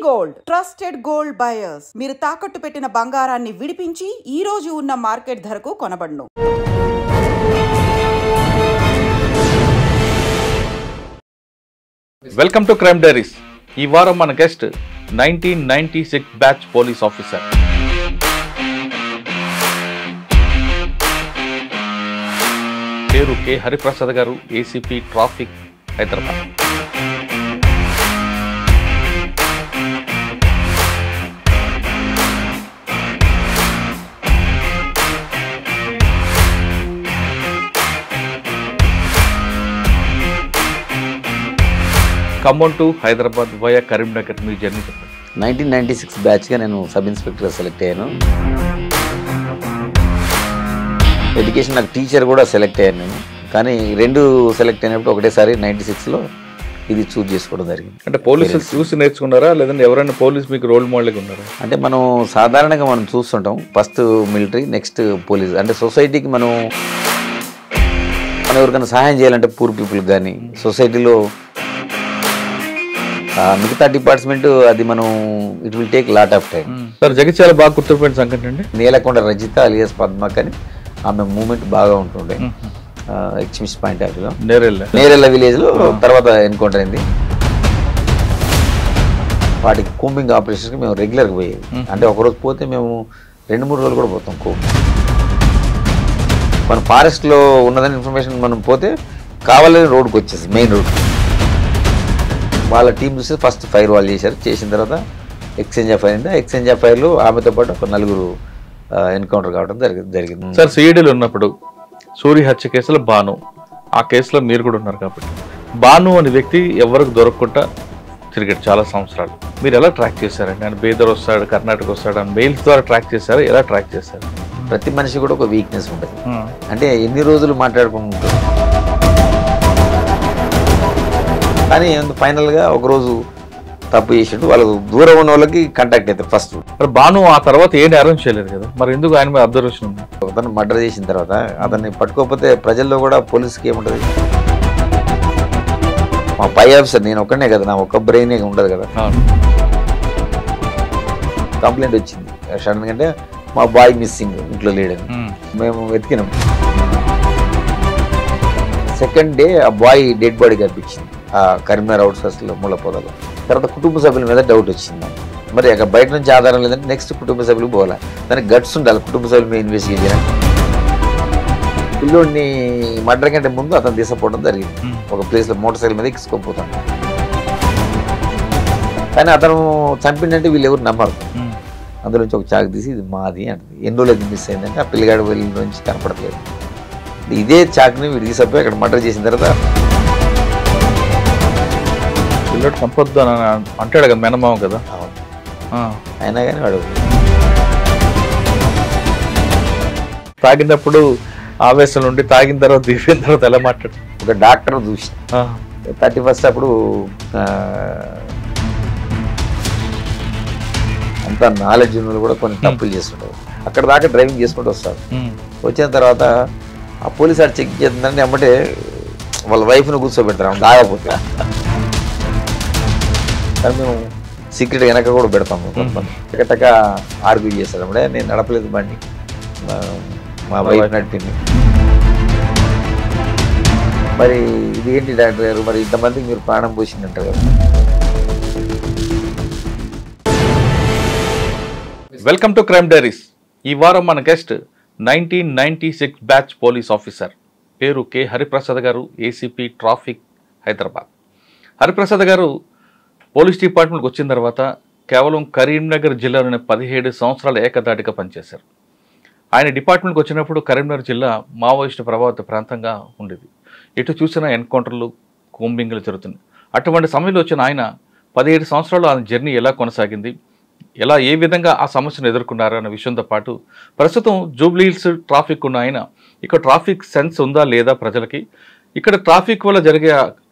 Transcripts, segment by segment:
Gold trusted gold buyers. మీరు తాకట్టు పెట్టిన బంగారాన్ని విడిపించి ఈ రోజు ఉన్న మార్కెట్ ధరకు కొనబడును. Welcome to crime diaries. ఈ వారం మన గెస్ట్ 1996 బ్యాచ్ పోలీస్ ఆఫీసర్. పేరు కె హరిప్రసాద్ గారు, ACP traffic, Hyderabad. Khammam to Hyderabad via Karimnagar మీ జర్నీ చెప్పండి. 1996 బ్యాచ్గా నేను సబ్ ఇన్స్పెక్టర్గా సెలెక్ట్ అయ్యాను. ఎడ్యుకేషన్ నాకు టీచర్ కూడా సెలెక్ట్ అయ్యాను నేను. కానీ రెండు సెలెక్ట్ అయినప్పుడు ఒకటేసారి 96లో ఇది చూజ్ చేసుకోవడం జరిగింది. అంటే పోలీసులు చూసి నేర్చుకున్నారా, లేదంటే ఎవరైనా పోలీస్ మీకు రోల్ మోడల్గా ఉన్నారా? అంటే మనం సాధారణంగా మనం చూస్తుంటాం, ఫస్ట్ మిలిటరీ, నెక్స్ట్ పోలీస్. అంటే సొసైటీకి మనం ఎవరికైనా సహాయం చేయాలంటే పూర్ పీపుల్కి కానీ, సొసైటీలో మిగతా డిపార్ట్మెంట్ అది మనం it will take lot of time. Sir Jagtial బాగా గుర్తుపోయిన సంఘటన అండి నేలకొండ రజిత అలియాస్ పద్మ కానీ ఆమె మూమెంట్ బాగా ఉంటుండే. ఎక్స్మిస్ పాయింట్ ఆఫ్ వ్యూలో నేరెళ్ళ విలేజ్లో తర్వాత ఎన్కౌంటర్ అయింది. వాటికి కూంబింగ్ ఆపరేషన్కి మేము రెగ్యులర్గా పోయేది. అంటే ఒకరోజు పోతే మేము 2-3 రోజులు కూడా పోతాం కూంబింగ్. మన ఫారెస్ట్లో ఉన్నదని ఇన్ఫర్మేషన్ మనం పోతే కావాలని రోడ్కి వచ్చేసి మెయిన్ రోడ్. వాళ్ళ టీం చూస్తే ఫస్ట్ ఫైర్ వాళ్ళు చేసిన తర్వాత ఎక్స్చేంజ్ ఆఫ్ ఫైర్ అయింది. ఎక్స్చేంజ్ ఆఫ్ ఫైర్లో ఆమెతో పాటు ఒక 4 ఎన్కౌంటర్ కావడం జరిగింది. సార్ సిఐడీలో ఉన్నప్పుడు సూరి హత్య కేసులో బాను, ఆ కేసులో మీరు కూడా ఉన్నారు కాబట్టి, బాను అనే వ్యక్తి ఎవరికి దొరకకుండా తిరిగాడు చాలా సంవత్సరాలు. మీరు ఎలా ట్రాక్ చేశారండి? ఆయన బేదర్ వస్తాడు, కర్ణాటక వస్తాడు అని మెయిల్స్ ద్వారా ట్రాక్ చేశారు. ఎలా ట్రాక్ చేశారు? ప్రతి మనిషి కూడా ఒక వీక్నెస్ ఉంటుంది. అంటే ఎన్ని రోజులు మాట్లాడుకుంటారు, కానీ ఫైనల్గా ఒకరోజు తప్పు చేసిండు. వాళ్ళకు దూరం ఉన్న వాళ్ళకి కాంటాక్ట్ అవుతారు ఫస్ట్. బాను ఆ తర్వాత ఏం అరేంజ్ చేయలేదు కదా, మరి ఎందుకు ఆయన మీద అబ్జర్వేషన్ ఉంది? అతను మర్డర్ చేసిన తర్వాత అతన్ని పట్టుకోకపోతే ప్రజల్లో కూడా పోలీసుకి ఏముంటుంది? మా పై ఆఫీసర్ నేను ఒక్కనే కదా, నా ఒక్క బ్రెయిన్ ఉండదు కదా. కంప్లైంట్ వచ్చింది సడన్ గా, అంటే మా బాయ్ మిస్సింగ్, ఇంట్లో లేడని. మేము వెతికినాం. సెకండ్ డే ఆ బాయ్ డెడ్ బాడీ కనిపించింది ఆ కరీంనగర్ అవుట్స్కట్స్లో ముళ్ళ పొదలో. తర్వాత కుటుంబ సభ్యుల మీద డౌట్ వచ్చింది. మరి అక్కడ బయట నుంచి ఆధారం లేదంటే నెక్స్ట్ కుటుంబ సభ్యులు పోవాలి. దానికి గట్స్ ఉండాలి కుటుంబ సభ్యుల మీద ఇన్వెస్టిగేట్ చేయడానికి. పిల్లోడిని మర్డర్ కంటే ముందు అతను తీసుకుపోవడం జరిగింది. ఒక ప్లేస్లో మోటార్ సైకిల్ మీద ఎక్కించుకోపోతాను. కానీ అతను చంపిండంటే వీళ్ళు ఎవరు నమ్మరు. అందులో నుంచి ఒక చాకు తీసి ఇది మాది అంటుంది. ఎన్ని రోజులకి మిస్ అయిందంటే ఆ పిల్లగాడు వెళ్ళి నుంచి కనపడలేదు. ఇదే చాకుని వీడు తీసుకుపోయి అక్కడ మర్డర్ చేసిన తర్వాత పిల్లడు చంపొద్దు అని అంటాడు కదా, మేనమామ కదా. అయినా కానీ వాడు తాగినప్పుడు ఆవేశం నుండి తాగిన తర్వాత దిగిన తర్వాత ఎలా మాట్లాడు? ఒక డాక్టర్ చూసి 31st అప్పుడు అంత నాలెడ్జ్ ఉన్న కూడా కొన్ని తప్పులు చేస్తుంటారు. అక్కడ దాకా డ్రైవింగ్ చేసుకుంటూ వస్తారు. వచ్చిన తర్వాత ఆ పోలీసు ఆడు చెక్ చేస్తుందంటే అమ్మటే వాళ్ళ వైఫ్ను కూర్చోబెడతారు దాగపోతే. కానీ మేము సీక్రెట్ వెనక కూడా పెడతాము. టక ఆర్గ్యూ చేస్తారు. అప్పుడే నేను నడపలేదు బండి, మా వైఫ్ నడిపింది. మరి ఇది ఏంటి డాక్టర్ గారు, మరి ఇంతమందికి మీరు ప్రాణం పోసిందంటారు కదా. Welcome to crime diaries. ఈ వారం మన గెస్ట్ 1996 బ్యాచ్ పోలీస్ ఆఫీసర్. పేరు కె హరిప్రసాద్ గారు, ఏసీపీ ట్రాఫిక్, హైదరాబాద్. హరిప్రసాద్ గారు పోలీస్ డిపార్ట్మెంట్కి వచ్చిన తర్వాత కేవలం కరీంనగర్ జిల్లాలోనే 17 సంవత్సరాలు ఏకదాటిగా పనిచేశారు. ఆయన డిపార్ట్మెంట్కి వచ్చినప్పుడు కరీంనగర్ జిల్లా మావోయిస్టు ప్రభావిత ప్రాంతంగా ఉండేది. ఎటు చూసినా ఎన్కౌంటర్లు, కూంబింగ్లు జరుగుతున్నాయి. అటువంటి సమయంలో వచ్చిన ఆయన 17 సంవత్సరాలు ఆయన జర్నీ ఎలా కొనసాగింది, ఎలా ఏ విధంగా ఆ సమస్యను ఎదుర్కొన్నారు అన్న విషయంతో పాటు ప్రస్తుతం జూబ్లీ హిల్స్ ట్రాఫిక్ ఉన్న ఆయన ఇక్కడ ట్రాఫిక్ సెన్స్ ఉందా లేదా ప్రజలకి, ఇక్కడ ట్రాఫిక్ వల్ల జరిగే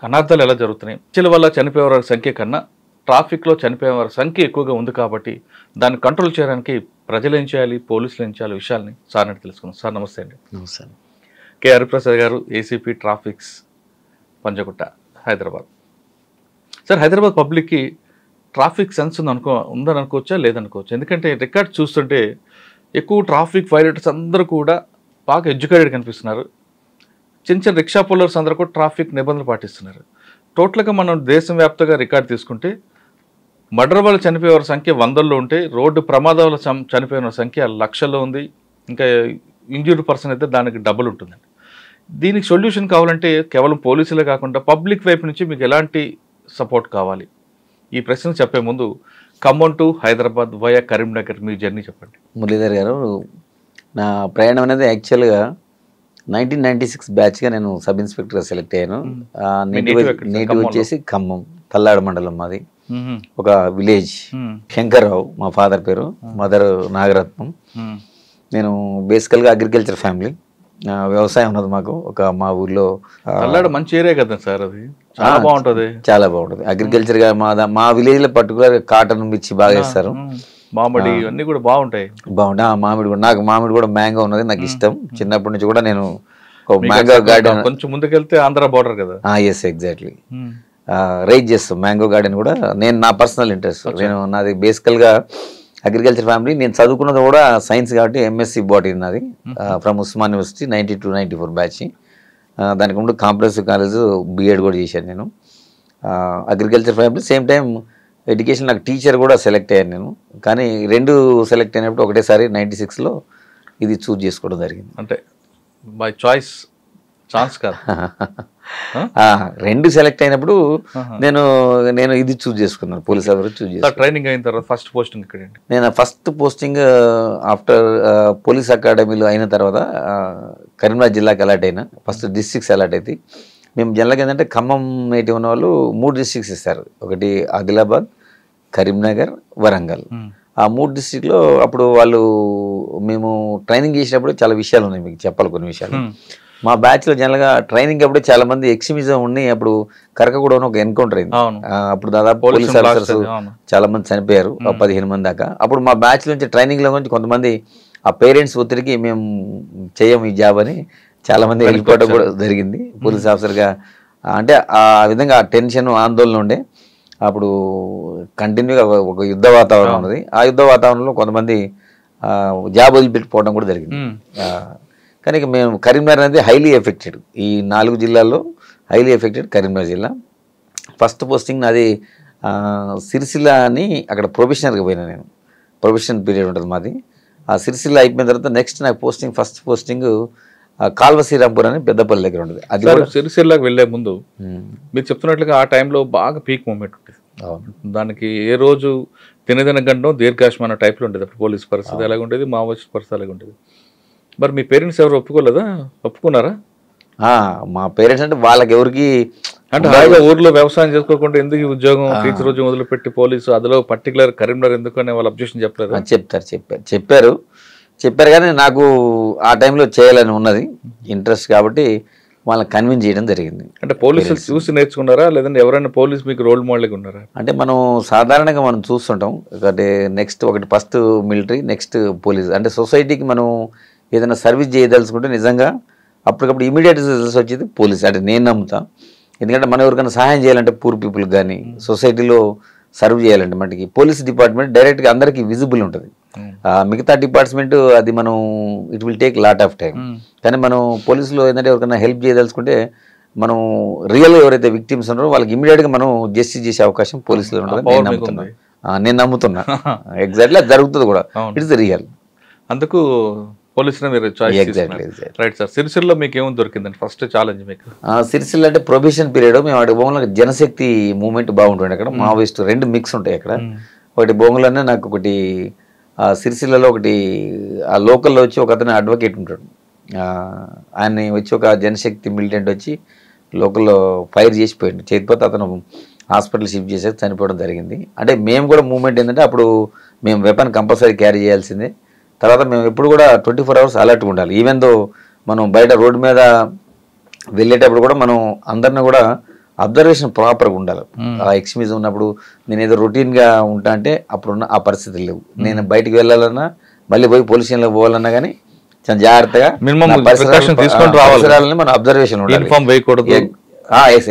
అనర్థాలు ఎలా జరుగుతున్నాయి, హత్యల వల్ల చనిపోయే వారి సంఖ్య కన్నా ట్రాఫిక్లో చనిపోయే వారి సంఖ్య ఎక్కువగా ఉంది కాబట్టి దాన్ని కంట్రోల్ చేయడానికి ప్రజలు ఏం చేయాలి, పోలీసులు ఏం చేయాలి విషయాల్ని సార్ అని తెలుసుకున్నాం. సార్ నమస్తే అండి. నమస్తే. కె హరిప్రసాద్ గారు, ACP traffics, Panjagutta, Hyderabad. Sir Hyderabad పబ్లిక్కి ట్రాఫిక్ సెన్స్ ఉందని అనుకోవచ్చా లేదనుకోవచ్చు? ఎందుకంటే రికార్డ్ చూస్తుంటే ఎక్కువ ట్రాఫిక్ వైలేటర్స్ అందరూ కూడా బాగా ఎడ్యుకేటెడ్ కనిపిస్తున్నారు. చిన్న చిన్న రిక్షా పుల్లర్స్ అందరూ కూడా ట్రాఫిక్ నిబంధనలు పాటిస్తున్నారు. టోటల్గా మనం దేశవ్యాప్తంగా రికార్డ్ తీసుకుంటే మర్డర్ వల్ల చనిపోయే సంఖ్య వందల్లో ఉంటే రోడ్డు ప్రమాదాల చనిపోయిన సంఖ్య లక్షల్లో ఉంది. ఇంకా ఇంజ్యూర్డ్ పర్సన్ అయితే దానికి డబుల్ ఉంటుందండి. దీనికి సొల్యూషన్ కావాలంటే కేవలం పోలీసులే కాకుండా పబ్లిక్ వైపు నుంచి మీకు ఎలాంటి సపోర్ట్ కావాలి? ఈ ప్రశ్న చెప్పే ముందు ఖమ్మం టు హైదరాబాద్ వయా కరీంనగర్ మీ జర్నీ చెప్పండి. మురళీధర్ గారు, నా ప్రయాణం అనేది యాక్చువల్గా 1996 బ్యాచ్గా నేను సబ్ ఇన్స్పెక్టర్గా సెలెక్ట్ అయ్యాను. నేటివ్ వచ్చేసి ఖమ్మం తల్లాడ మండలం మాది. ఒక విలేజ్ శంకర్రావు మా ఫాదర్ పేరు, మదర్ నాగరత్నం. నేను బేసికల్గా అగ్రికల్చర్ ఫ్యామిలీ, వ్యవసాయం ఉన్నది మాకు. మా ఊర్లో మంచి ఏరియా కదా సార్, అది చాలా బాగుంటుంది. చాలా బాగుంటుంది అగ్రికల్చర్ గా. మా విలేజ్ లో పర్టికులర్ కాటన్ మిర్చి బాగా వేస్తారు, మామిడి అన్ని కూడా బాగుంటాయి. మామిడి కూడా, నాకు మామిడి కూడా మ్యాంగో ఉన్నది, నాకు ఇష్టం. చిన్నప్పటి నుంచి కూడా నేను మ్యాంగో గార్డెన్, కొంచెం ముందుకెళ్తే ఆంధ్ర బోర్డర్ కదా. Yes, exactly. రైజ్ చేస్తాం మ్యాంగో గార్డెన్ కూడా. నేను నా పర్సనల్ ఇంట్రెస్ట్, నాది బేసికల్ గా అగ్రికల్చర్ ఫ్యామిలీ. నేను చదువుకున్నది కూడా సైన్స్ కాబట్టి ఎంఎస్సి బాటనీ నాది, ఫ్రమ్ ఉస్మాన్ యూనివర్సిటీ 92-94 బ్యాచ్. దానికి ముందు కాంప్రహెన్సివ్ కాలేజ్ బిఎడ్ కూడా చేశాను నేను. Agriculture family same time education, నాకు టీచర్ కూడా సెలెక్ట్ అయ్యాను నేను. కానీ రెండు సెలెక్ట్ అయినప్పుడు ఒకటేసారి 96లో ఇది చూజ్ చేసుకోవడం జరిగింది. అంటే బై చాయిస్, ఛాన్స్ కాదు. రెండు సెలెక్ట్ అయినప్పుడు నేను ఇది చూజ్ చేసుకున్నాను, పోలీస్ ఆఫీసర్ చూజ్ చేసుకున్నాను. ట్రైనింగ్ అయిన తర్వాత ఫస్ట్ పోస్టింగ్ ఇక్కడ? నేను ఫస్ట్ పోస్టింగ్ ఆఫ్టర్ పోలీస్ అకాడమీలో అయిన తర్వాత కరీంనగర్ జిల్లాకి అలాట్ అయినా. ఫస్ట్ డిస్ట్రిక్ట్స్ అలాట్ అయితే మేము జనరల్గా ఏంటంటే ఖమ్మం నేటివ్ ఉన్న వాళ్ళు 3 డిస్ట్రిక్ట్స్ ఇస్తారు. ఒకటి ఆదిలాబాద్, కరీంనగర్, వరంగల్. ఆ 3 డిస్ట్రిక్ట్లో అప్పుడు మేము ట్రైనింగ్ చేసినప్పుడు చాలా విషయాలు ఉన్నాయి, మీకు చెప్పాలి కొన్ని విషయాలు. మా బ్యాచ్లో జనరల్గా ట్రైనింగ్ అప్పుడే చాలా మంది ఎక్స్ట్రీమిజం ఉండి అప్పుడు కరకగూడలో ఒక ఎన్కౌంటర్ అయింది. అప్పుడు దాదాపు పోలీస్ ఆఫీసర్స్ చాలా మంది చనిపోయారు, 15 మంది దాకా. అప్పుడు మా బ్యాచ్ నుంచి ట్రైనింగ్లో నుంచి కొంతమంది ఆ పేరెంట్స్ ఒత్తిడికి మేము చేయము ఈ జాబ్ అని చాలా మంది వెళ్ళిపోవడం కూడా జరిగింది పోలీస్ ఆఫీసర్గా. అంటే ఆ విధంగా టెన్షన్, ఆందోళన ఉండే. అప్పుడు కంటిన్యూగా ఒక యుద్ధ వాతావరణం ఉన్నది. ఆ యుద్ధ వాతావరణంలో కొంతమంది జాబ్ వదిలిపెట్టిపోవడం కూడా జరిగింది. కానీ మేము కరీంనగర్ అనేది హైలీ ఎఫెక్టెడ్, ఈ 4 జిల్లాల్లో హైలీ ఎఫెక్టెడ్ కరీంనగర్ జిల్లా. ఫస్ట్ పోస్టింగ్ నాది సిరిసిల్ల అని, అక్కడ ప్రొఫెషనల్గా పోయినా నేను. ప్రొఫెషనల్ పీరియడ్ ఉంటుంది మాది. ఆ సిరిసిల్ల అయిపోయిన తర్వాత నెక్స్ట్ నాకు ఫస్ట్ పోస్టింగ్ కాల్వ శ్రీరాంపూర్ అని పెద్దపల్లి దగ్గర ఉంటుంది. అది సిరిసిల్లాకి వెళ్ళే ముందు మీరు చెప్తున్నట్లుగా ఆ టైంలో బాగా పీక్ మూమెంట్ ఉంటుంది. దానికి ఏ రోజు తినదిన గండం దీర్ఘాశ్మన టైప్లో ఉండేది. అప్పుడు పోలీస్ పరిస్థితి ఎలాగ ఉండేది, మావోయిస్ట్ పరిస్థితి ఎలాగ ఉండేది. మరి మీ పేరెంట్స్ ఎవరు ఒప్పుకోలేదా? ఒప్పుకున్నారా? మా పేరెంట్స్ అంటే వాళ్ళకి ఎవరికి అంటే హాయిగా ఊర్లో వ్యవసాయం చేసుకోకుండా ఎందుకు ఉద్యోగం, టీచర్ రోజు మొదలుపెట్టి పోలీసు, అందులో పర్టికులర్ కరీంనగర్ ఎందుకు అని వాళ్ళు అబ్జెక్షన్ చెప్పలేదు? చెప్పారు కానీ నాకు ఆ టైంలో చేయాలని ఉన్నది, ఇంట్రెస్ట్ కాబట్టి వాళ్ళని కన్విన్స్ చేయడం జరిగింది. అంటే పోలీసులు చూసి నేర్చుకున్నారా, లేదంటే ఎవరైనా పోలీస్ మీకు రోల్ మోడల్గా ఉన్నారా? అంటే మనం సాధారణంగా మనం చూస్తుంటాం. అంటే నెక్స్ట్ ఒకటి ఫస్ట్ మిలిటరీ, నెక్స్ట్ పోలీస్. అంటే సొసైటీకి మనం ఏదైనా సర్వీస్ చేయదలుచుకుంటే నిజంగా అప్పటికప్పుడు ఇమీడియట్ రిజల్ట్స్ వచ్చేది పోలీస్. అంటే నేను నమ్ముతా. ఎందుకంటే మనం ఎవరికైనా సహాయం చేయాలంటే, పూర్ పీపుల్కి కానీ సొసైటీలో సర్వ్ చేయాలంటే మనకి పోలీస్ డిపార్ట్మెంట్ డైరెక్ట్గా అందరికీ విజిబుల్ ఉంటుంది. మిగతా డిపార్ట్మెంట్ అది మనం it will take lot of time. కానీ మనం పోలీసులో ఏంటంటే ఎవరికైనా హెల్ప్ చేయదలుచుకుంటే మనం రియల్గా ఎవరైతే విక్టిమ్స్ ఉన్నారో వాళ్ళకి ఇమీడియట్గా మనం జస్టిస్ చేసే అవకాశం పోలీసులో ఉంటుంది. నేను నమ్ముతున్నా ఎగ్జాక్ట్లీ అది జరుగుతుంది కూడా. It's real. అందుకు పోలీసులు మీరు రైట్ సార్. సిరిసిల్ల మీకు ఏమో దొరికిందండి ఫస్ట్ ఛాలెంజ్ మీకు? సిరిసిల్ల అంటే ప్రొబేషన్ పీరియడ్. మేము అక్కడ బొంగులో జనశక్తి మూవ్మెంట్ బాగుంటుంది. అక్కడ మావోయిస్ట్ 2 మిక్స్ ఉంటాయి అక్కడ. ఒకటి బొంగులోనే నాకు ఒకటి సిరిసిల్లలో ఒకటి ఆ లోకల్లో వచ్చి ఒక అతను అడ్వకేట్ ఉంటాడు. ఆయన వచ్చి ఒక జనశక్తి మిలిటెంట్ వచ్చి లోకల్లో ఫైర్ చేసిపోయాడు. చేతిపోతే అతను హాస్పిటల్ షిఫ్ట్ చేసేది చనిపోవడం జరిగింది. అంటే మేము కూడా మూవ్మెంట్ ఏంటంటే అప్పుడు మేము వెపన్ కంపల్సరీ క్యారీ చేయాల్సిందే. తర్వాత మేము ఎప్పుడు కూడా 24 hours అలర్ట్గా ఉండాలి. ఈవెన్ దో మనం బయట రోడ్డు మీద వెళ్ళేటప్పుడు కూడా మనం అందరిని కూడా అబ్జర్వేషన్ ప్రాపర్గా ఉండాలి. ఆ ఎక్స్ట్రీమిజం ఉన్నప్పుడు నేను ఏదో రొటీన్గా ఉంటా అంటే అప్పుడున్న ఆ పరిస్థితులు లేవు. నేను బయటికి వెళ్ళాలన్నా, మళ్ళీ పోయి పోలీస్ స్టేషన్లో పోవాలన్నా కానీ చాలా జాగ్రత్తగా పరిసరాలని మన అబ్జర్వేషన్ ఉండాలి.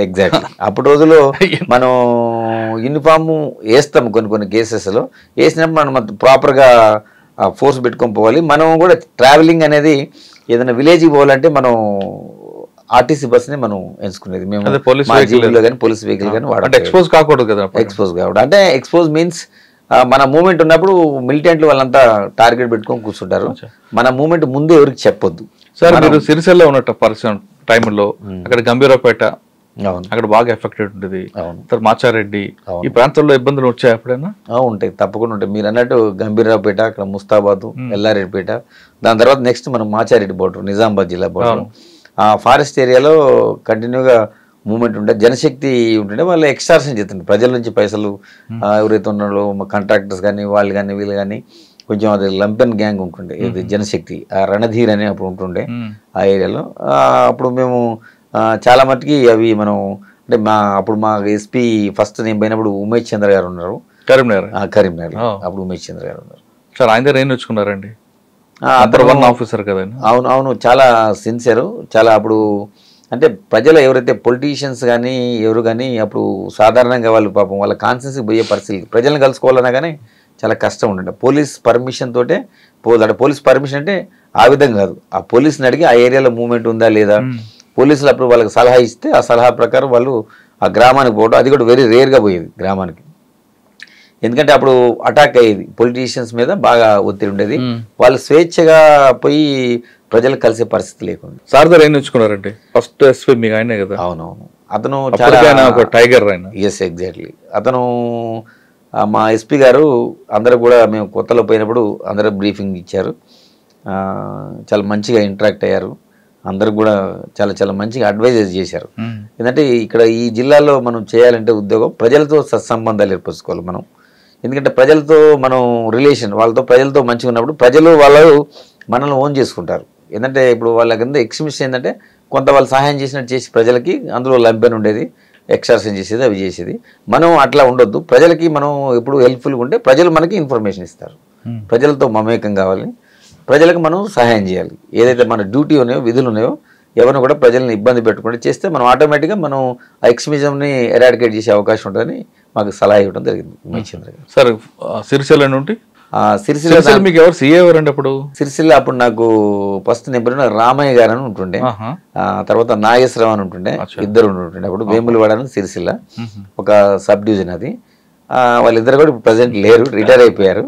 ఎగ్జాక్ట్లీ. అప్పుడు రోజుల్లో మనం యూనిఫామ్ వేస్తాం కొన్ని కేసెస్లో, వేసినప్పుడు మనం ప్రాపర్గా ఫోర్స్ పెట్టుకొని పోవాలి. మనం కూడా ట్రావెలింగ్ అనేది ఏదైనా విలేజ్కి పోవాలంటే మనం ఆర్టీసీ బస్ని మనం ఎంచుకునేది. మేము జీబులో కానీ పోలీస్ వెహికల్ కానీ వాడాలి. ఎక్స్పోజ్ కాకూడదు కదా, ఎక్స్పోజ్ కావడం అంటే ఎక్స్పోజ్ మీన్స్ మన మూమెంట్ ఉన్నప్పుడు మిలిటెంట్లు వాళ్ళంతా టార్గెట్ పెట్టుకొని కూర్చుంటారు. మన మూమెంట్ ముందు ఎవరికి చెప్పొద్దు. సార్ మీరు సిరిసిల్ల ఉన్న పర్సన్ టైంలో అక్కడ గంభీరపేట అక్కడ బాగా ఎఫెక్టెడ్ ఉంటుంది, మాచారెడ్డి ఈ ప్రాంతంలో ఇబ్బందులు వచ్చాయి ఎప్పుడైనా? ఉంటాయి, తప్పకుండా ఉంటాయి. మీరు అన్నట్టు గంభీరావుపేట, అక్కడ ముస్తాబాదు, ఎల్లారెడ్డిపేట, దాని తర్వాత నెక్స్ట్ మనం మాచారెడ్డి బోర్డర్, నిజామాబాద్ జిల్లా బోర్డర్, ఆ ఫారెస్ట్ ఏరియాలో కంటిన్యూగా మూమెంట్ ఉంటే జనశక్తి ఉంటుండే వాళ్ళు ఎక్స్ట్రాక్షన్ చేస్తుండే ప్రజల నుంచి పైసలు. ఎవరైతే ఉన్నారో కాంట్రాక్టర్స్ కానీ వాళ్ళు కానీ వీళ్ళు కానీ కొంచెం అది లంపెన్ గ్యాంగ్ ఉంటుండే, ఇది జనశక్తి, ఆ రణధీర్ అని అప్పుడు ఉంటుండే ఆ ఏరియాలో. అప్పుడు మేము చాలా మటుకి అవి మనం అంటే అప్పుడు మా ఎస్పీ ఫస్ట్ నేను పోయినప్పుడు ఉమేష్ చంద్ర గారు ఉన్నారు కరీంనగర్. అప్పుడు ఉమేష్ చంద్ర గారు ఉన్నారు సార్. ఆయన దగ్గర ఏం నేర్చుకున్నారండి? ఆఫీసర్ కదా. అవును, చాలా సిన్సియర్, చాలా. అప్పుడు అంటే ప్రజలు ఎవరైతే పొలిటీషియన్స్ కానీ ఎవరు కానీ అప్పుడు సాధారణంగా వాళ్ళు పాపం వాళ్ళ కాన్స్టిట్యూన్సీకి పోయే పరిస్థితి, ప్రజలను కలుసుకోవాలన్నా కానీ చాలా కష్టం ఉంటుండే. పోలీస్ పర్మిషన్ తోటే పోదు. పోలీస్ పర్మిషన్ అంటే ఆ విధంగా కాదు, ఆ పోలీసుని అడిగి ఆ ఏరియాలో మూవ్మెంట్ ఉందా లేదా, పోలీసులు అప్పుడు వాళ్ళకి సలహా ఇస్తే ఆ సలహా ప్రకారం వాళ్ళు ఆ గ్రామానికి పోవడం, అది కూడా వెరీ రేర్గా పోయేది గ్రామానికి. ఎందుకంటే అప్పుడు అటాక్ అయ్యేది, పొలిటీషియన్స్ మీద బాగా ఒత్తిడి ఉండేది, వాళ్ళు స్వేచ్ఛగా పోయి ప్రజలకు కలిసే పరిస్థితి లేకుండా. సార్ దగ్గర ఏం నేర్చుకున్నారంటే ఫస్ట్ ఎస్పీ మీకు ఆయనే కదా? అవునవును, అతను చాలా టైగర్ ఆయన. Yes exactly. అతను మా ఎస్పీ గారు అందరూ కూడా మేము కొత్తలో పోయినప్పుడు అందరూ బ్రీఫింగ్ ఇచ్చారు, చాలా మంచిగా ఇంటరాక్ట్ అయ్యారు, అందరికి కూడా చాలా చాలా మంచిగా అడ్వైజెస్ చేశారు. ఎందుకంటే ఇక్కడ ఈ జిల్లాలో మనం చేయాలంటే ఉద్యోగం ప్రజలతో సత్సంబంధాలు ఏర్పరచుకోవాలి మనం. ఎందుకంటే ప్రజలతో మనం రిలేషన్ వాళ్ళతో ప్రజలతో మంచిగా ఉన్నప్పుడు ప్రజలు వాళ్ళు మనల్ని ఓన్ చేసుకుంటారు. ఏంటంటే ఇప్పుడు వాళ్ళ కింద ఎక్స్ట్రీమిస్ట్ ఏంటంటే కొంత వాళ్ళు సహాయం చేసినట్టు చేసి ప్రజలకి అందులో లంపెన్ ఉండేది, ఎక్స్ట్రాక్షన్ చేసేది, అవి చేసేది. మనం అట్లా ఉండొద్దు, ప్రజలకి మనం ఎప్పుడు హెల్ప్ఫుల్గా ఉంటే ప్రజలు మనకి ఇన్ఫర్మేషన్ ఇస్తారు. ప్రజలతో మమేకం కావాలి, ప్రజలకు మనం సహాయం చేయాలి. ఏదైతే మన డ్యూటీ ఉన్నాయో విధులు ఉన్నాయో ఎవరిని కూడా ప్రజల్ని ఇబ్బంది పెట్టకుండా చేస్తే మనం ఆటోమేటిక్గా మనం ఆ ఎక్స్ట్రీమిజంని ఎరాడికేట్ చేసే అవకాశం ఉంటుందని మాకు సలహా ఇవ్వడం జరిగింది ఉమేష్ చంద్ర గారు. సార్ సిరిసిల్ల నుండి సిరిసిల్ల మీకు ఎవరు సీఏ ఎవరండి అప్పుడు? సిరిసిల్ల అప్పుడు నాకు ఫస్ట్ నేను రామయ్య గారు అని ఉంటుండే, తర్వాత నాగేశ్వరరావు అని ఉంటుండే, ఇద్దరు ఉంటుండే. అప్పుడు వేములవాడ సిరిసిల్ల ఒక సబ్ డివిజన్ అది. వాళ్ళిద్దరు కూడా ఇప్పుడు ప్రజెంట్ లేరు, రిటైర్ అయిపోయారు.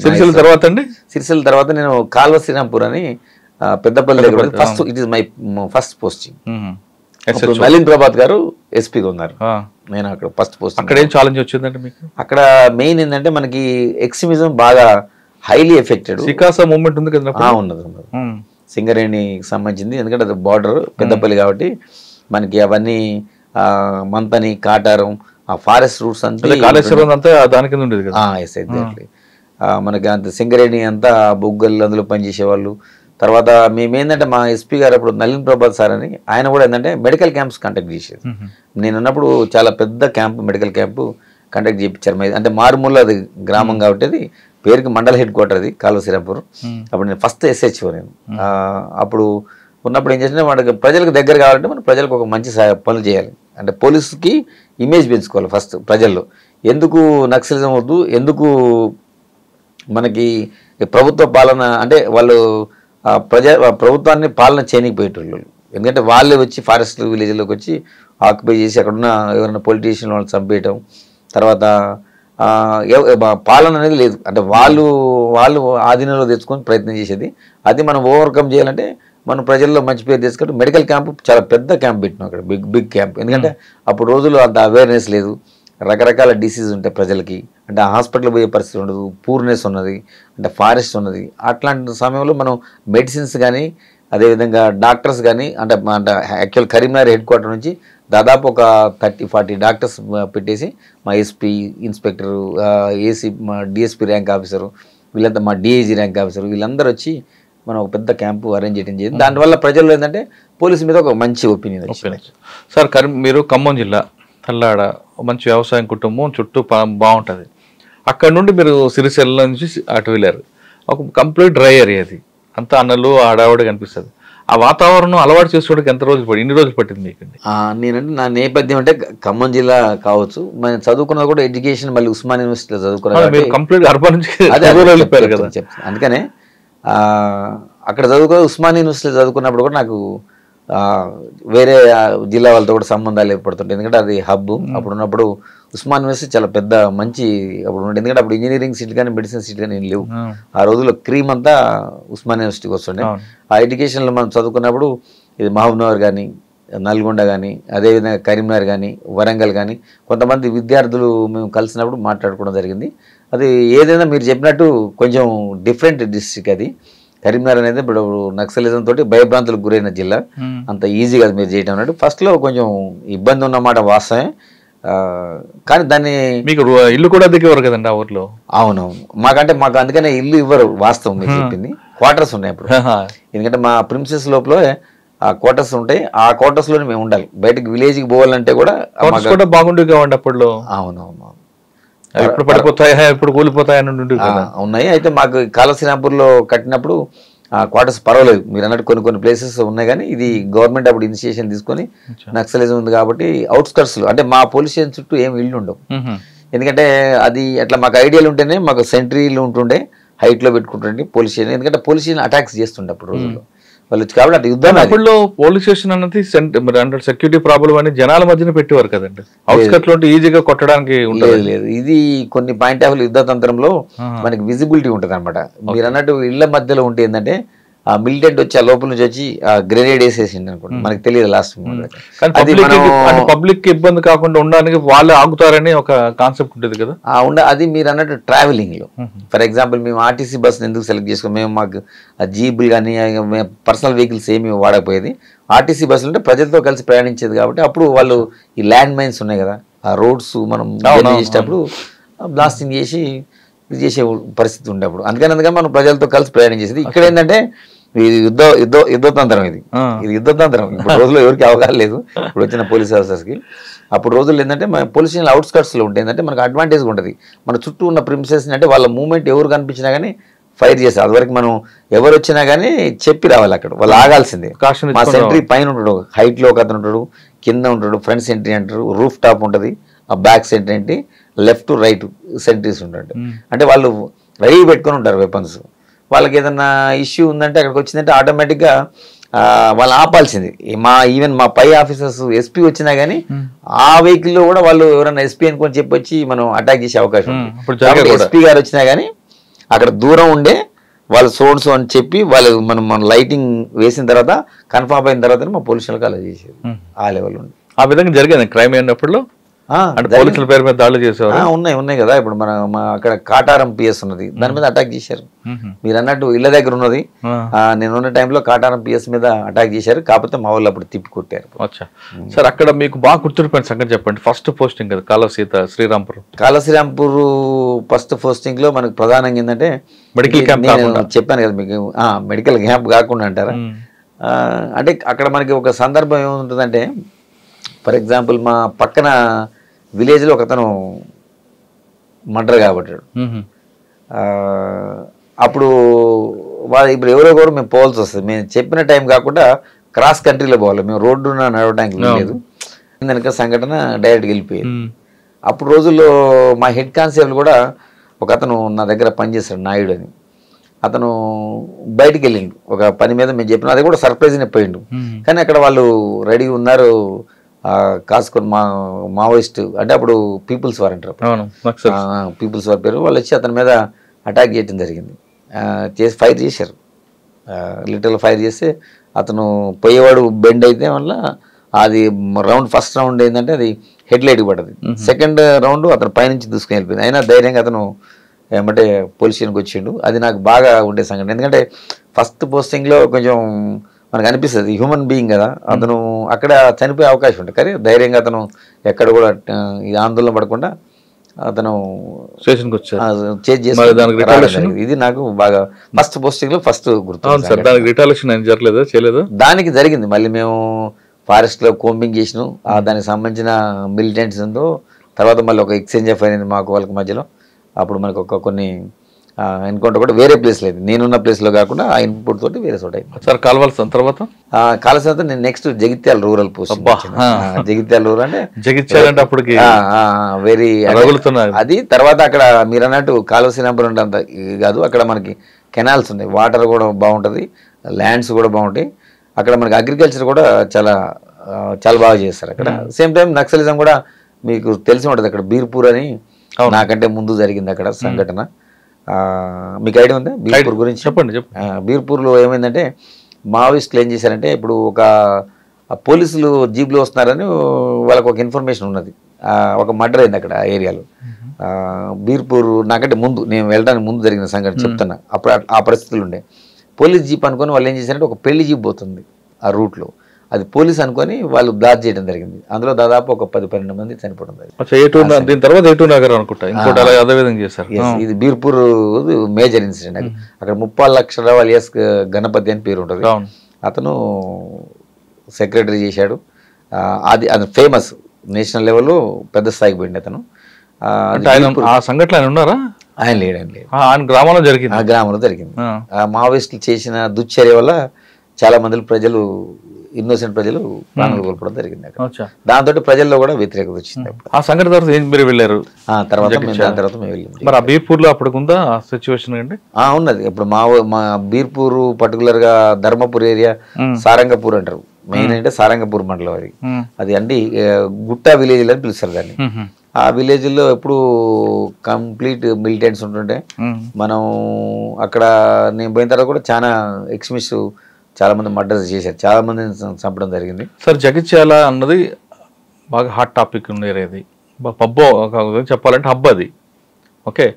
సిరిసిల్ల తర్వాత అండి? సిరిసిల్ల తర్వాత నేను కాల్వ శ్రీరాంపూర్ అని పెద్దపల్లి దగ్గర first, it is my first posting. Nalin Prabhat గారు ఎస్పీగా ఉన్నారు, నేను అక్కడ ఫస్ట్ పోస్ట్. అక్కడ ఏం ఛాలెంజ్ వచ్చిందంటే మీకు? అక్కడ మెయిన్ ఏంటంటే మనకి ఎక్స్ట్రీమిజం బాగా హైలీ ఎఫెక్టెడ్. సికాసా మూవ్మెంట్ ఉంది కదా? ఉన్నది. సింగరేణికి సంబంధించింది, ఎందుకంటే అది బార్డర్ పెద్దపల్లి కాబట్టి మనకి అవన్నీ మంతని, కాటారం, ఆ ఫారెస్ట్ రూట్స్ అంతా కాళేశ్వరం అంతా దాని కింద ఉండేది కదా. Yes exactly. మనకి అంత సింగరేణి అంతా బొగ్గలు అందులో పనిచేసేవాళ్ళు. తర్వాత మేమేంటంటే మా ఎస్పీ గారు అప్పుడు నలిన్ ప్రభాత్ సార్ అని ఆయన కూడా ఏంటంటే మెడికల్ క్యాంప్స్ కండక్ట్ చేసేది. నేను ఉన్నప్పుడు చాలా పెద్ద క్యాంపు, మెడికల్ క్యాంపు కండక్ట్ చేయించారు. అంటే మారుమూల అది గ్రామం కాబట్టి అది పేరుకి మండల హెడ్ క్వార్టర్ అది కాల్వ శ్రీరాంపూర్. అప్పుడు నేను ఫస్ట్ SHO నేను. అప్పుడు ఉన్నప్పుడు ఏం చేసినా వాడికి ప్రజలకు దగ్గర కావాలంటే మనం ప్రజలకు ఒక మంచి పనులు చేయాలి. అంటే పోలీసుకి ఇమేజ్ పెంచుకోవాలి ఫస్ట్ ప్రజల్లో. ఎందుకు నక్సలిజం వద్దు, ఎందుకు మనకి ప్రభుత్వ పాలన అంటే వాళ్ళు ప్రభుత్వాన్ని పాలన చేయనిపోయేటోళ్ళు. ఎందుకంటే వాళ్ళే వచ్చి ఫారెస్ట్ విలేజ్లోకి వచ్చి ఆక్యుపై చేసి అక్కడున్న ఎవరైనా పొలిటీషియన్ వాళ్ళని చంపేయటం, తర్వాత పాలన అనేది లేదు. అంటే వాళ్ళు ఆధీనంలో తెచ్చుకొని ప్రయత్నం చేసేది. అది మనం ఓవర్కమ్ చేయాలంటే మనం ప్రజల్లో మంచి పేరు తెచ్చుకుంటే మెడికల్ క్యాంపు చాలా పెద్ద క్యాంప్ పెట్టినాం అక్కడ, బిగ్ క్యాంప్. ఎందుకంటే అప్పుడు రోజుల్లో అంత అవేర్నెస్ లేదు, రకరకాల డిసీజ్ ఉంటాయి ప్రజలకి, అంటే హాస్పిటల్ పోయే పరిస్థితి ఉండదు, పూర్నెస్ ఉన్నది, అంటే ఫారెస్ట్ ఉన్నది. అట్లాంటి సమయంలో మనం మెడిసిన్స్ కానీ అదేవిధంగా డాక్టర్స్ కానీ అంటే యాక్చువల్ కరీంనగర్ హెడ్ క్వార్టర్ నుంచి దాదాపు ఒక 30-40 డాక్టర్స్ పెట్టేసి మా ఎస్పీ, ఇన్స్పెక్టరు, ఏసీ, మా DSP ర్యాంక్ ఆఫీసరు, వీళ్ళంతా మా DIG ర్యాంక్ ఆఫీసరు, వీళ్ళందరూ వచ్చి మనం ఒక పెద్ద క్యాంపు అరేంజ్ చేయడం జరిగింది. దానివల్ల ప్రజల్లో ఏంటంటే పోలీసు మీద ఒక మంచి ఒపీనియన్ వచ్చింది. సార్ మీరు ఖమ్మం జిల్లా తల్లాడ మంచి వ్యవసాయం కుటుంబం, చుట్టూ బాగుంటుంది. అక్కడ నుండి మీరు సిరిసిల్ల నుంచి అటు వెళ్ళారు, ఒక కంప్లీట్ డ్రై ఏరియా అది, అంతా అన్నలు ఆడావిడ కనిపిస్తుంది. ఆ వాతావరణం అలవాటు చేసుకోవడానికి ఎంత రోజులు పడి ఇన్ని రోజులు పట్టింది మీకు? నేనంటే నా నేపథ్యం అంటే ఖమ్మం జిల్లా కావచ్చు, నేను చదువుకున్నది కూడా ఎడ్యుకేషన్ మళ్ళీ ఉస్మాన్ యూనివర్సిటీలో చదువుకున్నాను. మీరు కంప్లీట్ అర్బన్ నుంచి అదే వెళ్ళిపోయారు కదా. అందుకనే అక్కడ ఉస్మాన్ యూనివర్సిటీలో చదువుకున్నప్పుడు కూడా నాకు వేరే జిల్లా వాళ్ళతో కూడా సంబంధాలు ఏర్పడుతుంటాయి. ఎందుకంటే అది హబ్. అప్పుడు ఉన్నప్పుడు ఉస్మాన్ యూనివర్సిటీ చాలా పెద్ద మంచి అప్పుడు ఉండే. ఎందుకంటే అప్పుడు ఇంజనీరింగ్ సీట్ కానీ మెడిసిన్ సీట్ కానీ ఏం లేవు. ఆ రోజుల్లో క్రీమ్ అంతా ఉస్మాన్ యూనివర్సిటీకి వస్తుండే. ఆ ఎడ్యుకేషన్లో మనం చదువుకున్నప్పుడు ఇది మహబూబ్నగర్ కానీ, నల్గొండ కానీ, అదేవిధంగా కరీంనగర్ కానీ, వరంగల్ కానీ కొంతమంది విద్యార్థులు మేము కలిసినప్పుడు మాట్లాడుకోవడం జరిగింది. అది ఏదైనా మీరు చెప్పినట్టు కొంచెం డిఫరెంట్ డిస్ట్రిక్ట్ అది. కరీంనగర్ అనేది ఇప్పుడు నక్సలిజం తోటి భయభ్రాంతులకు గురైన జిల్లా. అంత ఈజీ కాదు మీరు చేయటం అన్నట్టు. ఫస్ట్లో కొంచెం ఇబ్బంది ఉన్నమాట వాస్తవమే. కానీ దాన్ని మీకు ఇల్లు కూడా దిగేవారు కదండి ఆ ఊర్లో? అవునవును. మాకు అందుకనే ఇల్లు ఇవ్వరు. వాస్తవం మీరు చెప్పింది. క్వార్టర్స్ ఉన్నాయి అప్పుడు. ఎందుకంటే మా ప్రిన్సెస్ లోపల ఆ క్వార్టర్స్ ఉంటాయి. ఆ క్వార్టర్స్ లోనే మేము ఉండాలి. బయటకు విలేజ్కి పోవాలంటే కూడా బాగుండేవి కావండి అప్పట్లో. అవునవును. ఎప్పుడు పడిపోతాయా ఎప్పుడు కూలిపోతాయని ఉన్నాయి. అయితే మాకు కాళశ్రీరాంపూర్లో కట్టినప్పుడు క్వార్టర్స్ పర్వాలేదు. మీరు అన్నట్టు కొన్ని ప్లేసెస్ ఉన్నాయి. కానీ ఇది గవర్నమెంట్ అప్పుడు ఇనిషియేషన్ తీసుకొని నక్సలిజం ఉంది కాబట్టి అవుట్స్కర్ట్స్లో అంటే మా పోలీస్ స్టేషన్ చుట్టూ ఏం ఇల్లు ఉండవు. ఎందుకంటే అది అట్లా మాకు ఐడియాలు ఉంటేనే మాకు సెంట్రీలు ఉంటుండే, హైట్లో పెట్టుకుంటుండే పోలీస్ స్టేషన్. ఎందుకంటే పోలీస్ స్టేషన్ అటాక్స్ చేస్తుండే అప్పుడు రోజుల్లో వాళ్ళు. కాబట్టి అటు యుద్ధం అప్పుడు పోలీస్ స్టేషన్ అన్నది సెక్యూరిటీ ప్రాబ్లం అని జనాల మధ్యన పెట్టేవారు కదండి. అవుట్స్కట్ లో ఈజీగా కొట్టడానికి లేదు. ఇది కొన్ని పాయింట్ ఆఫ్ యుద్ధ తంత్రంలో మనకి విజిబిలిటీ ఉంటుంది అనమాట. మీరు అన్నట్టు ఇళ్ల మధ్యలో ఉంటే ఏంటంటే ఆ మిలిటెంట్ వచ్చి ఆ లోపల నుంచి వచ్చి ఆ గ్రెనేడ్ వేసేసింది అనుకోండి. మనకి తెలియదు లాస్ట్. పబ్లిక్ ఇబ్బంది కాకుండా ఉండడానికి వాళ్ళు ఆగుతారని ఒక కాన్సెప్ట్ ఉంటుంది కదా. అది మీరు అన్నట్టు ట్రావెలింగ్ లో ఫర్ ఎగ్జాంపుల్ మేము ఆర్టీసీ బస్సులు ఎందుకు సెలెక్ట్ చేసుకోం? మేము మాకు జీబులు కానీ పర్సనల్ వెహికల్స్ ఏమి వాడకపోయేది. ఆర్టీసీ బస్సులు అంటే ప్రజలతో కలిసి ప్రయాణించేది కాబట్టి అప్పుడు వాళ్ళు ఈ ల్యాండ్ మైన్స్ ఉన్నాయి కదా, ఆ రోడ్స్ మనం చేసేటప్పుడు బ్లాస్టింగ్ చేసి ఇది చేసే పరిస్థితి ఉండే అప్పుడు. అందుకని మనం ప్రజలతో కలిసి ప్రయాణం చేసేది. ఇక్కడ ఏంటంటే ఇది యుద్ధతంత్రం. ఇది యుద్ధతంత్రం. ఇప్పుడు రోజుల్లో ఎవరికి అవగాహన లేదు ఇప్పుడు వచ్చిన పోలీస్ ఆఫీసర్స్కి. అప్పుడు రోజుల్లో ఏంటంటే మన పోలీస్ స్టేషన్ అవుట్స్కట్స్లో ఉంటే ఏంటంటే మనకు అడ్వాంటేజ్గా ఉంటుంది. మన చుట్టూ ఉన్న ప్రిమిసెస్ని అంటే వాళ్ళ మూవ్మెంట్ ఎవరు కనిపించినా కానీ ఫైర్ చేస్తారు. అదివరకు మనం ఎవరు వచ్చినా కానీ చెప్పి రావాలి. అక్కడ వాళ్ళు ఆగాల్సిందే. మా సెంట్రీ పైన ఉంటాడు, హైట్లో ఒక అతను ఉంటాడు, కింద ఉంటాడు, ఫ్రంట్ సెంట్రీ అంటారు, రూఫ్ టాప్ ఉంటుంది, ఆ బ్యాక్ సెంట్రీ ఏంటి, లెఫ్ట్ రైట్ సెంట్రీస్ ఉంటాడు. అంటే వాళ్ళు రెడీ పెట్టుకొని ఉంటారు వెపన్స్. వాళ్ళకి ఏదన్నా ఇష్యూ ఉందంటే అక్కడికి వచ్చిందంటే ఆటోమేటిక్గా వాళ్ళు ఆపాల్సింది. ఈవెన్ మా పై ఆఫీసర్స్ ఎస్పీ వచ్చినా కానీ ఆ వెహికల్లో కూడా వాళ్ళు ఎవరైనా ఎస్పీ అనుకొని చెప్పొచ్చి మనం అటాక్ చేసే అవకాశం ఉంది. ఎస్పీ గారు వచ్చినా కానీ అక్కడ దూరం ఉండే వాళ్ళు సోర్స్ అని చెప్పి వాళ్ళు మనం లైటింగ్ వేసిన తర్వాత కన్ఫర్మ్ అయిన తర్వాత మా పోలీసులకు అలా చేసేది. ఆ లెవెల్ ఉంది. ఆ విధంగా జరిగేది క్రైమ్ అయినప్పుడు పోలీసుల పేరు మీద దాడులు చేసేవారు. ఉన్నాయి కదా. ఇప్పుడు మన అక్కడ కాటారం పిఎస్ ఉన్నది, దాని మీద అటాక్ చేశారు. మీరు అన్నట్టు ఇళ్ల దగ్గర ఉన్నది. నేను ఉన్న టైంలో కాటారం పిఎస్ మీద అటాక్ చేశారు. కాకపోతే మా వాళ్ళు అప్పుడు తిప్పి కొట్టారు. సార్ అక్కడ మీకు బాగా గుర్తుండిపోయిన సంగతి చెప్పండి. ఫస్ట్ పోస్టింగ్ కదా కాళశ్రీరాంపూర్. ఫస్ట్ పోస్టింగ్ లో మనకు ప్రధానంగా ఏంటంటే మెడికల్ క్యాంప్. చెప్పాను కదా మీకు, మెడికల్ క్యాంప్ కాకుండా అంటారా. అంటే అక్కడ మనకి ఒక సందర్భం ఏముంటుందంటే ఫర్ ఎగ్జాంపుల్ మా పక్కన విలేజ్లో ఒక అతను మర్డర్ కాబట్టాడు. అప్పుడు ఇప్పుడు ఎవరెవరు మేము పోవాల్సి వస్తుంది. మేము చెప్పిన టైం కాకుండా క్రాస్ కంట్రీలో పోవాలి. మేము రోడ్డు నడవడానికి లేదు. వెనక సంఘటన డైరెక్ట్గా వెళ్ళిపోయేది. అప్పుడు రోజుల్లో మా హెడ్ కానిస్టేబుల్ కూడా ఒక అతను నా దగ్గర పనిచేస్తాడు, నాయుడు అని. అతను బయటికి వెళ్ళిండు ఒక పని మీద. మేము చెప్పిన అది కూడా సర్ప్రైజ్ని పోయిండు. కానీ అక్కడ వాళ్ళు రెడీ ఉన్నారు కాసుకొని మావోయిస్ట్ అంటే అప్పుడు పీపుల్స్ వార్ అంటారు. పీపుల్స్ వార్ పేరు. వాళ్ళు వచ్చి అతని మీద అటాక్ చేయడం జరిగింది. ఫైర్ చేశారు. లిటరల్ ఫైర్ చేస్తే అతను పోయేవాడు బెండ్ అయితే వల్ల అది ఫస్ట్ రౌండ్ ఏంటంటే అది హెడ్ లైట్కి పడ్డది. సెకండ్ రౌండ్ అతను పైనుంచి దూసుకుని వెళ్ళిపోయింది. అయినా ధైర్యంగా అతను ఏమంటే పోలీస్ స్టేషన్కి వచ్చిండు. అది నాకు బాగా ఉండే సంఘటన. ఎందుకంటే ఫస్ట్ పోస్టింగ్లో కొంచెం మనకు అనిపిస్తుంది హ్యూమన్ బీయింగ్ కదా, అతను అక్కడ చనిపోయే అవకాశం ఉంటుంది. కానీ ధైర్యంగా అతను ఎక్కడ కూడా ఆందోళన పడకుండా అతను స్టేషన్కి వచ్చారు. ఇది నాకు బాగా ఫస్ట్ పోస్టింగ్ లో ఫస్ట్ గుర్తు. దానికి జరిగింది. మళ్ళీ మేము ఫారెస్ట్ లో కోంబింగ్ చేసినాం. దానికి సంబంధించిన మిలిటెంట్స్ ఉందో తర్వాత మళ్ళీ ఒక ఎక్స్చేంజ్ ఆఫ్ అయింది మాకు వాళ్ళకి మధ్యలో. అప్పుడు మనకు కొన్ని ఎన్కౌంటర్ కూడా వేరే ప్లేస్ లేదు, నేనున్న ప్లేస్లో కాకుండా ఆ ఇన్పుట్ తోటి వేరే చోట అయింది. సార్ కాల్వాల్సిన తర్వాత కాల్సిన తర్వాత నేను next Jagtial rural post. Jagtial rural అంటే జగిత్యాల అంటే అప్పటికి వెరీ రగులుతున్నారు. అది తర్వాత అక్కడ మీరు అన్నట్టు కాలువశ్రీరాంపురం అంత కాదు, అక్కడ మనకి కెనాల్స్ ఉన్నాయి, వాటర్ కూడా బాగుంటుంది, ల్యాండ్స్ కూడా బాగుంటాయి. అక్కడ మనకి అగ్రికల్చర్ కూడా చాలా చాలా బాగా చేస్తారు అక్కడ. సేమ్ టైం నక్సలిజం కూడా మీకు తెలిసి ఉంటుంది. అక్కడ బీర్పూర్ అని నాకంటే ముందు జరిగింది అక్కడ సంఘటన. మీకు ఐడియా ఉందా బీర్పూర్ గురించి? చెప్పండి. బీర్పూర్లో ఏమైందంటే మావోయిస్టులు ఏం చేశారంటే, ఇప్పుడు ఒక పోలీసులు జీప్లో వస్తున్నారని వాళ్ళకు ఒక ఇన్ఫర్మేషన్ ఉన్నది, ఒక మర్డర్ అయింది అక్కడ ఆ ఏరియాలో. బీర్పూర్ నాకంటే ముందు, నేను వెళ్ళడానికి ముందు జరిగిన సంఘటన చెప్తున్నా. అప్పుడు ఆ పరిస్థితులు ఉండే పోలీస్ జీప్ అనుకొని వాళ్ళు ఏం చేశారంటే, ఒక పెళ్లి జీప్ పోతుంది ఆ రూట్లో, అది పోలీస్ అనుకొని వాళ్ళు బ్లాక్ చేయడం జరిగింది. అందులో దాదాపు ఒక 10-12 మంది చనిపోవడం జరిగింది. దీని తర్వాత ఏటూ నగర్ అనుకుంటా ఇంకోటి అదే విధంగా చేశారు. ఇది బీర్పూర్ మేజర్ ఇన్సిడెంట్. అది అక్కడ 30 లక్షల అలియాస్ గణపతి అని పేరు ఉంటుంది. అతను సెక్రటరీ చేశాడు. అది ఫేమస్ నేషనల్ లెవెల్లో పెద్ద స్థాయికి పోయింది అతను. ఆ సంఘటన ఆయన ఉన్నారా? ఆయన లేడండి, ఆయన గ్రామంలో జరిగింది. ఆ గ్రామంలో జరిగింది. ఆ మావోయిస్టులు చేసిన దుశ్చర్య వల్ల చాలా మంది ప్రజలు, ఇన్నోసెంట్ ప్రజలు ప్రాణాలు కోల్పోవడం జరిగింది అక్కడ. దాంతో ప్రజల్లో కూడా వ్యతిరేకత వచ్చింది. ఆ సంఘటన తర్వాత ఏం మీరు వెళ్ళారు? తర్వాత మేము వెళ్ళాం. మరి ఆ బీర్పూర్ లో అప్పటికి ఉందా సిచ్యువేషన్ అండి? ఉన్నది. ఇప్పుడు మా బీర్పూర్ పర్టికులర్ గా ధర్మపూర్ ఏరియా, సారంగపూర్ అంటారు, మెయిన్ అంటే సారంగపూర్ మండలం. అది అంటే గుట్టా విలేజ్ అని పిలుస్తారు దాన్ని. ఆ విలేజ్ లో ఎప్పుడు కంప్లీట్ మిలిటెంట్స్ ఉంటుంటే, మనం అక్కడ నేను పోయిన తర్వాత కూడా చాలా ఎక్స్ట్రీమిస్ట్ చాలా మంది మర్డర్స్ చేశారు, చాలా మందిని చంపడం జరిగింది. సార్ జగిత్యాల అన్నది బాగా హాట్ టాపిక్ ఉండేది, పబ్బో చెప్పాలంటే హబ్ అది. ఓకే,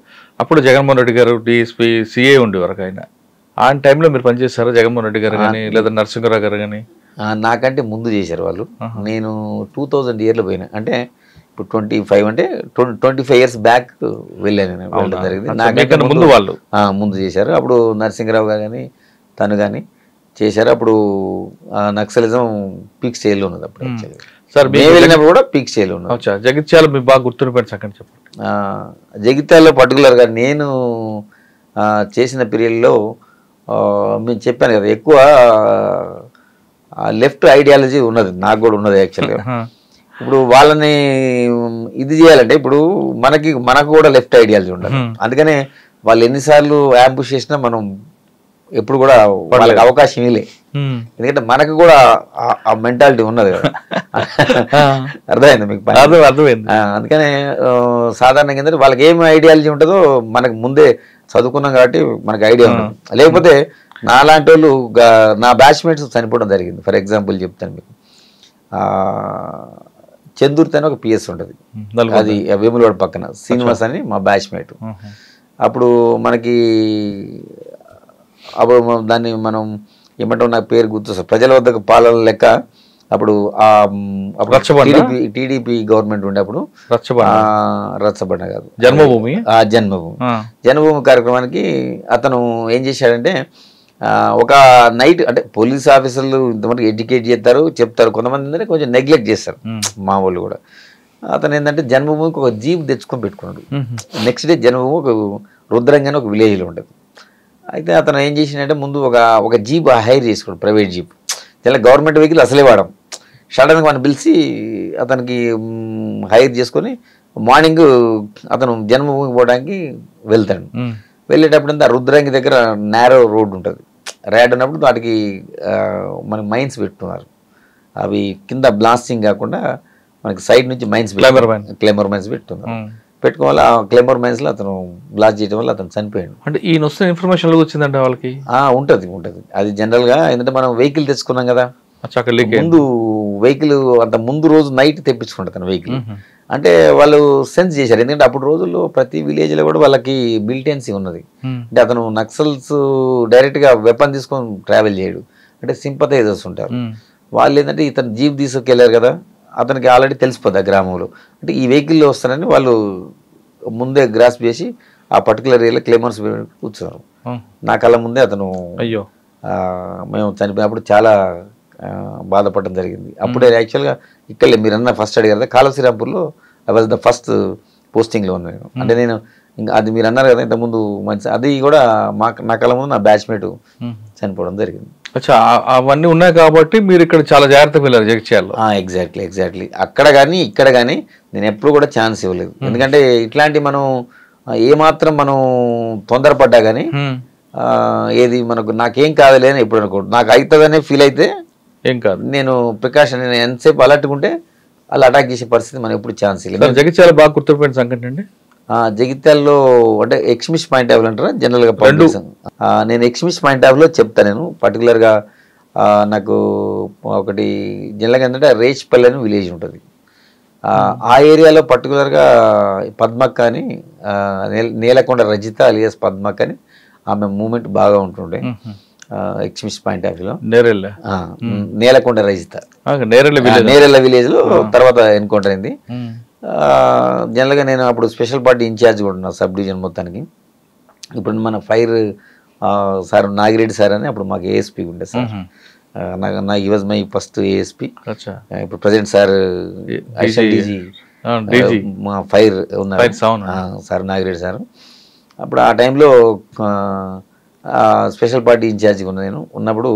అప్పుడు జగన్మోహన్ రెడ్డి గారు డిఎస్పీ సిఏ ఉండేవారు. ఆయన టైంలో మీరు పనిచేశారు జగన్మోహన్ రెడ్డి గారు కానీ లేదా నరసింహరావు గారు కానీ? నాకంటే ముందు చేశారు వాళ్ళు. నేను 2000 ఇయర్లో పోయినా, అంటే ఇప్పుడు 25 అంటే 25 ఇయర్స్ బ్యాక్ వెళ్ళాను నేను, వెళ్ళడం జరిగింది. నాకంటే ముందు వాళ్ళు ముందు చేశారు. అప్పుడు నరసింహరావు గారు కానీ తను కానీ చేశారు. అప్పుడు నక్సలిజం పీక్ స్టేజ్లో ఉన్నది అప్పుడు. సార్ మేము వెళ్ళినప్పుడు కూడా పీక్ స్టేజ్లో ఉన్నది. జగిత్యాల మీకు బాగా గుర్తుండిపోయిన సంగతి చెప్పండి. జగిత్యాలలో పర్టికులర్గా నేను చేసిన పీరియడ్లో మేము చెప్పాను కదా, ఎక్కువ లెఫ్ట్ ఐడియాలజీ ఉన్నది, నాకు కూడా ఉన్నది యాక్చువల్గా. ఇప్పుడు వాళ్ళని ఇది చేయాలంటే ఇప్పుడు మనకు కూడా లెఫ్ట్ ఐడియాలజీ ఉండాలి. అందుకనే వాళ్ళు ఎన్నిసార్లు యాంబుష్ చేసినా మనం ఎప్పుడు కూడా వాళ్ళకి అవకాశం ఇవ్వలే. ఎందుకంటే మనకు కూడా ఆ మెంటాలిటీ ఉన్నది కదా. అర్థమైంది మీకు? అర్థమైంది. అందుకనే సాధారణంగా ఏంటంటే వాళ్ళకి ఏం ఐడియాలజీ ఉంటుందో మనకు ముందే చదువుకున్నాం కాబట్టి మనకు ఐడియా ఉండదు. లేకపోతే నాలాంటి వాళ్ళు, నా బ్యాచ్మేట్స్ చనిపోవడం జరిగింది. ఫర్ ఎగ్జాంపుల్ చెప్తాను మీకు. చందూర్తి అని ఒక పిఎస్ ఉంటుంది, అది వేములవాడ పక్కన, శ్రీనివాస్ అని మా బ్యాచ్మేట్. అప్పుడు దాన్ని మనం ఏమంటాం, నాకు పేరు గుర్తు, ప్రజల వద్దకు పాలన లెక్క. అప్పుడు టీడీపీ గవర్నమెంట్ ఉండే అప్పుడు రచ్చబండ కాదు, జన్మభూమి కార్యక్రమానికి అతను ఏం చేశాడంటే, ఒక నైట్ అంటే పోలీస్ ఆఫీసర్లు ఇంతమంది ఎడ్యుకేట్ చేస్తారు, చెప్తారు, కొంతమంది ఏంటంటే కొంచెం నెగ్లెక్ట్ చేస్తారు మా వాళ్ళు కూడా. అతను ఏంటంటే జన్మభూమికి ఒక జీప్ తెచ్చుకొని పెట్టుకున్నాడు. నెక్స్ట్ డే జన్మభూమి ఒక రుద్రంగా ఒక విలేజ్లో ఉంటుంది. అయితే అతను ఏం చేసిందంటే, ముందు ఒక జీప్ హైర్ చేసుకోండి, ప్రైవేట్ జీప్. ఇలా గవర్నమెంట్ వెహికల్ అసలే వాడం. సడన్గా మనం పిలిచి అతనికి హైర్ చేసుకొని మార్నింగ్ అతను జన్మభూమికి పోవడానికి వెళ్తాడు. వెళ్ళేటప్పుడు ఆ రుద్రంగి దగ్గర నేరో రోడ్ ఉంటుంది, ర్యాడ్ ఉన్నప్పుడు వాటికి మనకి మైన్స్ పెట్టుకున్నారు. అవి కింద బ్లాస్టింగ్ కాకుండా మనకి సైడ్ నుంచి మైన్స్, క్లైమర్ మైన్స్ పెట్టుకున్నారు. పెట్టుకోవాలి. ఆ క్లైమర్ మైన్స్ లో అతను బ్లాస్ట్ చేయడం వల్ల అతను చనిపోయాడు. అంటే ఈయన వస్తున్న ఇన్ఫర్మేషన్ వచ్చిందంటే వాళ్ళకి ఉంటుంది. అది జనరల్ గా ఏంటంటే మనం వెహికల్ తెచ్చుకున్నాం కదా, ముందు వెహికల్ అంత ముందు రోజు నైట్ తెప్పించుకుంటారు తన వెహికల్. అంటే వాళ్ళు సెన్స్ చేశారు, ఎందుకంటే అప్పుడు రోజుల్లో ప్రతి విలేజ్ లో కూడా వాళ్ళకి మిలిటెన్సీ ఉన్నది. అంటే అతను నక్సల్స్ డైరెక్ట్ గా వెపన్ తీసుకొని ట్రావెల్ చేయడు, అంటే సింపథైజర్స్ ఉంటారు. వాళ్ళు ఏంటంటే ఇతను జీప్ తీసుకెళ్లారు కదా, అతనికి ఆల్రెడీ తెలిసిపోద్ది ఆ గ్రామంలో, అంటే ఈ వెహికల్లో వస్తారని వాళ్ళు ముందే గ్రాస్ప్ చేసి ఆ పర్టికులర్ ఏరియాలో క్లైమర్స్ కూర్చున్నారు. నా కళ్ళ ముందే అతను, అయ్యో మేము చనిపోయినప్పుడు చాలా బాధపడడం జరిగింది. అప్పుడే యాక్చువల్గా ఇక్కడ మీరు అన్న ఫస్ట్ అడిగారు కదా, కాలువశ్రీరాంపూర్లో ఐ వాజ్ ద ఫస్ట్ పోస్టింగ్లో ఉన్నాను. అంటే నేను ఇంకా అది మీరు అన్నారు కదా ఇంతకుముందు మంచి అది కూడా నా కళ్ళ ముందు నా బ్యాచ్మేట్ చనిపోవడం జరిగింది. అచ్చా, అవన్నీ ఉన్నాయి కాబట్టి మీరు ఇక్కడ చాలా జాగ్రత్తగా వెళ్ళారు జగిత్యాలలో. ఎగ్జాక్ట్లీ అక్కడ కానీ ఇక్కడ కానీ నేను ఎప్పుడు కూడా ఛాన్స్ ఇవ్వలేదు. ఎందుకంటే ఇట్లాంటి మనం ఏమాత్రం మనం తొందరపడ్డా కానీ ఏది మనకు నాకేం కాదులే అని ఎప్పుడు అనుకోండి, నాకు అవుతుందనే ఫీల్ అయితే ఏం కాదు, నేను ప్రికాషన్ నేను ఎంతసేపు అలర్ట్గా ఉంటే వాళ్ళు అటాక్ చేసే పరిస్థితి మనం ఎప్పుడు ఛాన్స్ ఇవ్వలేదు. జగిత్యాల బాగా గుర్తుపోయిన సంఘటన అండి? జగిత్యాలలో అంటే ఎక్స్మిస్ పాయింట్ ఆఫ్ అంటారా జనరల్గా నేను ఎక్స్మిస్ పాయింట్ ఆఫ్ లో చెప్తాను. నేను పర్టికులర్గా నాకు ఒకటి జనరల్గా ఏంటంటే రేచ్పల్లి అని విలేజ్ ఉంటుంది. ఆ ఏరియాలో పర్టికులర్గా పద్మక్క అని నేలకొండ రజిత అలియాస్ పద్మక్క అని ఆమె మూమెంట్ బాగా ఉంటుండే ఎక్స్మిస్ పాయింట్ ఆఫ్ వ్యూలో. నేలకొండ రజిత నేరెళ్ళ విలేజ్ లో తర్వాత ఎన్కౌంటర్ అయింది. జనరల్గా నేను అప్పుడు స్పెషల్ పార్టీ ఇన్ఛార్జ్ కూడా ఉన్నా సబ్ డివిజన్ మొత్తానికి. ఇప్పుడు మన ఫైర్ సార్ నాగిరెడ్డి సార్ అని అప్పుడు మాకు ఏఎస్పీ ఉండే సార్, నాకు ఈ వాజ్ మై ఫస్ట్ ఏఎస్పీ. ఇప్పుడు ప్రజెంట్ సార్ డీజీ మా ఫైర్ ఉన్నారు సార్ నాగిరెడ్డి సార్. అప్పుడు ఆ టైంలో స్పెషల్ పార్టీ ఇన్ఛార్జిగా ఉన్నా నేను. ఉన్నప్పుడు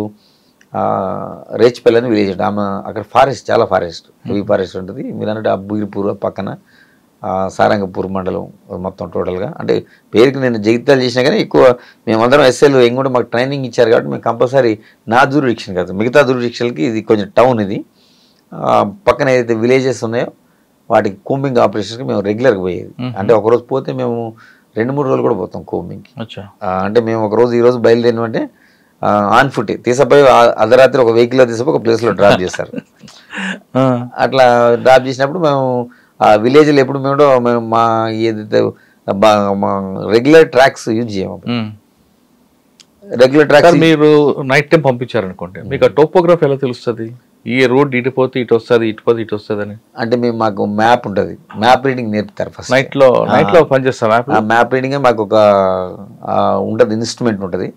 రేచ్పల్లి అని విలేజ్ ఉంటుంది. ఆమె అక్కడ ఫారెస్ట్ చాలా హెవీ ఫారెస్ట్ ఉంటుంది. మీరు అన్నట్టు అబ్బగిరిపూర్ పక్కన సారంగపూర్ మండలం మొత్తం టోటల్గా. అంటే పేరుకి నేను జగిత్యాల చేసినా కానీ ఎక్కువ మేమందరం ఎస్ఎల్ ఎంగుంటే మాకు ట్రైనింగ్ ఇచ్చారు కాబట్టి మేము కంపల్సరీ నా జ్యూరిడిక్షన్ కాదు, మిగతా జ్యూరిడిక్షన్కి ఇది కొంచెం టౌన్. ఇది పక్కన ఏదైతే విలేజెస్ ఉన్నాయో వాటికి కోంబింగ్ ఆపరేషన్కి మేము రెగ్యులర్గా పోయేది. అంటే ఒకరోజు పోతే మేము 2-3 రోజులు కూడా పోతాం కోంబింగ్కి. అంటే మేము ఒకరోజు ఈరోజు బయలుదేరినామంటే ఆన్ ఫుట్ తీసపోయి అర్ధరాత్రి ఒక వెహికల్లో తీసపోయి ఒక ప్లేస్లో డ్రాప్ చేస్తారు. అట్లా డ్రాప్ చేసినప్పుడు మేము ఆ విలేజ్లో ఎప్పుడు మేము మా ఏదైతే మా రెగ్యులర్ ట్రాక్స్ యూజ్ చేయము. రెగ్యులర్ ట్రాక్స్ మీరు నైట్ టైం పంపించారనుకోండి, మీకు ఆ టోపోగ్రఫీ ఎలా తెలుస్తుంది? ఈ రోడ్ ఇటు పోతే ఇటు వస్తుంది, ఇటు పోతే ఇటు వస్తుంది అని? అంటే మేము మాకు మ్యాప్ ఉంటుంది, మ్యాప్ రీడింగ్ నేర్పుతారు ఫస్ట్. నైట్ లో పనిచేస్తాం. ఆ మ్యాప్ రీడింగ్ మాకు ఒక ఉంటుంది, ఇన్స్ట్రుమెంట్ ఉంటుంది.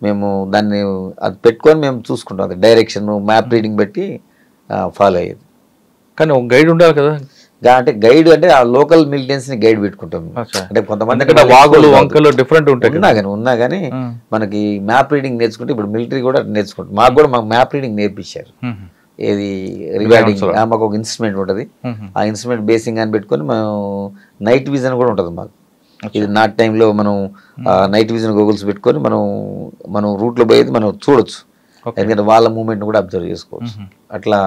మేము దాన్ని అది పెట్టుకొని మేము చూసుకుంటాం. అది డైరెక్షన్ మ్యాప్ రీడింగ్ బట్టి ఫాలో అయ్యేది. కానీ ఒక గైడ్ ఉండాలి కదా. అంటే గైడ్ అంటే ఆ లోకల్ మిలిటెన్స్ ని గైడ్ పెట్టుకుంటాం. అంటే కొంతమంది వాగులు వంకలు డిఫరెంట్ ఉంటాయి ఉన్నా కానీ మనకి మ్యాప్ రీడింగ్ నేర్చుకుంటే ఇప్పుడు మిలిటరీ కూడా నేర్చుకుంటాం. మాకు కూడా మాకు మ్యాప్ రీడింగ్ నేర్పించారు. ఏది రిగార్డింగ్ మాకు ఒక ఇన్స్ట్రుమెంట్ ఉంటుంది. ఆ ఇన్స్ట్రుమెంట్ బేసింగ్ అని పెట్టుకొని మనం నైట్ విజన్ కూడా ఉంటుంది మాకు. ఇది నాట్ టైంలో మనం నైట్ విజన్ గూగుల్స్ పెట్టుకొని మనం రూట్లో పోయేది మనం చూడొచ్చు. ఎందుకంటే వాళ్ళ మూమెంట్ కూడా అబ్జర్వ్ చేసుకోవచ్చు. అట్లా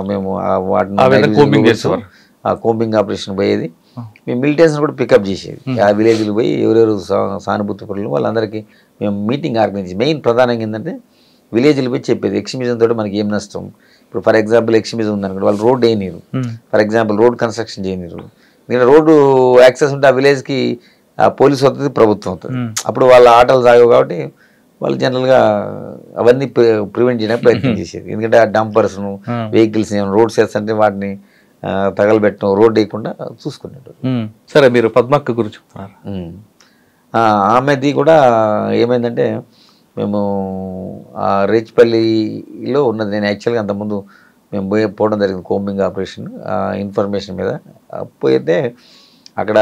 మేము వాటిని కోంబింగ్ ఆపరేషన్ పోయేది. మేము మిలిటెన్స్ కూడా పికప్ చేసేది. ఆ విలేజ్లు పోయి ఎవరెవరు సానుభూతి పనులు వాళ్ళందరికీ మేము మీటింగ్ ఆర్గనైజ్. మెయిన్ ప్రధానంగా ఏంటంటే విలేజ్లు పోయి చెప్పేది ఎక్స్ట్రీమిజం తోటి మనకి ఏం నష్టం. ఇప్పుడు ఫర్ ఎగ్జాంపుల్ ఎక్స్ట్రీమిజం ఉందనుకోండి, వాళ్ళు రోడ్ వేయనీరు. ఫర్ ఎగ్జాంపుల్ రోడ్ కన్స్ట్రక్షన్ చేయనీరు. నేను రోడ్డు యాక్సెస్ ఉంటే ఆ విలేజ్కి పోలీసు అవుతుంది, ప్రభుత్వం అవుతుంది. అప్పుడు వాళ్ళ ఆటలు సాగవు కాబట్టి వాళ్ళు జనరల్గా అవన్నీ ప్రివెంట్ చేయడానికి ప్రయత్నం చేసేది. ఎందుకంటే ఆ డంపర్స్ను వెహికల్స్ రోడ్స్ వేస్తుంటే వాటిని తగలబెట్టడం, రోడ్ వేయకుండా చూసుకునేటప్పుడు. సరే, మీరు పద్మక్క గురించి చెప్తున్నారు. ఆమెది కూడా ఏమైందంటే మేము రేచ్పల్లిలో ఉన్నది. నేను యాక్చువల్గా అంతకుముందు మేము పోవడం జరిగింది కోంబింగ్ ఆపరేషన్ ఇన్ఫర్మేషన్ మీద. పోయితే అక్కడ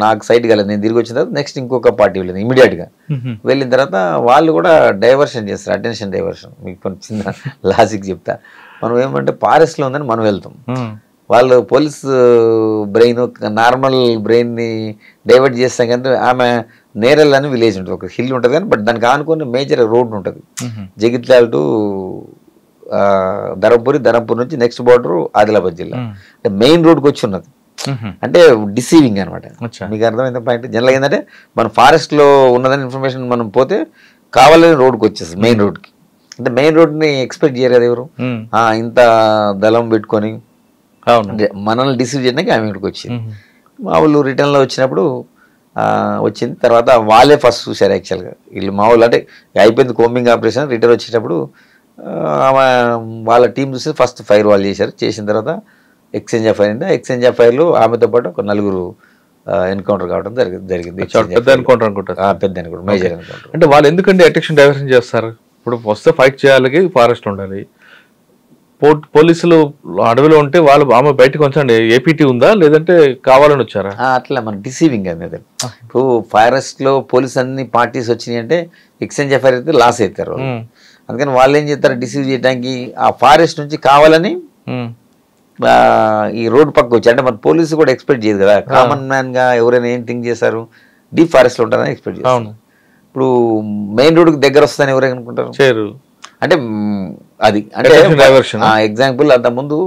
నాకు సైట్ కాలేదు. నేను తిరిగి వచ్చిన తర్వాత నెక్స్ట్ ఇంకొక పార్టీ వెళ్ళింది. ఇమీడియట్గా వెళ్ళిన తర్వాత వాళ్ళు కూడా డైవర్షన్ చేస్తారు, అటెన్షన్ డైవర్షన్. మీకు కొంచెం చిన్న లాజిక్ చెప్తా. మనం ఏమంటే ఫారెస్ట్లో ఉందని మనం వెళ్తాం. వాళ్ళు పోలీస్ బ్రెయిన్ నార్మల్ బ్రెయిన్ని డైవర్ట్ చేస్తాం. కానీ ఆమె నేరెల్ అని విలేజ్ ఉంటుంది, ఒక హిల్ ఉంటుంది. కానీ బట్ దానికి ఆనుకుని మేజర్ రోడ్ ఉంటుంది. జగిత్యాల టు ధరంపూర్ నుంచి నెక్స్ట్ బార్డర్ ఆదిలాబాద్ జిల్లా. అంటే మెయిన్ రోడ్కి వచ్చి ఉన్నది. అంటే డిసీవింగ్ అనమాట. మీకు అర్థమైంది పాయింట్. జనరల్గా ఏంటంటే మనం ఫారెస్ట్లో ఉన్నదని ఇన్ఫర్మేషన్ మనం పోతే కావాలని రోడ్కి వచ్చేస్తుంది, మెయిన్ రోడ్కి. అంటే మెయిన్ రోడ్ని ఎక్స్పెక్ట్ చేయరు కదా ఎవరు. ఇంత దళం పెట్టుకొని మనల్ని డిసీవ్ చేయడానికి ఆమె ఇక్కడికి వచ్చింది. మా వాళ్ళు రిటర్న్లో వచ్చినప్పుడు వచ్చింది. తర్వాత వాళ్ళే ఫస్ట్ చూశారు యాక్చువల్గా. వీళ్ళు మా వాళ్ళు అంటే అయిపోయింది కోంబింగ్ ఆపరేషన్. రిటర్న్ వచ్చేటప్పుడు వాళ్ళ టీం చూసి ఫస్ట్ ఫైర్ వాళ్ళు చేశారు. చేసిన తర్వాత ఎక్స్చేంజ్ ఆఫ్ ఫైర్ అయింది. ఎక్స్చేంజ్ ఆఫ్ ఫైర్లో ఆమెతో పాటు ఒక 4 ఎన్కౌంటర్ కావడం జరిగింది. పెద్ద ఎన్కౌంటర్ అనుకుంటారు. పెద్ద ఎన్కౌంటర్, మేజర్ ఎన్కౌంటర్. అంటే వాళ్ళు ఎందుకంటే అటెన్షన్ డైవర్షన్ చేస్తారు? ఇప్పుడు వస్తే ఫైట్ చేయాలి, ఫారెస్ట్ ఉండాలి. పోలీసులు అడవిలో ఉంటే వాళ్ళు ఆమె బయటకు వచ్చండి ఏపీటీ ఉందా లేదంటే కావాలని వచ్చారా? అట్లా మన డిసీవింగ్ అనేది. ఇప్పుడు ఫారెస్ట్ లో పోలీస్ అన్ని పార్టీస్ వచ్చినాయి అంటే ఎక్స్చేంజ్ ఎఫ్ఐఆర్ అయితే లాస్ అవుతారు. అందుకని వాళ్ళు ఏం చేస్తారు, డిసీవ్ చేయడానికి ఆ ఫారెస్ట్ నుంచి కావాలని ఈ రోడ్ పక్క వచ్చి, అంటే మన పోలీసు కూడా ఎక్స్పెక్ట్ చేయదు కదా, కామన్ మ్యాన్ గా ఎవరైనా ఏం థింక్ చేస్తారు, డీప్ ఫారెస్ట్ లో ఉంటారని ఎక్స్పెక్ట్ చేస్తారు. ఇప్పుడు మెయిన్ రోడ్ కి దగ్గర వస్తుందని ఎవరైనా అనుకుంటారు. అంటే అది అంటే ఎగ్జాంపుల్ అంతకుముందు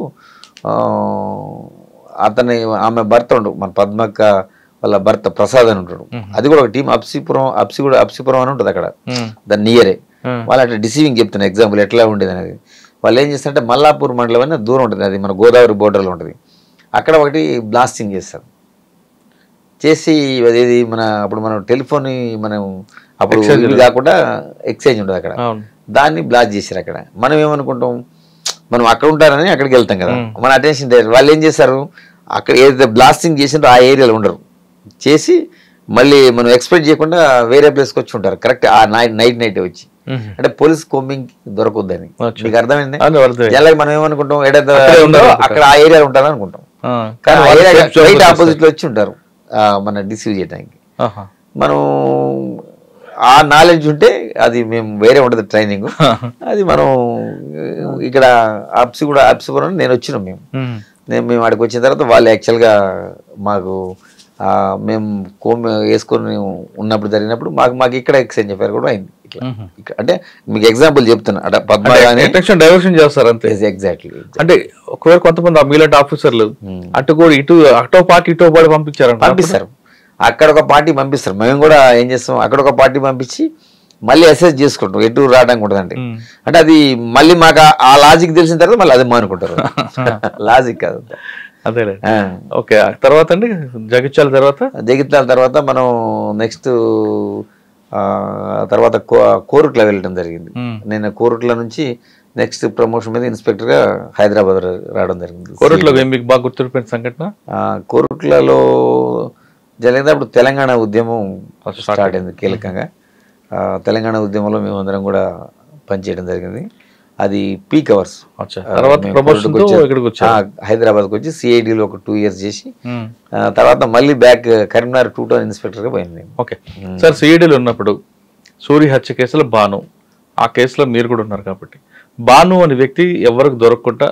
అతని ఆమె భర్త ఉండు, మన పద్మక్క వాళ్ళ భర్త ప్రసాద్ అని ఉంటాడు, అది కూడా ఒక టీం అప్సిపురం అని ఉంటుంది అక్కడ దాని నియరే. వాళ్ళు అట్లా డిసీవింగ్ చెప్తున్నారు ఎగ్జాంపుల్ ఎట్లా ఉండేది అనేది. వాళ్ళు ఏం చేస్తారంటే మల్లాపూర్ మండలం అని దూరం ఉంటుంది, అది మన గోదావరి బోర్డర్లో ఉంటుంది, అక్కడ ఒకటి బ్లాస్టింగ్ చేస్తారు. చేసి అదేది మన అప్పుడు మనం టెలిఫోన్ మనం అప్పుడు ఇవి కాకుండా ఎక్స్చేంజ్ ఉంటుంది అక్కడ, దాన్ని బ్లాస్ట్ చేశారు అక్కడ. మనం ఏమనుకుంటాం, మనం అక్కడ ఉంటారని అక్కడికి వెళ్తాం కదా, మన అటెన్షన్. వాళ్ళు ఏం చేస్తారు, అక్కడ ఏదైతే బ్లాస్టింగ్ చేసిందో ఆ ఏరియాలో ఉండరు, చేసి మళ్ళీ మనం ఎక్స్పెక్ట్ చేయకుండా వేరే ప్లేస్కి వచ్చి ఉంటారు కరెక్ట్ ఆ నైట్ వచ్చి. అంటే పోలీస్ కోంబింగ్ దొరకొద్దని మీకు అర్థమైంది. జనరల్గా మనం ఏమనుకుంటాం, ఏదైతే అక్కడ ఆ ఏరియాలో ఉంటారని అనుకుంటాం, కానీ ఆపోజిట్ లో వచ్చి ఉంటారు మన డిసీవ్ చేయడానికి. మనం ఆ నాలెడ్జ్ ఉంటే అది మేము వేరే ఉంటుంది ట్రైనింగ్, అది మనం ఇక్కడ అప్సిపురం నేను వచ్చినాం మేము అక్కడికి వచ్చిన తర్వాత వాళ్ళు యాక్చువల్గా మాకు మేము వేసుకొని ఉన్నప్పుడు జరిగినప్పుడు మాకు ఇక్కడ ఎక్స్చేంజ్ ఎఫ్ఐఆర్ కూడా అయింది. అంటే మీకు ఎగ్జాంపుల్ చెప్తున్నా, అంటే పద్మ డైవర్షన్ చేస్తారు అంతే. ఎగ్జాక్ట్లీ. అంటే ఒకవేళ కొంతమంది మీలాంటి ఆఫీసర్లు అటు కూడా అటో పార్టీ ఇటో పార్టీ పంపిస్తారు, అక్కడ ఒక పార్టీ పంపిస్తారు. మేము కూడా ఏం చేస్తాం, అక్కడ ఒక పార్టీ పంపించి మళ్ళీ అసెస్ చేసుకుంటాం ఎటు రావడానికి ఉంటుందండి. అంటే అది మళ్ళీ మాకు ఆ లాజిక్ తెలిసిన తర్వాత మళ్ళీ అది మానుకుంటారు. లాజిక్ కాదు అదే. ఓకే, తర్వాత అండి జగిత్యాల తర్వాత మనం నెక్స్ట్ తర్వాత కోరుట్ల వెళ్ళడం జరిగింది. నేను కోరుట్ల నుంచి నెక్స్ట్ ప్రమోషన్ మీద ఇన్స్పెక్టర్ గా హైదరాబాద్ రావడం జరిగింది. కోరుట్లలో మీకు బాగా గుర్తుండిపోయిన సంఘటన? కోరుట్లలో జరిగింది అప్పుడు తెలంగాణ ఉద్యమం స్టార్ట్ అయింది కీలకంగా. తెలంగాణ ఉద్యమంలో మేమందరం కూడా పనిచేయడం జరిగింది. అది పీక్ అవర్స్. హైదరాబాద్కి వచ్చి సిఐడిలో ఒక 2 years చేసి తర్వాత మళ్ళీ బ్యాక్ కరీంనగర్ 2 town ఇన్స్పెక్టర్ గా పోయింది. ఓకే సార్, సిఐడిలో ఉన్నప్పుడు సూరి హత్య కేసులో భాను, ఆ కేసులో మీరు కూడా ఉన్నారు కాబట్టి, భాను అనే వ్యక్తి ఎవరికి దొరకకుండా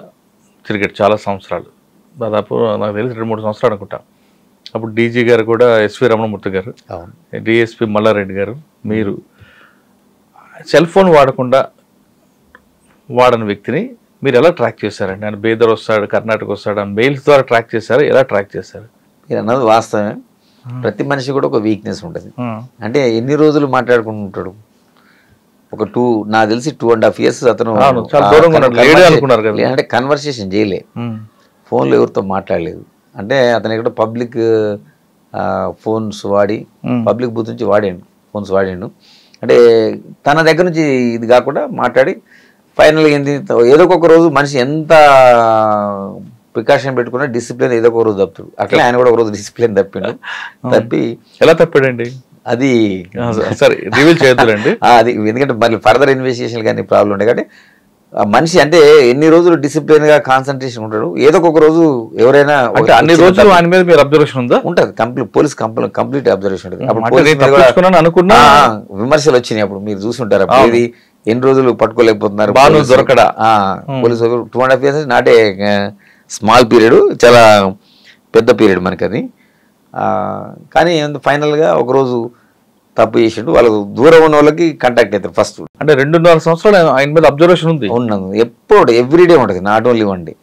తిరిగాడు చాలా సంవత్సరాలు, దాదాపు నాకు తెలిసి 2-3 సంవత్సరాలు అనుకుంటా. అప్పుడు డీజీ గారు కూడా ఎస్వి రమణమూర్తి గారు, డిఎస్పి మల్లారెడ్డి గారు, మీరు సెల్ ఫోన్ వాడని వ్యక్తిని మీరు ఎలా ట్రాక్ చేశారండి? ఆయన బేదర్ వస్తాడు, కర్ణాటక వస్తాడు, మెయిల్స్ ద్వారా ట్రాక్ చేశారు, ఎలా ట్రాక్ చేశారు? మీరు అన్నది వాస్తవమే. ప్రతి మనిషి కూడా ఒక వీక్నెస్ ఉంటుంది. అంటే ఎన్ని రోజులు మాట్లాడుకుంటుంటాడు, ఒక నాకు తెలిసి 2.5 years అతను అంటే కన్వర్సేషన్ చేయలే, ఫోన్లో ఎవరితో మాట్లాడలేదు. అంటే అతను ఎక్కడ పబ్లిక్ ఫోన్స్ వాడి పబ్లిక్ బూత్ నుంచి ఫోన్స్ వాడిండు. అంటే తన దగ్గర నుంచి ఇది కాకుండా మాట్లాడి ఫైనల్గా ఏంటి, ఏదో ఒక రోజు మనిషి ఎంత ప్రికాషన్ పెట్టుకున్నా డిసిప్లిన్ ఏదో ఒక రోజు తప్పుతాడు. అట్లా ఆయన కూడా ఒక రోజు డిసిప్లిన్ తప్పి ఎలా తప్పాడండి అది సరే రివీల్ చేయొద్దులండి. అది ఎందుకంటే మళ్ళీ ఫర్దర్ ఇన్వెస్టిగేషన్ కానీ ప్రాబ్లం ఉండే కాబట్టి మనిషి అంటే ఎన్ని రోజులు డిసిప్లిన్ గా కాన్సన్ట్రేషన్ ఉంటాడు, ఏదో ఒక రోజు ఎవరైనా అన్ని రోజులు ఆయన మీద మీరు అబ్జర్వేషన్ ఉందా? ఉంటుంది, పోలీస్ కంప్లీట్ అబ్జర్వేషన్ ఉంటుంది. విమర్శలు వచ్చినాయి అప్పుడు మీరు చూసుంటారు. అప్పుడు ఇది ఎన్ని రోజులు పట్టుకోలేకపోతున్నారు దొరకడా, పోలీసు 2.5 years నాటే స్మాల్ పీరియడ్, చాలా పెద్ద పీరియడ్ మనకి అది. కానీ ఫైనల్ గా ఒకరోజు తప్పు చేసిండు, వాళ్ళకు దూరం ఉన్న వాళ్ళకి కాంటాక్ట్ అవుతారు ఫస్ట్. అంటే 2.5 సంవత్సరాలు ఆయన మీద అబ్జర్వేషన్ ఉంది. ఉన్నాను ఎప్పుడు ఎవ్రీడే ఉంటుంది, not only 1 day.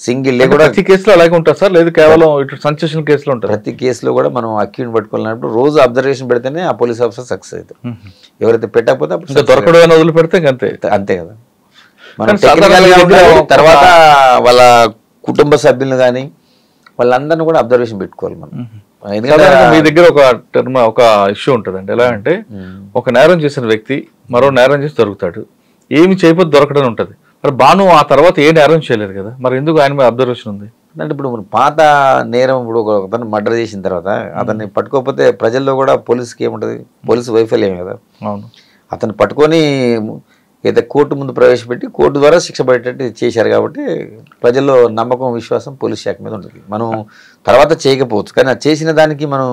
Single day కూడా ప్రతి కేసులో అలాగే ఉంటుంది సార్, లేదు కేవలం సెన్సేషన్ కేసులో ఉంటుంది? ప్రతి కేసులో కూడా మనం అక్యూని పట్టుకోవాలన్నప్పుడు రోజు అబ్జర్వేషన్ పెడితేనే ఆ పోలీస్ ఆఫీసర్ సక్సెస్ అవుతారు. ఎవరైతే పెట్టకపోతే దొరకడం వదిలిపెడితే అంతే కదా. తర్వాత వాళ్ళ కుటుంబ సభ్యులను కానీ వాళ్ళందరినీ కూడా అబ్జర్వేషన్ పెట్టుకోవాలి మనం. మీ దగ్గర ఒక ఇష్యూ ఉంటుందండి, ఎలా అంటే ఒక నేరం చేసిన వ్యక్తి మరో నేరం చేసి దొరుకుతాడు, ఏమి చేయకపోతే దొరకడం ఉంటుంది. మరి భాను ఆ తర్వాత ఏ నేరం చేయలేదు కదా, మరి ఎందుకు ఆయన మీద అబ్జర్వేషన్ ఉంది అంటే ఇప్పుడు పాత నేరం ఇప్పుడు ఒకతను మర్డర్ చేసిన తర్వాత అతన్ని పట్టుకోకపోతే ప్రజల్లో కూడా పోలీసుకి ఏముంటుంది, పోలీసు వైఫల్యం కదా. అవును, అతను పట్టుకొని అయితే కోర్టు ముందు ప్రవేశపెట్టి కోర్టు ద్వారా శిక్ష పడేటట్టు చేశారు కాబట్టి ప్రజల్లో నమ్మకం విశ్వాసం పోలీస్ శాఖ మీద ఉంటుంది. మనం తర్వాత చేయకపోవచ్చు, కానీ అది చేసిన దానికి మనం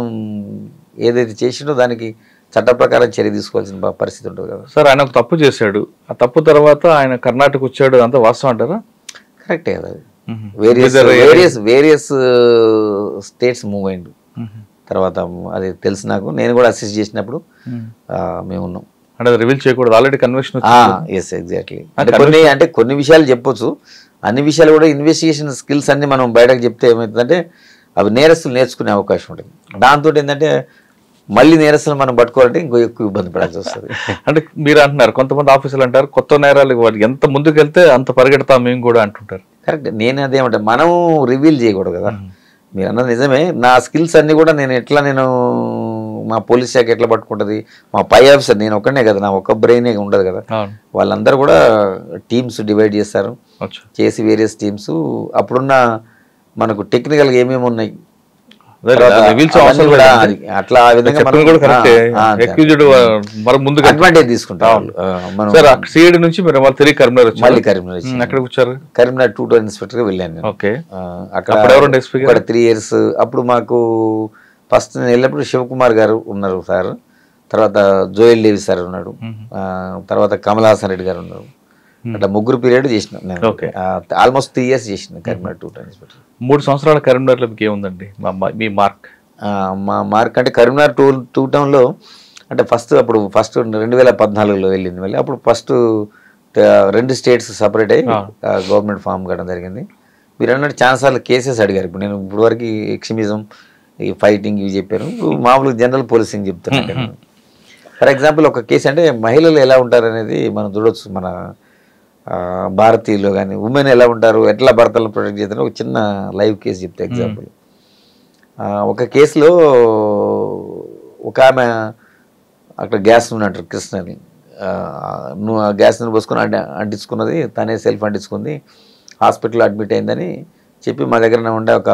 ఏదైతే చేసినో దానికి చట్ట ప్రకారం చర్య తీసుకోవాల్సిన పరిస్థితి ఉంటుంది కదా. సార్ ఆయన ఒక తప్పు చేశాడు, ఆ తప్పు తర్వాత ఆయన కర్ణాటక వచ్చాడు, అంతా వాస్తవం అంటారా? కరెక్టే కదా. వేరియస్ స్టేట్స్ మూవ్ అయిండు తర్వాత అది తెలుసు నాకు. నేను కూడా అసిస్ట్ చేసినప్పుడు మేము ఉన్నాం. అంటే అది రివీల్ చేయకూడదు, ఆల్రెడీ కన్వెన్షన్. Yes exactly. అంటే కొన్ని విషయాలు చెప్పొచ్చు, అన్ని విషయాలు కూడా ఇన్వెస్టిగేషన్ స్కిల్స్ అన్ని మనం బయటకు చెప్తే ఏమవుతుందంటే అవి నేరస్తులు నేర్చుకునే అవకాశం ఉంటుంది. దాంతో ఏంటంటే మళ్ళీ నేరస్తులు మనం పట్టుకోవాలంటే ఇంకో ఎక్కువ ఇబ్బంది పడాల్సి వస్తుంది. అంటే మీరు అంటున్నారు, కొంతమంది ఆఫీసర్లు అంటారు కొత్త నేరాలు ఎంత ముందుకు వెళ్తే అంత పరిగెడతాం మేము కూడా అంటుంటారు. కరెక్ట్. నేను అదేమంటే మనం రివీల్ చేయకూడదు కదా. మీరు అన్నది నిజమే. నా స్కిల్స్ అన్నీ కూడా నేను మా పోలీస్ శాఖ ఎట్లా పట్టుకుంటుంది, మా పై ఆఫీసర్, నేను ఒక్కనే కదా, నా ఒక్క బ్రెయినే ఉండదు కదా, వాళ్ళందరూ కూడా టీమ్స్ డివైడ్ చేస్తారు, చేసి వేరియస్ టీమ్స్ అప్పుడున్న మనకు టెక్నికల్గా ఏమేమి ఉన్నాయి అట్లా ఆ విధంగా అడ్వాంటేజ్ తీసుకుంటాం. కరీంనగర్ 2 టౌన్ ఇన్స్పెక్టర్ గా వెళ్ళాను. అక్కడ 3 years. అప్పుడు మాకు ఫస్ట్ నేను వెళ్ళినప్పుడు శివకుమార్ గారు ఉన్నారు సార్, తర్వాత జోయల్ డేవి సార్ ఉన్నాడు, తర్వాత కమల్ హాసన్ రెడ్డి గారు ఉన్నారు. అట్లా 3 పీరియడ్ చేసిన నేను. ఆల్మోస్ట్ 3 years చేసిన కరీంనగర్ 2 టౌన్ ఇన్స్పెక్టర్. 3 సంవత్సరాల కరీంనగర్లో మీకు ఏముందండి మీ మార్క్? మా మార్క్ అంటే కరీంనగర్ 2 టౌన్లో అంటే ఫస్ట్ 2014లో వెళ్ళింది. మళ్ళీ అప్పుడు ఫస్ట్ 2 states సపరేట్ అయ్యి గవర్నమెంట్ ఫామ్ కావడం జరిగింది. మీరు అన్నట్టు చాలాసార్లు కేసెస్ అడిగారు. ఇప్పుడు నేను ఇప్పుడు వరకు ఎక్స్ట్రీమిజం, ఈ ఫైటింగ్ ఇవి చెప్పాను, మామూలుగా జనరల్ పోలీసింగ్ చెప్తున్నాను. ఫర్ ఎగ్జాంపుల్ ఒక కేసు అంటే మహిళలు ఎలా ఉంటారు అనేది మనం చూడవచ్చు. మన భారతీయులు కానీ ఉమెన్ ఎలా ఉంటారు, ఎట్లా భర్తలను ప్రొటెక్ట్ చేస్తారు, ఒక చిన్న లైవ్ కేసు చెప్తే ఎగ్జాంపుల్. ఒక కేసులో ఒక ఆమె అక్కడ గ్యాస్ ఉన్నట్టు కృష్ణని ఆ గ్యాస్ని పోసుకొని అంటించుకున్నది, తనే సెల్ఫ్ అంటించుకుంది, హాస్పిటల్లో అడ్మిట్ అయిందని చెప్పి మా దగ్గర ఉండే ఒక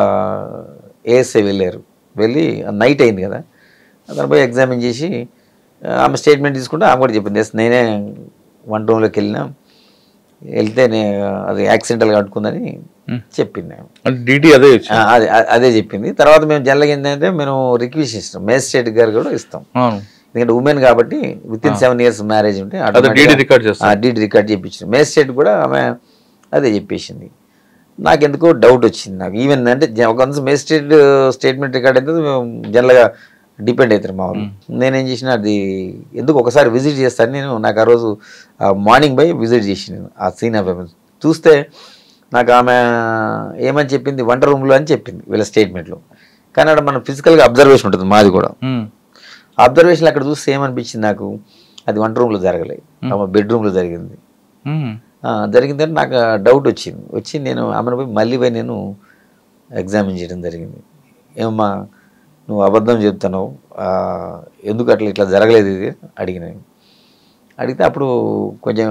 ఏఎస్ఐ వెళ్ళి నైట్ అయింది కదా, అతను పోయి ఎగ్జామిన్ చేసి ఆమె స్టేట్మెంట్ తీసుకుంటే ఆమె కూడా చెప్పింది, నేనే 1 roomలోకి వెళ్తే అది యాక్సిడెంటల్గా కట్టుకుందని చెప్పింది. అదే చెప్పింది. తర్వాత మేము జనరల్గా ఏంటంటే మేము రిక్వెస్ట్ ఇస్తాం, మేజిస్ట్రేట్ గారు కూడా ఇస్తాం, ఎందుకంటే ఉమెన్ కాబట్టి విత్ ఇన్ 7 years మ్యారేజ్ ఉంటే డీడీ రికార్డ్ చేయించింది. మేజిస్ట్రేట్ కూడా ఆమె అదే చెప్పేసింది. నాకెందుకో డౌట్ వచ్చింది. నాకు ఈవెన్ అంటే ఒక మేజిస్ట్రేట్ స్టేట్మెంట్ రికార్డ్ అయితే జనరల్గా డిపెండ్ అవుతారు మా వాళ్ళు. నేనేం చేసిన అది ఎందుకు ఒకసారి విజిట్ చేస్తాను నేను. నాకు ఆ రోజు మార్నింగ్ పోయి విజిట్ చేసి ఆ సీన్ ఆఫ్ ఎవిడెన్స్ చూస్తే నాకు ఆమె ఏమని చెప్పింది, 1 roomలో అని చెప్పింది వీళ్ళ స్టేట్మెంట్లో. కానీ అక్కడ మనం ఫిజికల్గా అబ్జర్వేషన్ ఉంటుంది మాది కూడా. అబ్జర్వేషన్ అక్కడ చూస్తే ఏమనిపించింది నాకు, అది 1 roomలో జరగలేదు, ఆమె బెడ్రూమ్లో జరిగింది. జరిగిందని నాకు డౌట్ వచ్చి నేను ఆమెను పోయి మళ్ళీ నేను ఎగ్జామిన్ చేయడం జరిగింది. ఏమమ్మా నువ్వు అబద్ధం చెప్తున్నావు, ఎందుకు ఇట్లా జరగలేదు ఇది అడిగితే అప్పుడు కొంచెం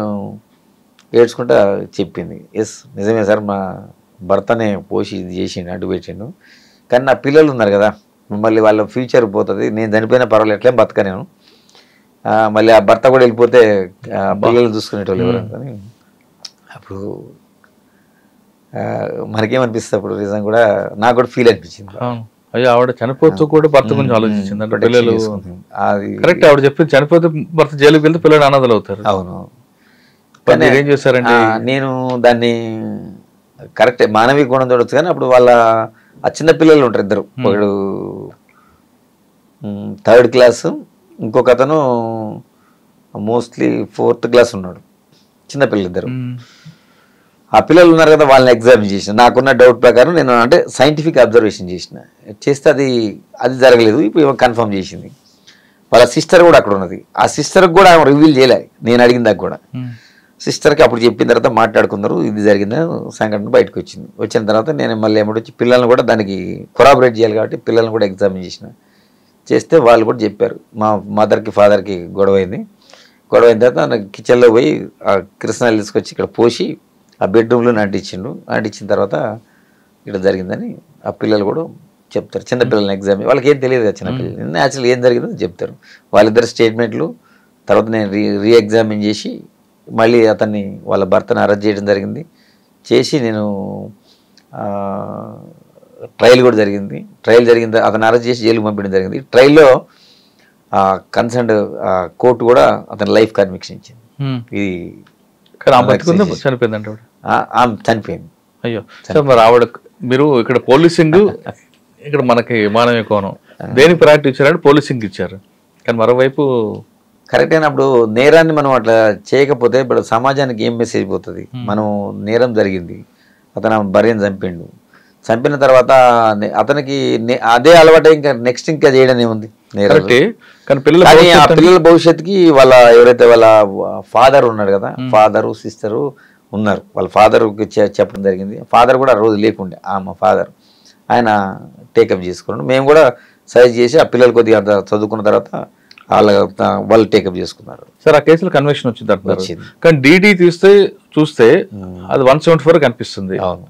ఏడ్చుకుంటా చెప్పింది, ఎస్ నిజమే సార్, మా భర్తనే పోసి ఇది చేసిండు, అడ్డు పెట్టిండు, కానీ నా పిల్లలు ఉన్నారు కదా, మళ్ళీ వాళ్ళ ఫ్యూచర్ పోతుంది, నేను చనిపోయినా పర్వాలేదు, ఎట్లా బతక నేను, మళ్ళీ ఆ భర్త కూడా వెళ్ళిపోతే పిల్లలు చూసుకునేటోళ్ళు ఎవరు అనుకొని అప్పుడు మనకేమనిపిస్తుంది, అప్పుడు నిజం కూడా నాకు కూడా ఫీల్ అనిపించింది. అయ్యో ఆవిడ చనిపోతూ కూడా భర్త గురించి ఆలోచించింది అంటే పిల్లలు కరెక్ట్. ఆవిడ చెప్పింది చనిపోతే భర్త జైలుకి వెళ్తే పిల్లలు అనాథలు అవుతారు. అవును. ఏం చేశారంటే నేను దాన్ని కరెక్టే మానవీయ గుణం చూడొచ్చు, కానీ అప్పుడు వాళ్ళ ఆ చిన్న పిల్లలు ఉంటారు ఇద్దరు, ఒకడు 3rd class, ఇంకొక అతను మోస్ట్లీ 4th class ఉన్నాడు, చిన్నపిల్లలు ఇద్దరు. ఆ పిల్లలు ఉన్నారు కదా, వాళ్ళని ఎగ్జామిన్ చేసిన. నాకున్న డౌట్ ప్రకారం నేను అంటే సైంటిఫిక్ అబ్జర్వేషన్ చేస్తే అది జరగలేదు. ఇప్పుడు కన్ఫర్మ్ చేసింది. వాళ్ళ సిస్టర్ కూడా అక్కడ ఉన్నది. ఆ సిస్టర్కి కూడా ఆమె రివీల్ చేయలేదు, నేను అడిగిన దాకా కూడా. సిస్టర్కి అప్పుడు చెప్పిన తర్వాత మాట్లాడుకున్నారు, ఇది జరిగింది సంఘటన బయటకు వచ్చిన తర్వాత నేను మళ్ళీ ఏమిటొచ్చి పిల్లల్ని కూడా దానికి కొరాబరేట్ చేయాలి కాబట్టి పిల్లల్ని కూడా ఎగ్జామిన్ చేస్తే వాళ్ళు కూడా చెప్పారు, మా మదర్కి ఫాదర్కి గొడవ అయిన తర్వాత కిచెన్లో పోయి ఆ కృష్ణాలు తీసుకొచ్చి ఇక్కడ పోసి ఆ బెడ్రూమ్లో అంటించిన తర్వాత ఇక్కడ జరిగిందని ఆ పిల్లలు కూడా చెప్తారు. చిన్నపిల్లలని ఎగ్జామిన్ వాళ్ళకి ఏం తెలియదు కదా, చిన్నపిల్లలు న్యాచురల్ ఏం జరిగిందో చెప్తారు. వాళ్ళిద్దరు స్టేట్మెంట్లు తర్వాత నేను రీ ఎగ్జామిన్ చేసి మళ్ళీ అతన్ని వాళ్ళ భర్తను అరెస్ట్ చేయడం జరిగింది. చేసి నేను ట్రయల్ కూడా జరిగింది. ట్రయల్ జరిగింది, అతను అరెస్ట్ చేసి జైలుకు పంపించడం జరిగింది. ట్రయల్లో కన్సర్న్ కోర్టు కూడా అతని లైఫ్ కన్విక్షన్ ఇచ్చింది. ఇది చనిపోయిందంటే చనిపోయింది. అయ్యో సార్, మరి ఆవిడ మీరు ఇక్కడ పోలీసింగ్ ఇక్కడ మనకి మానవీయ కోణం దేని ప్రయారిటీ ఇచ్చారంటే పోలీసింగ్ ఇచ్చారు, కానీ మరోవైపు కరెక్ట్ అయినప్పుడు నేరాన్ని మనం అట్లా చేయకపోతే ఇప్పుడు సమాజానికి ఏం మెసేజ్ పోతుంది? మనం నేరం జరిగింది, అతను భార్యను చంపిన తర్వాత అతనికి అదే అలవాటు ఇంకా నెక్స్ట్ ఇంకా చేయడం ఏముంది నేరం. కానీ పిల్లల భవిష్యత్తుకి వాళ్ళ ఎవరైతే వాళ్ళ ఫాదర్ ఉన్నాడు కదా, ఫాదరు సిస్టరు ఉన్నారు, వాళ్ళ ఫాదర్కి చెప్పడం జరిగింది. ఫాదర్ కూడా ఆ రోజు లేకుండే, మా ఫాదర్ ఆయన టేకప్ చేసుకున్నాడు. మేము కూడా సజెస్ట్ చేసి ఆ పిల్లలు కొద్దిగా అంత చదువుకున్న తర్వాత వాళ్ళు టేకప్ చేసుకున్నారు. సార్ ఆ కేసులో కన్విక్షన్ వచ్చింది అంటున్నారు, కానీ డీడీ చూస్తే అది 174 కనిపిస్తుంది. అవును,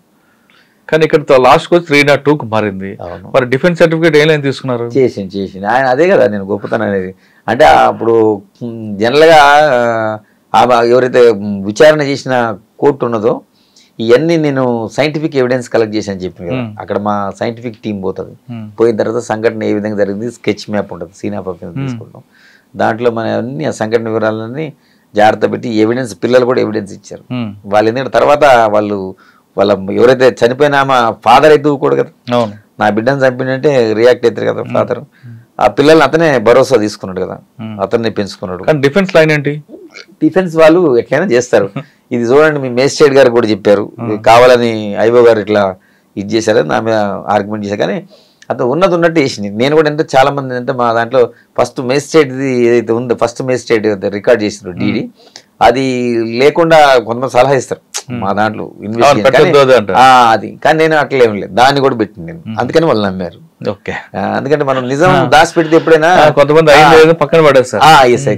కానీ ఇక్కడ లాస్ట్ వచ్చి 302కు మారింది. మరి డిఫెన్స్ సర్టిఫికేట్ ఏం తీసుకున్నారు? చేసింది ఆయన. అదే కదా నేను గొప్పతనం అనేది. అంటే అప్పుడు జనరల్గా ఎవరైతే విచారణ చేసిన కోర్టు ఉన్నదో ఇవన్నీ నేను సైంటిఫిక్ ఎవిడెన్స్ కలెక్ట్ చేశాను చెప్పి అక్కడ మా సైంటిఫిక్ టీం పోతుంది. పోయిన తర్వాత సంఘటన ఏ విధంగా జరిగింది స్కెచ్ మ్యాప్ ఉంటుంది, సీన్ ఆఫ్ అఫెన్స్ తీసుకుంటాం. దాంట్లో మన అన్ని ఆ సంఘటన వివరాలన్నీ జాగ్రత్త పెట్టి ఎవిడెన్స్, పిల్లలు కూడా ఎవిడెన్స్ ఇచ్చారు. వాళ్ళు ఎందుకంటే తర్వాత వాళ్ళ ఎవరైతే చనిపోయినా మా ఫాదర్ అయితే ఊరుకోడు కదా, నా బిడ్డను చంపినంటే రియాక్ట్ అవుతారు కదా ఫాదర్. ఆ పిల్లల్ని అతనే భరోసా తీసుకున్నాడు కదా, అతన్ని పెంచుకున్నాడు. డిఫెన్స్ లైన్ ఏంటి? డిఫెన్స్ వాళ్ళు ఎట్లయినా చేస్తారు. ఇది చూడండి, మీ మేజిస్ట్రేట్ గారు కూడా చెప్పారు, కావాలని ఐఓ గారు ఇట్లా ఇది చేశారు, నా మీద ఆర్గ్యుమెంట్ చేశారు. కానీ అతను ఉన్నట్టు వేసింది. నేను కూడా అంటే చాలా మంది అంటే మా దాంట్లో ఫస్ట్ మేజిస్ట్రేట్ది ఏదైతే ఉందో ఫస్ట్ మేజిస్ట్రేట్ రికార్డ్ చేసినారు డీడీ, అది లేకుండా కొంతమంది సలహా ఇస్తారు మా దాంట్లో ఇన్వెస్టిగేషన్ అది. కానీ నేను అట్లా ఏం లేదు, దాన్ని కూడా పెట్టింది నేను, అందుకని వాళ్ళు నమ్మారు. ఓకే, ఎందుకంటే మనం నిజం దాచి పెడితే ఎప్పుడైనా కొంతమంది పక్కన పడేస్తారు.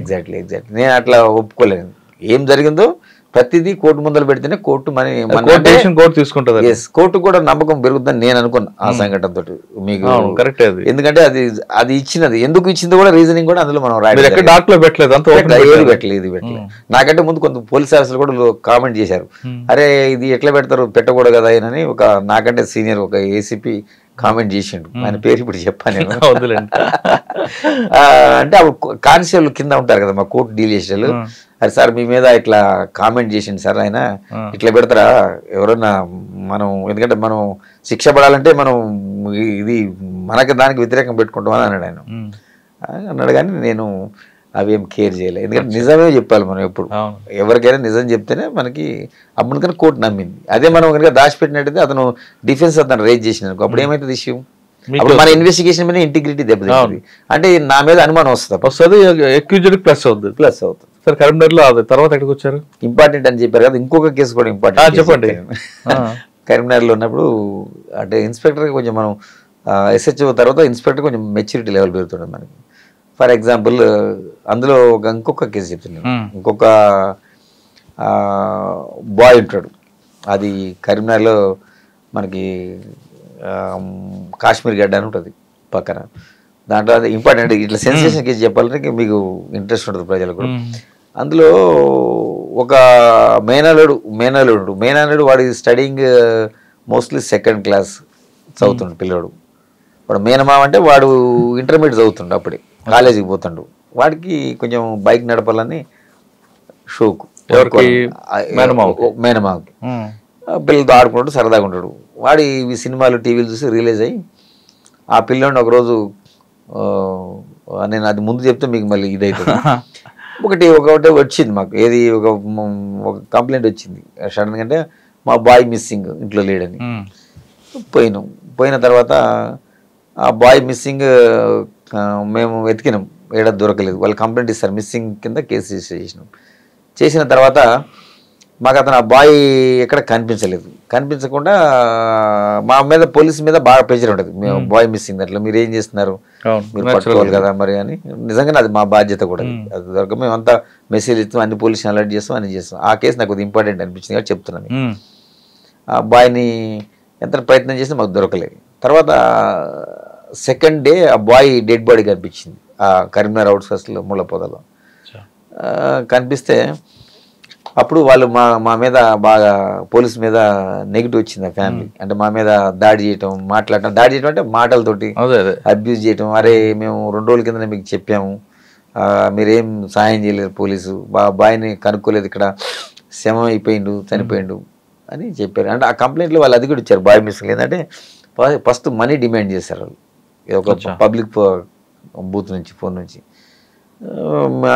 ఎగ్జాక్ట్లీ నేను అట్లా ఒప్పుకోలేను. ఏం జరిగిందో ప్రతిదీ కోర్టు ముందర పెడితేనే కోర్టు తీసుకుంటుంది. కోర్టు కూడా నమ్మకం పెరుగుతుందని నేను అనుకున్నా ఆ సంఘటన తోటి. మీకు కరెక్ట్, ఎందుకంటే అది ఇచ్చినది, ఎందుకు ఇచ్చిందో కూడా రీజనింగ్ కూడా అందులో మనం పెట్టలేదు. నాకంటే ముందు కొంత పోలీస్ ఆఫీసర్లు కూడా కామెంట్ చేశారు, అరే ఇది ఎట్లా పెడతారు, పెట్టకూడదు కదా అని. ఒక నాకంటే సీనియర్ ఒక ఏసీపీ కామెంట్ చేసిండు, ఆయన పేరు ఇప్పుడు చెప్పాను నేను. అంటే అప్పుడు కానిస్టేబుల్ కింద ఉంటారు కదా మా కోర్టు డీల్ చేసేవాళ్ళు, అరే సార్ మీ మీద ఇట్లా కామెంట్ చేసిండు సార్ ఆయన, ఇట్లా పెడతారా ఎవరన్నా మనం, ఎందుకంటే మనం శిక్ష పడాలంటే మనం ఇది మనకి దానికి వ్యతిరేకం పెట్టుకుంటాం అని అన్నాడు ఆయన. అన్నాడు కానీ నేను అవేం కేర్ చేయలేదు, ఎందుకంటే నిజమే చెప్పాలి మనం ఎప్పుడు. ఎవరికైనా నిజం చెప్తేనే మనకి అప్పటికైనా కోర్టు నమ్మింది. అదే మనం కనుక దాచిపెట్టినట్టయితే అతను డిఫెన్స్ అతను రేజ్ చేసిన అప్పుడు ఏమైతుంది ఇష్యూ, అప్పుడు మన ఇన్వెస్టిగేషన్ మీద ఇంటిగ్రిటీ దెబ్బతింటుంది. అంటే నా మీద అనుమానం వస్తుంది, ప్లస్ అవుతుంది. సార్ కరీంనగర్లో తర్వాత ఎక్కడికి వచ్చారు? ఇంపార్టెంట్ అని చెప్పారు కదా, ఇంకొక కేసు కూడా ఇంపార్టెంట్ చెప్పండి. కరీంనగర్లో ఉన్నప్పుడు అంటే ఇన్స్పెక్టర్ కొంచెం మనం ఎస్హెచ్ఓ తర్వాత ఇన్స్పెక్టర్ కొంచెం మెచ్యూరిటీ లెవెల్ పెరుగుతుండదు మనకి. ఫర్ ఎగ్జాంపుల్ అందులో ఇంకొక కేసు చెప్తున్నాను. ఇంకొక బాయ్ ఉంటాడు, అది కరీంనగర్లో మనకి కాశ్మీర్ గడ్డ అని ఉంటుంది పక్కన. దాంట్లో అది ఇంపార్టెంట్, ఇట్లా సెన్సేషన్ కేసు చెప్పాలంటే మీకు ఇంట్రెస్ట్ ఉంటుంది ప్రజలకు కూడా. అందులో ఒక మేనల్లుడు వాడి స్టడీయింగ్ మోస్ట్లీ 2nd క్లాస్ చదువుతుండు పిల్లడు. వాడు మేనమామ అంటే వాడు ఇంటర్మీడియట్ చదువుతుండు, అప్పుడే కాలేజీకి పోతుండు. వాడికి కొంచెం బైక్ నడపాలని షోకు, మేనమామకి పిల్లలతో ఆడుకుంటాడు, సరదాగా ఉంటాడు. వాడి ఈ సినిమాలు టీవీలు చూసి రిలీజ్ అయ్యి ఆ పిల్లోడిని ఒకరోజు, నేను అది ముందు చెప్తే మీకు మళ్ళీ ఇదైతుంది, ఒకటి వచ్చింది మాకు, ఏది ఒక కంప్లైంట్ వచ్చింది సడన్గా, అంటే మా బాయ్ మిస్సింగ్, ఇంట్లో లేడని. పోయిన తర్వాత ఆ బాయ్ మిస్సింగ్ మేము వెతికినాం, ఏడ దొరకలేదు. వాళ్ళు కంప్లైంట్ ఇస్తారు, మిస్సింగ్ కింద కేసు రిజిస్టర్ చేసిన తర్వాత మాకు అతను ఆ బాయ్ ఎక్కడ కనిపించకుండా మా మీద పోలీస్ మీద బాగా ప్రెషర్ ఉంటుంది, మేము బాయ్ మిస్సింగ్ దాంట్లో మీరు ఏం చేస్తున్నారు, మీరు పట్టుకోవాలి కదా మరి అని. నిజంగానే అది మా బాధ్యత కూడా, అది దొరక మేము అంతా మెసేజ్ ఇస్తాం, అన్ని పోలీసుని అలర్ట్ చేస్తాం, అన్ని చేస్తాం. ఆ కేసు నాకు కొద్దిగా ఇంపార్టెంట్ అనిపించింది కాబట్టి చెప్తున్నాను. ఆ బాయ్ని ఎంత ప్రయత్నం చేసినా మాకు దొరకలేదు. తర్వాత 2nd డే ఆ బాయ్ డెడ్ బాడీ కనిపించింది ఆ కరీంనగర్ అవుట్స్కట్స్లో ముళ్ళపొదలో. కనిపిస్తే అప్పుడు వాళ్ళు మా మీద బాగా పోలీస్ మీద నెగిటివ్ వచ్చింది ఆ ఫ్యామిలీ. అంటే మా మీద దాడి చేయటం, మాట్లాడటం, దాడి చేయటం అంటే మాటలతోటి అబ్యూజ్ చేయటం. అరే మేము 2 రోజుల కింద మీకు చెప్పాము, మీరేం సాయం చేయలేరు, పోలీసు బాయ్ని కనుక్కోలేదు, ఇక్కడ శవం అయిపోయిండు, చనిపోయిండు అని చెప్పారు. అంటే ఆ కంప్లైంట్లో వాళ్ళు అది కూడా ఇచ్చారు, బాయ్ మిస్సింగ్. ఏంటంటే ఫస్ట్ మనీ డిమాండ్ చేశారు వాళ్ళు, ఒక పబ్లిక్ బూత్ నుంచి, ఫోన్ నుంచి.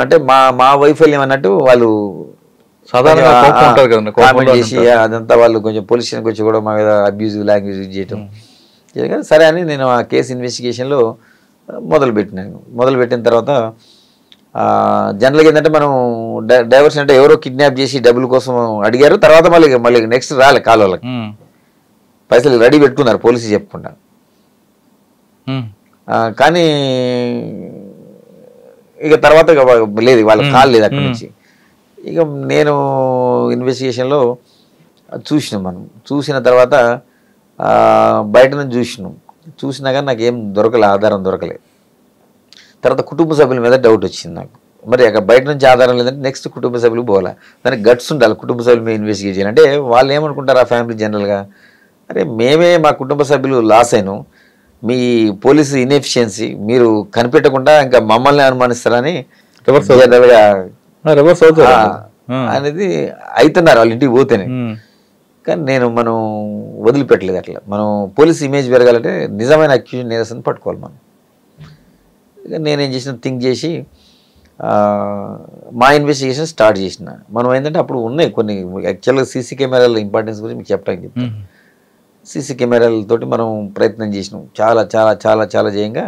అంటే మా వైఫల్యం అన్నట్టు వాళ్ళు కామెంట్ చేసి అదంతా వాళ్ళు కొంచెం పోలీస్ స్టేషన్కి వచ్చి కూడా మా మీద అబ్యూజివ్ లాంగ్వేజ్ యూజ్ చేయటం. సరే అని నేను ఆ కేసు ఇన్వెస్టిగేషన్లో మొదలుపెట్టిన తర్వాత జనరల్గా ఏంటంటే మనం డైవర్షన్ అంటే ఎవరో కిడ్నాప్ చేసి డబ్బుల కోసం అడిగారు, తర్వాత మళ్ళీ నెక్స్ట్ రాలే కాల్ వాళ్ళకి, పైసలు రెడీ పెట్టుకున్నారు పోలీసు చెప్పకుండా. కానీ ఇక తర్వాత లేదు, వాళ్ళకి కాల్ లేదు అక్కడి నుంచి. ఇక నేను ఇన్వెస్టిగేషన్లో చూసిన తర్వాత బయట నుంచి చూసినా కానీ నాకు ఏం ఆధారం దొరకలేదు. తర్వాత కుటుంబ సభ్యుల మీద డౌట్ వచ్చింది నాకు. మరి అక్కడ బయట నుంచి ఆధారం లేదంటే నెక్స్ట్ కుటుంబ సభ్యులు పోవాలా, దానికి గట్స్ ఉండాలి కుటుంబ సభ్యుల మీద ఇన్వెస్టిగేట్ చేయాలి. అంటే వాళ్ళు ఏమనుకుంటారు ఆ ఫ్యామిలీ జనరల్గా, అరే మేమే మా కుటుంబ సభ్యులు లాస్ అయినాం, మీ పోలీసు ఇన్ఎఫిషియన్సీ మీరు కనిపెట్టకుండా ఇంకా మమ్మల్ని అనుమానిస్తారని అనేది అవుతున్నారు వాళ్ళు ఇంటికి పోతేనే. కానీ మనం వదిలిపెట్టలేదు అట్లా. మనం పోలీస్ ఇమేజ్ పెరగాలంటే నిజమైన అక్యూజన్ నేరస్తుని పట్టుకోవాలి మనం. ఇక నేనేం చేసిన థింక్ చేసి మా ఇన్వెస్టిగేషన్ స్టార్ట్ చేసిన. మనం ఏంటంటే అప్పుడు ఉన్నాయి కొన్ని యాక్చువల్గా సీసీ కెమెరాల ఇంపార్టెన్స్ గురించి మీకు చెప్పడానికి చెప్తాను. సీసీ కెమెరాలతోటి మనం ప్రయత్నం చేసినాం చాలా చాలా చాలా చాలా చేయంగా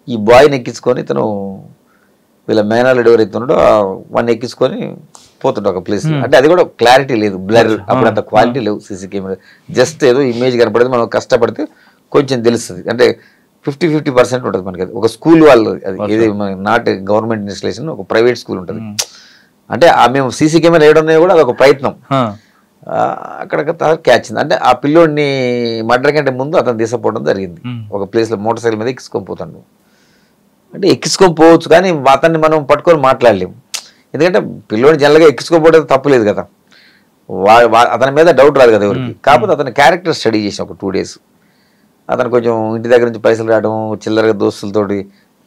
ఈ బాయ్ని ఎక్కించుకొని తను వీళ్ళ మేనల్లుడు ఎవరైతే ఉన్నాడో వాడిని ఎక్కించుకొని పోతుండే ఒక ప్లేస్. అంటే అది కూడా క్లారిటీ లేదు, బ్లర్, అప్పుడు అంత క్వాలిటీ లేవు సీసీ కెమెరా, జస్ట్ ఏదో ఇమేజ్ కనపడేది. మనం కష్టపడితే కొంచెం తెలుస్తుంది, అంటే 50% ఉంటుంది మనకి. అది ఒక స్కూల్ వాళ్ళు, అది ఏది నాట్ గవర్నమెంట్ ఇన్స్టిట్యూషన్, ఒక ప్రైవేట్ స్కూల్ ఉంటుంది. అంటే మేము సీసీ కెమెరా వేయడం కూడా అదొక ప్రయత్నం. అక్కడ క్యాచ్ ఉంది. అంటే ఆ పిల్లోడిని మర్డర్ కంటే ముందు అతను తీసుకుపోవడం జరిగింది ఒక ప్లేస్లో, మోటార్ సైకిల్ మీద ఎక్కించుకొని పోతాడు. అంటే ఎక్కించుకొని పోవచ్చు కానీ అతన్ని మనం పట్టుకొని మాట్లాడలేము, ఎందుకంటే పిల్లోడిని జనరల్గా ఎక్కించుకోకపోవడం తప్పులేదు కదా, అతని మీద డౌట్ రాదు కదా ఎవరికి. కాకపోతే అతని క్యారెక్టర్ స్టడీ చేసిన ఒక 2 days. అతను కొంచెం ఇంటి దగ్గర నుంచి పైసలు రావడం, చిల్లరగా దోస్తులతోటి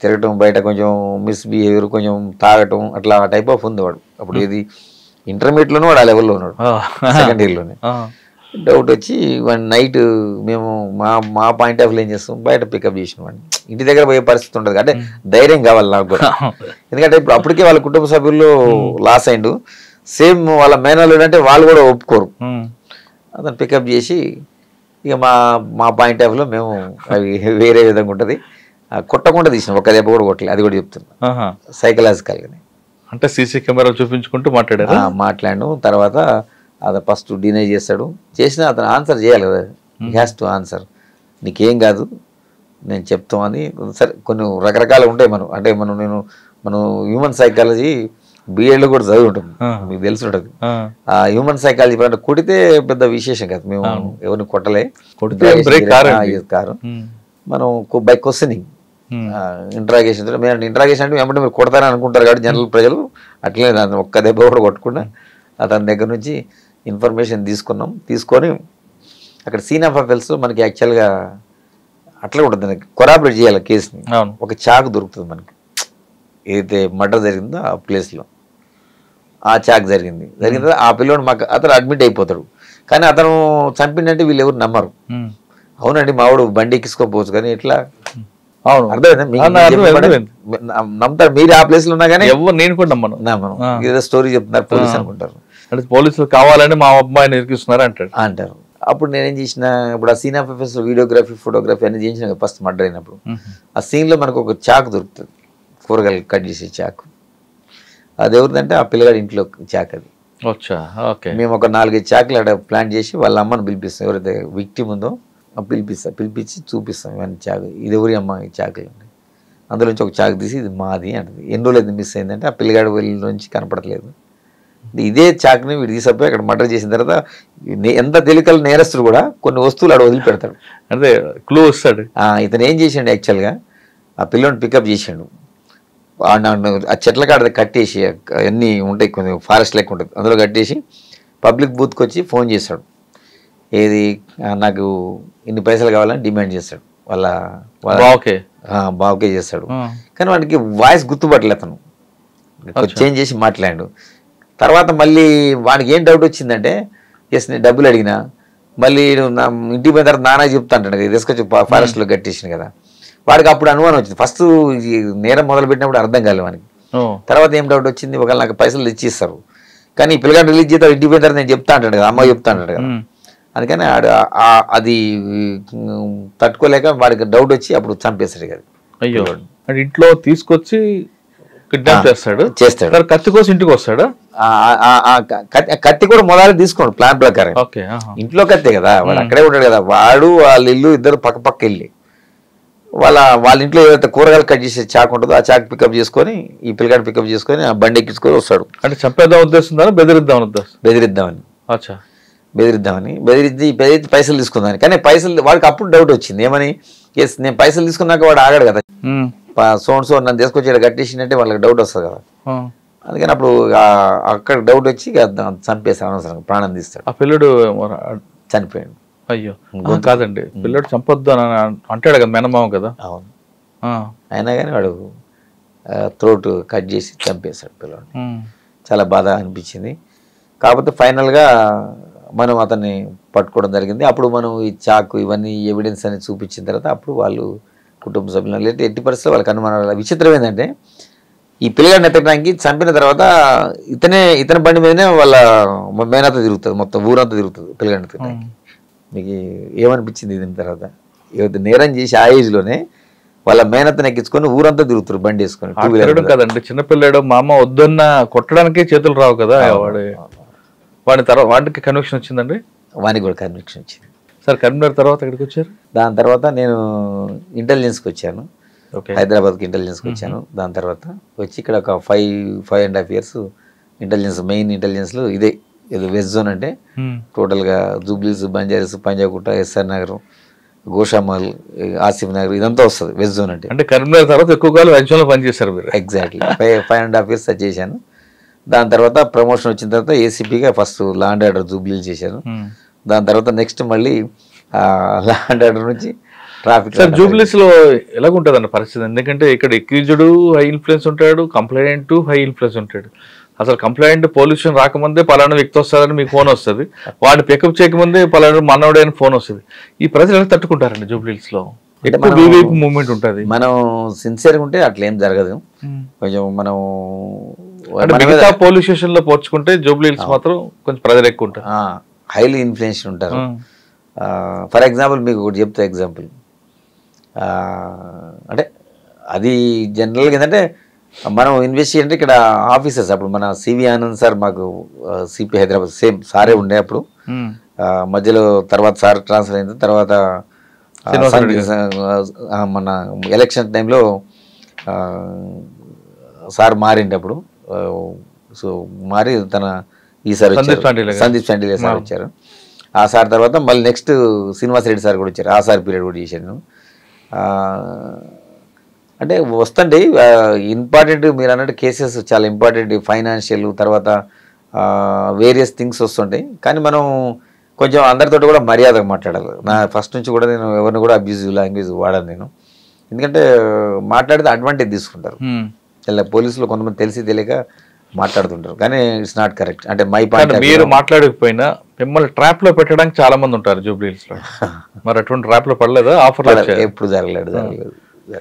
తిరగటం, బయట కొంచెం మిస్బిహేవియర్, కొంచెం తాగటం, అట్లా టైప్ ఆఫ్ ఉంది వాడు. అప్పుడు ఇది ఇంటర్మీడియట్లోనే వాడు ఆ లెవెల్లో ఉన్నాడు, సెకండ్ ఇయర్లోనే. డౌట్ వచ్చి వన్ నైట్ మేము మా పాయింట్ ఆఫ్ వ్యూ ఏం చేస్తాం, బయట పికప్ చేసిన వాడిని. ఇంటి దగ్గర పోయే పరిస్థితి ఉంటుంది, అంటే ధైర్యం కావాలి నాకు కూడా, ఎందుకంటే ఇప్పుడు అప్పటికే వాళ్ళ కుటుంబ సభ్యుల్లో లాస్ అయిండు, సేమ్ వాళ్ళ మేనల్లుడు అంటే వాళ్ళు కూడా ఒప్పుకోరు. అతను పికప్ చేసి ఇక మా పాయింట్ ఆఫ్ వ్యూలో మేము అవి వేరే విధంగా ఉంటుంది, కొట్టకుండా తీసినాం, ఒక్క దెబ్బ కూడా కొట్టలేదు, అది కూడా చెప్తున్నా సైకలాజికల్గానే. అంటే సీసీ కెమెరా చూపించుకుంటూ మాట్లాడాను. తర్వాత అది ఫస్ట్ డినై చేస్తాడు, చేసినా అతను ఆన్సర్ చేయాలి కదా, హ్యాస్ టు ఆన్సర్, నీకేం కాదు నేను చెప్తామని. సరే కొన్ని రకరకాలు ఉంటాయి అంటే మనం హ్యూమన్ సైకాలజీ బిఎడ్లో కూడా చదివి ఉంటుంది, మీకు తెలిసి ఉంటుంది. ఆ హ్యూమన్ సైకాలజీ అంటే కొడితే పెద్ద విశేషం కాదు, మేము ఎవరిని కొట్టలే, కారు మనం బై క్వశ్చనింగ్ ఇంట్రాగేషన్. ఇంట్రాగేషన్ అంటే ఏమంటే మీరు కొడతారని అనుకుంటారు కాబట్టి జనరల్ ప్రజలు, అట్లనే దాన్ని ఒక్క దెబ్బ కూడా కొట్టకుండా అతని దగ్గర నుంచి ఇన్ఫర్మేషన్ తీసుకొని అక్కడ సీన్ ఆఫ్ అఫెన్స్ మనకి యాక్చువల్గా అట్లా ఉంటుంది, కొరాబరేట్ చేయాలి కేసుని. ఒక చాకు దొరుకుతుంది మనకి, ఏదైతే మర్డర్ జరిగిందో ఆ ప్లేస్లో ఆ చాక్ జరిగింది ఆ పిల్లోడు మాకు అతను అడ్మిట్ అయిపోతాడు. కానీ అతను చంపిందంటే వీళ్ళు ఎవరు నమ్మరు. అవునండి మావాడు బండి ఎక్కించుకోకపోవచ్చు కానీ ఎట్లా నమ్ముతారు, మీరు ఆ ప్లేస్ లో ఉన్నా కానీ నేను కూడా నమ్మను, ఏదో స్టోరీ చెప్తున్నారు పోలీస్ అనుకుంటారు, పోలీసులు కావాలని మా అబ్బాయిని ఇరికిస్తున్నారు అంటారు. అప్పుడు నేనేం చేసిన, ఇప్పుడు ఆ scene of offence videography photography అన్ని చేసిన ఫస్ట్ మర్డర్ అయినప్పుడు ఆ సీన్ లో మనకు ఒక చాకు దొరుకుతుంది, కూరగాయలు కట్ చేసే చాకు. అది ఎవరిదంటే ఆ పిల్లగాడి ఇంట్లో చాక్. అది మేము ఒక 4-5 చాకులు అక్కడ ప్లాన్ చేసి వాళ్ళ అమ్మని పిలిపిస్తాం, ఎవరైతే విక్టిమ్ ఉందో పిలిపించి చూపిస్తాం ఇవన్నీ చాకు, ఇది ఎవరి అమ్మ ఈ చాకులు అండి. అందులో నుంచి ఒక చాకు తీసి ఇది మాది అంటది. ఎన్ని రోజులు అయితే మిస్ అయిందంటే ఆ పిల్లగాడి వెళ్ళి నుంచి కనపడట్లేదు, ఇదే చాకుని వీడు తీసుకుపోయి అక్కడ మర్డర్ చేసిన తర్వాత ఎంత తెలికల నేరస్తుడు కూడా కొన్ని వస్తువులు అక్కడ వదిలిపెడతాడు, అంటే క్లూ వస్తాడు. ఇతను ఏం చేసాడు యాక్చువల్గా ఆ పిల్లోని పికప్ చేసాడు, ఆ చెట్ల కాడ కట్టేసి అన్నీ ఉంటాయి, కొంచెం ఫారెస్ట్ లెక్క ఉంటుంది, అందులో కట్టేసి పబ్లిక్ బూత్కి వచ్చి ఫోన్ చేస్తాడు. ఏది నాకు ఇన్ని పైసలు కావాలని డిమాండ్ చేస్తాడు. వాళ్ళ బావకే చేస్తాడు. కానీ వాడికి వాయిస్ గుర్తుపట్టలే, అతను చేంజ్ చేసి మాట్లాడాడు. తర్వాత మళ్ళీ వాడికి ఏం డౌట్ వచ్చిందంటే, ఎస్ నేను డబ్బులు అడిగినా, మళ్ళీ నా ఇంటికి పోయిన తర్వాత నాన్న చెప్తా అంటాడు కదా, తీసుకొచ్చి ఫారెస్ట్లో కట్టేసిన కదా. వాడికి అప్పుడు అనుమానం వచ్చింది. ఫస్ట్ నేరం మొదలు పెట్టినప్పుడు అర్థం కాలేదు వానికి. తర్వాత ఏం డౌట్ వచ్చింది, ఒకవేళ నాకు పైసలు ఇచ్చిస్తారు, కానీ పిల్లగాడు రిలీజ్ చేస్తే ఇంటికి పోయిన తర్వాత నేను చెప్తా అంటాడు కదా, అమ్మ చెప్తా అంటాడు కదా. అందుకని అది తట్టుకోలేక వాడికి డౌట్ వచ్చి అప్పుడు చంపేస్తాడు కదా. అయ్యో, ఇంట్లో తీసుకొచ్చి కిడ్నాప్ చేస్తాడు. కత్తి కోసం ఇంటికి వస్తాడు. కత్తి కూడా మొదలు తీసుకోండి ప్లాన్ ప్రకారం. ఇంట్లో కత్తి కదా, వాడు అక్కడే ఉంటాడు కదా. వాడు వాళ్ళ ఇల్లు ఇద్దరు పక్క పక్క వెళ్ళి వాళ్ళ ఇంట్లో ఏదైతే కూరగాయలు కట్ చేసే చాకు ఉంటుందో ఆ చాకు పికప్ చేసుకొని ఈ పిల్లగాడు పికప్ చేసుకొని ఆ బండి ఎక్కించుకొని వస్తాడు. అంటే చంపేద్దాం ఉద్దేశం, బెదిరిద్దామని బెదిరించి పైసలు తీసుకుందామని. కానీ పైసలు వాడికి అప్పుడు డౌట్ వచ్చింది, ఏమని, ఎస్ నేను పైసలు తీసుకున్నాక వాడు ఆగాడు కదా, సో నన్ను తీసుకొచ్చి ఇక్కడ కట్టేసిందంటే వాళ్ళకి డౌట్ వస్తుంది కదా. అందుకని అప్పుడు అక్కడ డౌట్ వచ్చి చంపేస్తాడు, అనవసరం ప్రాణం తీస్తాడు. ఆ పిల్లడు చనిపోయాడు. అయ్యో కాదండి, పిల్లడు చంపొద్దు అని అంటాడు కదా మేనమామ కదా. అవును, అయినా కానీ వాడు థ్రోట్ కట్ చేసి చంపేశాడు పిల్లడు. చాలా బాధ అనిపించింది. కాకపోతే ఫైనల్గా మనం అతన్ని పట్టుకోవడం జరిగింది. అప్పుడు మనం ఈ చాకు ఇవన్నీ ఎవిడెన్స్ అని చూపించిన తర్వాత అప్పుడు వాళ్ళు కుటుంబ సభ్యులు లేదా ఎట్టి పరిస్థితుల్లో వాళ్ళకి అనుమానాలు. విచిత్రం ఏంటంటే ఈ పిల్లగాడిని ఎత్తడానికి చంపిన తర్వాత ఇతని బండి మీదనే వాళ్ళ మేనంతా తిరుగుతుంది, మొత్తం ఊరంతా తిరుగుతుంది పిల్లగాడిని ఎత్తడానికి. మీకు ఏమనిపించింది దీని తర్వాత? నేరం చేసి ఆ ఏజ్లోనే వాళ్ళ మేనత్తని ఎక్కించుకొని ఊరంతా తిరుగుతారు బండి వేసుకొని. కదండి చిన్నపిల్లాడు, మా అమ్మ వద్దన్న కొట్టడానికే చేతులు రావు కదా. వాడి తర్వాత వాడికి కన్విక్షన్ వచ్చిందండి. వానికి కూడా కన్విక్షన్ వచ్చింది. సార్ కరీంనగర్ తర్వాత ఎక్కడికి వచ్చారు? దాని తర్వాత నేను ఇంటెలిజెన్స్కి వచ్చాను, హైదరాబాద్కి ఇంటెలిజెన్స్కి వచ్చాను. దాని తర్వాత వచ్చి ఇక్కడ ఒక 5.5 years ఇంటెలిజెన్స్, మెయిన్ ఇంటెలిజెన్స్లో ఇదే వెస్ట్ జోన్ అంటే టోటల్గా జూబ్లీస్, బంజారీస్, పంజాగుట్ట, ఎస్ఆర్ నగర్, గోషామల్, ఆసిఫ్ నగర్ ఇదంతా వస్తుంది వెస్ట్ జోన్ అంటే. కరీంనగర్ తర్వాత ఎక్కువ కాలం వెస్ట్ జోన్లో పనిచేశారు మీరు? ఎగ్జాక్ట్లీ 5.5 years చేశాను. దాని తర్వాత ప్రమోషన్ వచ్చిన తర్వాత ఏసీపీగా ఫస్ట్ లా అండ్ ఆర్డర్ జూబ్లీలు చేశాను. దాని తర్వాత నెక్స్ట్ మళ్ళీ లా అండ్ ఆర్డర్ నుంచి ట్రాఫిక్. సార్ జూబ్లీస్ లో ఎలాగుంటుంది అన్న పరిస్థితి? ఎందుకంటే ఇక్కడ ఎక్యూజ్డ్ హై ఇన్ఫ్లుయెన్స్ ఉంటాడు, కంప్లైంట్ హై ఇన్ఫ్లుయెన్స్ ఉంటాడు. అసలు కంప్లైంట్ పొల్యూషన్ రాకముందే పలానా వ్యక్తి వస్తారని మీకు ఫోన్ వస్తుంది, వాడు పికప్ చేయకముందే పలానా మనోడే అని ఫోన్ వస్తుంది. ఈ ప్రజలు ఎలా తట్టుకుంటారండి జూబ్లీస్ లో? మూవ్మెంట్ ఉంటుంది. మనం సిన్సియర్గా ఉంటే అట్లా ఏం జరగదు. కొంచెం మనం మిగతా పోలీస్ స్టేషన్ లో పోల్చుకుంటే జూబ్లీస్ మాత్రం కొంచెం ప్రజలు ఎక్కువ ఉంటారు, హైలీ ఇన్ఫ్లుయెన్స్ ఉంటారు. ఫర్ ఎగ్జాంపుల్ మీకు ఒకటి చెప్తా ఎగ్జాంపుల్, అంటే అది జనరల్గా ఏంటంటే మనం ఇన్వెస్టిగేట్ ఇక్కడ ఆఫీసర్స్, అప్పుడు మన సివి ఆనంద్ సార్ మాకు సిపి హైదరాబాద్ సేమ్ సారే ఉండే అప్పుడు. మధ్యలో తర్వాత సార్ ట్రాన్స్ఫర్ అయిన తర్వాత మన ఎలక్షన్ టైంలో సార్ మారిండే అప్పుడు. సో మారి ఈసారి సందీప్ చాండిలే సార్ వచ్చారు. ఆ సార్ తర్వాత మళ్ళీ నెక్స్ట్ శ్రీనివాసరెడ్డి సార్ కూడా వచ్చారు. ఆ సార్ పీరియడ్ కూడా చేశాను. అంటే వస్తుంటే ఇంపార్టెంట్ మీరు అన్నట్టు కేసెస్ చాలా ఇంపార్టెంట్, ఫైనాన్షియల్ తర్వాత వేరియస్ థింగ్స్ వస్తుంటాయి. కానీ మనం కొంచెం అందరితో కూడా మర్యాదగా మాట్లాడాలి. నా ఫస్ట్ నుంచి కూడా నేను ఎవరిని కూడా అబ్యూజివ్ లాంగ్వేజ్ వాడాను నేను. ఎందుకంటే మాట్లాడితే అడ్వాంటేజ్ తీసుకుంటారు. ఇలా పోలీసులు కొంతమంది తెలిసి తెలియక మాట్లాడుతుంటారు, కానీ ఇట్స్ నాట్ కరెక్ట్. అంటే మై పాయింట్, మీరు మాట్లాడకపోయినా మిమ్మల్ని ట్రాప్ లో పెట్టడానికి చాలా మంది ఉంటారు జూబ్లీస్ లో. మరి అటువంటి ట్రాప్ లో పడలేదా? ఆఫర్ ఎప్పుడు జరగలేదు.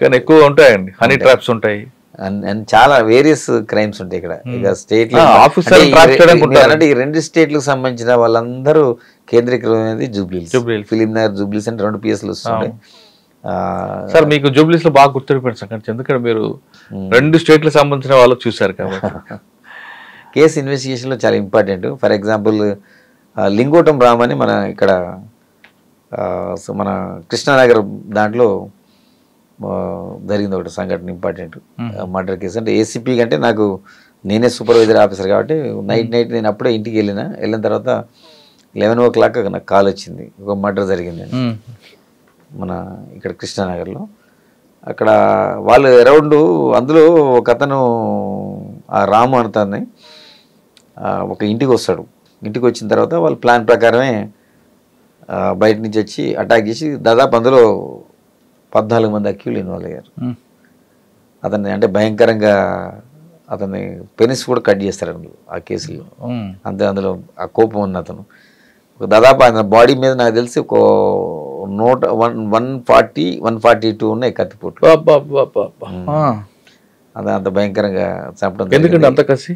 కానీ ఎక్కువ ఉంటాయండి, హనీ ట్రాప్స్ ఉంటాయి, చాలా వేరియస్ క్రైమ్స్ ఉంటాయి ఇక్కడ. ఇక స్టేట్ లో ఈ 2 స్టేట్లకు సంబంధించిన వాళ్ళందరూ కేంద్రీకృతమైనది జూబ్లీస్. ఫిలిం నగర్, జూబ్లీస్ అంటే 2 PSలు వస్తుంటాయి. సార్ మీకు జూబ్లీస్ లో బాగా గుర్తుపెట్టిన సంగతి, ఎందుకంటే మీరు 2 స్టేట్లకు సంబంధించిన వాళ్ళు చూశారు కాబట్టి. కేసు ఇన్వెస్టిగేషన్లో చాలా important. For example Lingotam Ram అని మన ఇక్కడ మన కృష్ణానగర్ దాంట్లో జరిగింది ఒకటి సంఘటన, ఇంపార్టెంట్ మర్డర్ కేసు. అంటే ఏసీపీ కంటే నాకు నేనే సూపర్వైజర్ ఆఫీసర్ కాబట్టి నైట్ నేను అప్పుడే ఇంటికి వెళ్ళిన తర్వాత 11 o'clock నాకు కాల్ వచ్చింది, ఒక మర్డర్ జరిగింది మన ఇక్కడ కృష్ణానగర్లో. అక్కడ వాళ్ళు అరౌండ్ అందులో ఒక అతను ఆ రాము అతన్ని ఒక ఇంటికి వస్తాడు. ఇంటికి వచ్చిన తర్వాత వాళ్ళ ప్లాన్ ప్రకారమే బయట నుంచి వచ్చి అటాక్ చేసి దాదాపు అందులో 14 మంది అక్యూలు ఇన్వాల్వ్ అయ్యారు. అతన్ని అంటే భయంకరంగా అతన్ని పెనిస్ కూడా కట్ చేస్తారు అందులో ఆ కేసులో. అంతే అందులో ఆ కోపం ఉంది అతను. దాదాపు ఆయన బాడీ మీద నాకు తెలిసి ఒక 140-142 ఉన్నాయి కత్తిపోట్లు. అది అంత భయంకరంగా చంపడం. ఎందుకంటే అంత కసి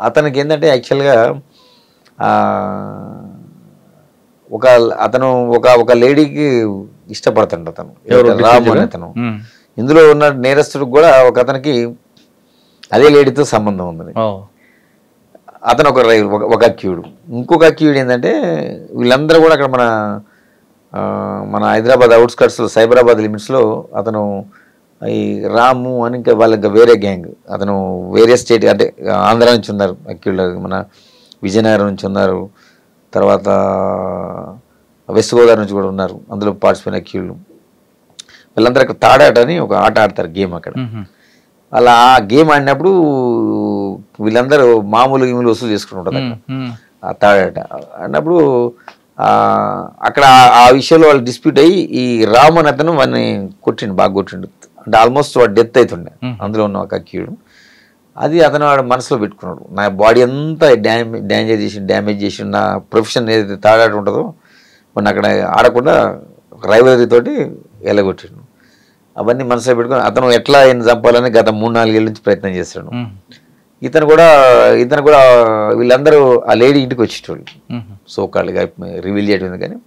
అతనికి ఏంటంటే యాక్చువల్గా అతను ఒక లేడీకి ఇష్టపడతాడు అతను, రాము అని అతను. ఇందులో ఉన్న నేరస్తుడికి కూడా ఒక అతనికి అదే లేడీతో సంబంధం ఉంది. అతను ఒక అక్యూడు. ఇంకొక అక్యూడు ఏంటంటే వీళ్ళందరూ కూడా అక్కడ మన హైదరాబాద్ అవుట్స్కట్స్లో సైబరాబాద్ లిమిట్స్లో అతను ఈ రాము అని ఇంకా వాళ్ళకి వేరే గ్యాంగ్, అతను వేరే స్టేట్ అంటే ఆంధ్ర నుంచి ఉన్నారు అక్యూళ్ళు, మన విజయనగరం నుంచి ఉన్నారు, తర్వాత వెస్ట్ గోదావరి నుంచి కూడా ఉన్నారు అందులో పార్టిసిపేట్ అక్యూళ్ళు. వీళ్ళందరూ అక్కడ తాడాట అని ఒక ఆట ఆడతారు, గేమ్ అక్కడ. అలా ఆ గేమ్ ఆడినప్పుడు వీళ్ళందరూ మామూలు గేములు వసూలు చేసుకుంటుంటారు అక్కడ ఆ తాడాట అన్నప్పుడు. అక్కడ ఆ విషయంలో వాళ్ళు డిస్ప్యూట్ అయ్యి ఈ రాము అని అతను వాడిని కొట్టిండు, బాగా కొట్టిండు. అంటే ఆల్మోస్ట్ వాడు డెత్ అవుతుండే అందులో ఉన్న ఒక అక్యూడు. అది అతను వాడు మనసులో పెట్టుకున్నాడు, నా బాడీ అంతా డ్యామేజ్ చేసి నా ప్రొఫెషన్ ఏదైతే తాడాట ఉంటుందో మన అక్కడ ఆడకుండా రైవలరీ తోటి ఎలగొట్టిండు. అవన్నీ మనసులో పెట్టుకుని అతను ఎట్లా ఆయన చంపాలని గత 3-4 ఏళ్ళ నుంచి ప్రయత్నం చేస్తాడు. ఇతను కూడా వీళ్ళందరూ ఆ లేడీ ఇంటికి వచ్చేటోళ్ళు, సోకాళ్ళుగా రివీల్ చేయడం. కానీ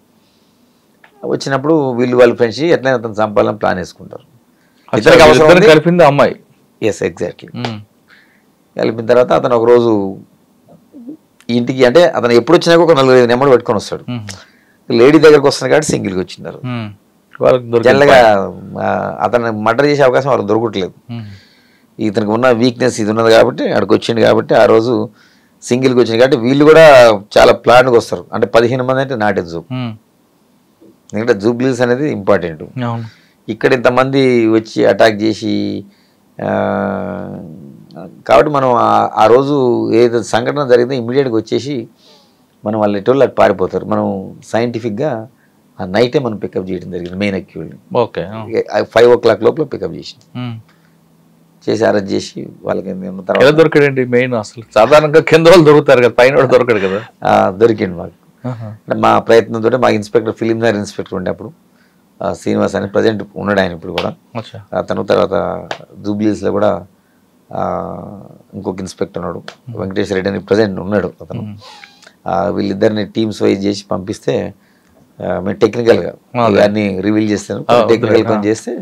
వచ్చినప్పుడు వాళ్ళ ఫ్రెండ్స్ ఎట్లయినా అతను చంపాలని ప్లాన్ వేసుకుంటారు. కలిపింది అమ్మాయి. Yes, exactly. కలిపిన తర్వాత అతను ఒకరోజు ఇంటికి, అంటే అతను ఎప్పుడు వచ్చినాక ఒక 4-5 నెంబర్ పెట్టుకొని వస్తాడు. లేడీ దగ్గరకు వస్తున్నారు కాబట్టి సింగిల్గా వచ్చినారు. జనరల్గా అతను మర్డర్ చేసే అవకాశం వాళ్ళకి దొరకట్లేదు. ఇతనికి ఉన్న వీక్నెస్ ఇది ఉన్నది కాబట్టి అక్కడికి వచ్చింది కాబట్టి ఆ రోజు సింగిల్గా వచ్చింది కాబట్టి వీళ్ళు కూడా చాలా ప్లాన్గా వస్తారు. అంటే 15 మంది అంటే నాట్ ఎ జూబ్, ఎందుకంటే జూబ్లీస్ అనేది ఇంపార్టెంట్. ఇక్కడ ఇంతమంది వచ్చి అటాక్ చేసి కాబట్టి మనం ఆ రోజు ఏదైతే సంఘటన జరిగిందో ఇమీడియట్గా వచ్చేసి మనం వాళ్ళ ఎటోళ్ళు అటు పారిపోతారు. మనం సైంటిఫిక్గా ఆ నైటే మనం పికప్ చేయడం జరిగింది మెయిన్ అక్యూల్ని. 5 o'clock లోపల పికప్ చేసి అరెస్ట్ చేసి వాళ్ళకి దొరికాడండి. మెయిన్ అసలు సాధారణంగా కింద వాళ్ళు దొరుకుతారు కదా, పైన దొరకడు కదా. దొరికింది మాకు. మా ప్రయత్నంతో మా ఇన్స్పెక్టర్ ఫిలింనగర్ ఇన్స్పెక్టర్ ఉండే అప్పుడు శ్రీనివాస్ అని, ప్రజెంట్ ఉన్నాడు ఆయన ఇప్పుడు కూడా. అతను తర్వాత జూబ్లీస్లో కూడా ఇంకొక ఇన్స్పెక్టర్ ఉన్నాడు వెంకటేశ్వర రెడ్డి అని, ప్రజెంట్ ఉన్నాడు అతను. వీళ్ళిద్దరిని టీమ్స్ వైజ్ చేసి పంపిస్తే మేము టెక్నికల్గా అన్ని రివీల్ చేస్తాను. టెక్నికల్ పని చేస్తే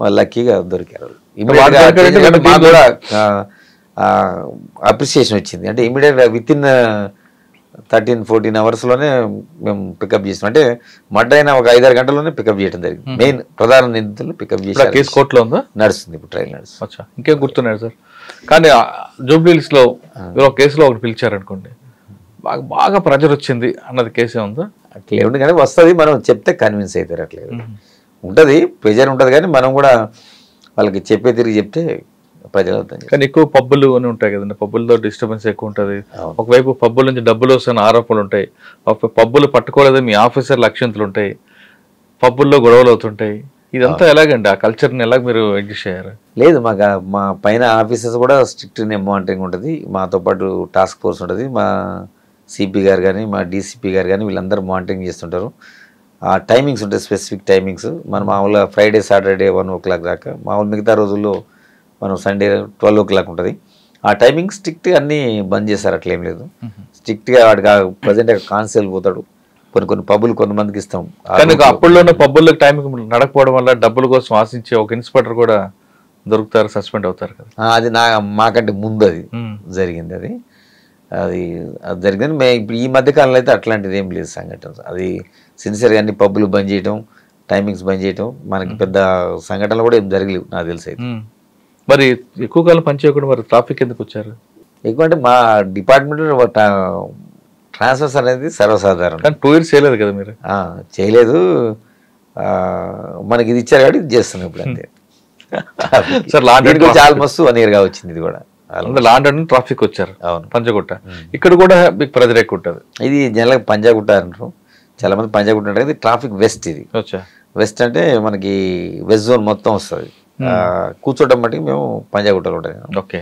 వాళ్ళు లక్కీగా దొరికారు. మాకు కూడా అప్రిసియేషన్ వచ్చింది. అంటే ఇమీడియట్గా విత్ ఇన్ 13-14 అవర్స్లోనే మేము పికప్ చేసాం. అంటే మర్డర్ అయిన ఒక 5-6 గంటల్లోనే పికప్ చేయడం జరిగింది. మెయిన్ ప్రధాన నిందితులు పికప్ చేసి కేసు కోర్టులో ఉందా, నడుస్తుంది ఇప్పుడు, ట్రయల్ నడుస్తుంది. ఇంకేం గుర్తున్నాడు సార్? కానీ జూబ్లీహిల్స్లో ఒక కేసులో ఒకటి పిలిచారనుకోండి, బాగా ప్రెజర్ వచ్చింది అన్నది కేసే ఉందా? అట్లే ఉంది కానీ వస్తుంది, మనం చెప్తే కన్విన్స్ అవుతారు. అట్లే ఉంటుంది, ప్రెజర్ ఉంటుంది కానీ మనం కూడా వాళ్ళకి చెప్పే తిరిగి చెప్తే ప్రజలు అవుతాయి. కానీ ఎక్కువ పబ్బులు అని ఉంటాయి కదండి, పబ్బుల్లో డిస్టర్బెన్స్ ఎక్కువ ఉంటుంది. ఒకవైపు పబ్బుల నుంచి డబ్బులు వస్తున్న ఆరోపణలు ఉంటాయి, పబ్బులు పట్టుకోలేదు మీ ఆఫీసర్లు అక్షంతలు ఉంటాయి, పబ్బుల్లో గొడవలు అవుతుంటాయి. ఇదంతా ఎలాగండి, ఆ కల్చర్ని ఎలాగ మీరు అడ్జస్ట్ అయ్యారు? లేదు, మా పైన ఆఫీసర్స్ కూడా స్ట్రిక్ట్ మానిటరింగ్ ఉంటుంది, మాతో పాటు టాస్క్ ఫోర్స్ ఉంటుంది, మా సిపి గారు కానీ మా డీసీపీ గారు కానీ వీళ్ళందరూ మానిటరింగ్ చేస్తుంటారు. ఆ టైమింగ్స్ ఉంటాయి, స్పెసిఫిక్ టైమింగ్స్. మనం మామూలుగా Friday, Saturday 1 o'clock దాకా, మామూలు మిగతా రోజుల్లో మనం Sunday 12 o'clock ఉంటుంది. ఆ టైమింగ్ స్ట్రిక్ట్గా అన్నీ బంద్ చేస్తారు, అట్లేం లేదు. స్ట్రిక్ట్గా వాడికి ప్రజెంట్ కాన్స్టేబుల్ పోతాడు. కొన్ని పబ్బులు కొంతమందికి ఇస్తాం. కానీ అప్పుడులోనే పబ్బుల్లో టైంకి నడకపోవడం వల్ల డబ్బుల కోసం ఆశించే ఒక ఇన్స్పెక్టర్ కూడా దొరుకుతారు, సస్పెండ్ అవుతారు కదా. అది మాకంటే ముందు అది జరిగింది. అది జరిగింది. ఇప్పుడు ఈ మధ్యకాలంలో అయితే అట్లాంటిది ఏం లేదు సంఘటన. అది సిన్సియర్గా అన్ని పబ్బులు బంద్ చేయటం, టైమింగ్స్ బంద్ చేయటం, మనకి పెద్ద సంఘటనలు కూడా ఏం జరగలేవు నాకు తెలిసి అయితే. మరి ఎక్కువ కాలం పనిచేయకుండా మరి ట్రాఫిక్ ఎందుకు వచ్చారు? ఎక్కువ అంటే మా డిపార్ట్మెంట్ ట్రాన్స్ఫర్స్ అనేది సర్వసాధారణం. కానీ 2 years చేయలేదు కదా మీరు? చేయలేదు. మనకి ఇది ఇచ్చారు కాబట్టి ఇది చేస్తున్నాం ఇప్పుడు అంతే. సార్ ఆల్మోస్ట్ 1 year గా వచ్చింది ఇది కూడా. లాండన్ ట్రాఫిక్ వచ్చారు. అవును, పంజగుట్ట. ఇక్కడ కూడా మీకు ప్రెజర్ ఎక్కువ ఉంటుంది. ఇది జనరల్గా పంజాగుట్ట అంటారు చాలా మంది. పంజాగుట్ట అంటే ఇది ట్రాఫిక్ వెస్ట్. ఇది వెస్ట్ అంటే మనకి వెస్ట్ జోన్ మొత్తం వస్తుంది. కూర్చోటం మటుకు మేము పంజాగుట్టలో ఉంటుంది. ఓకే.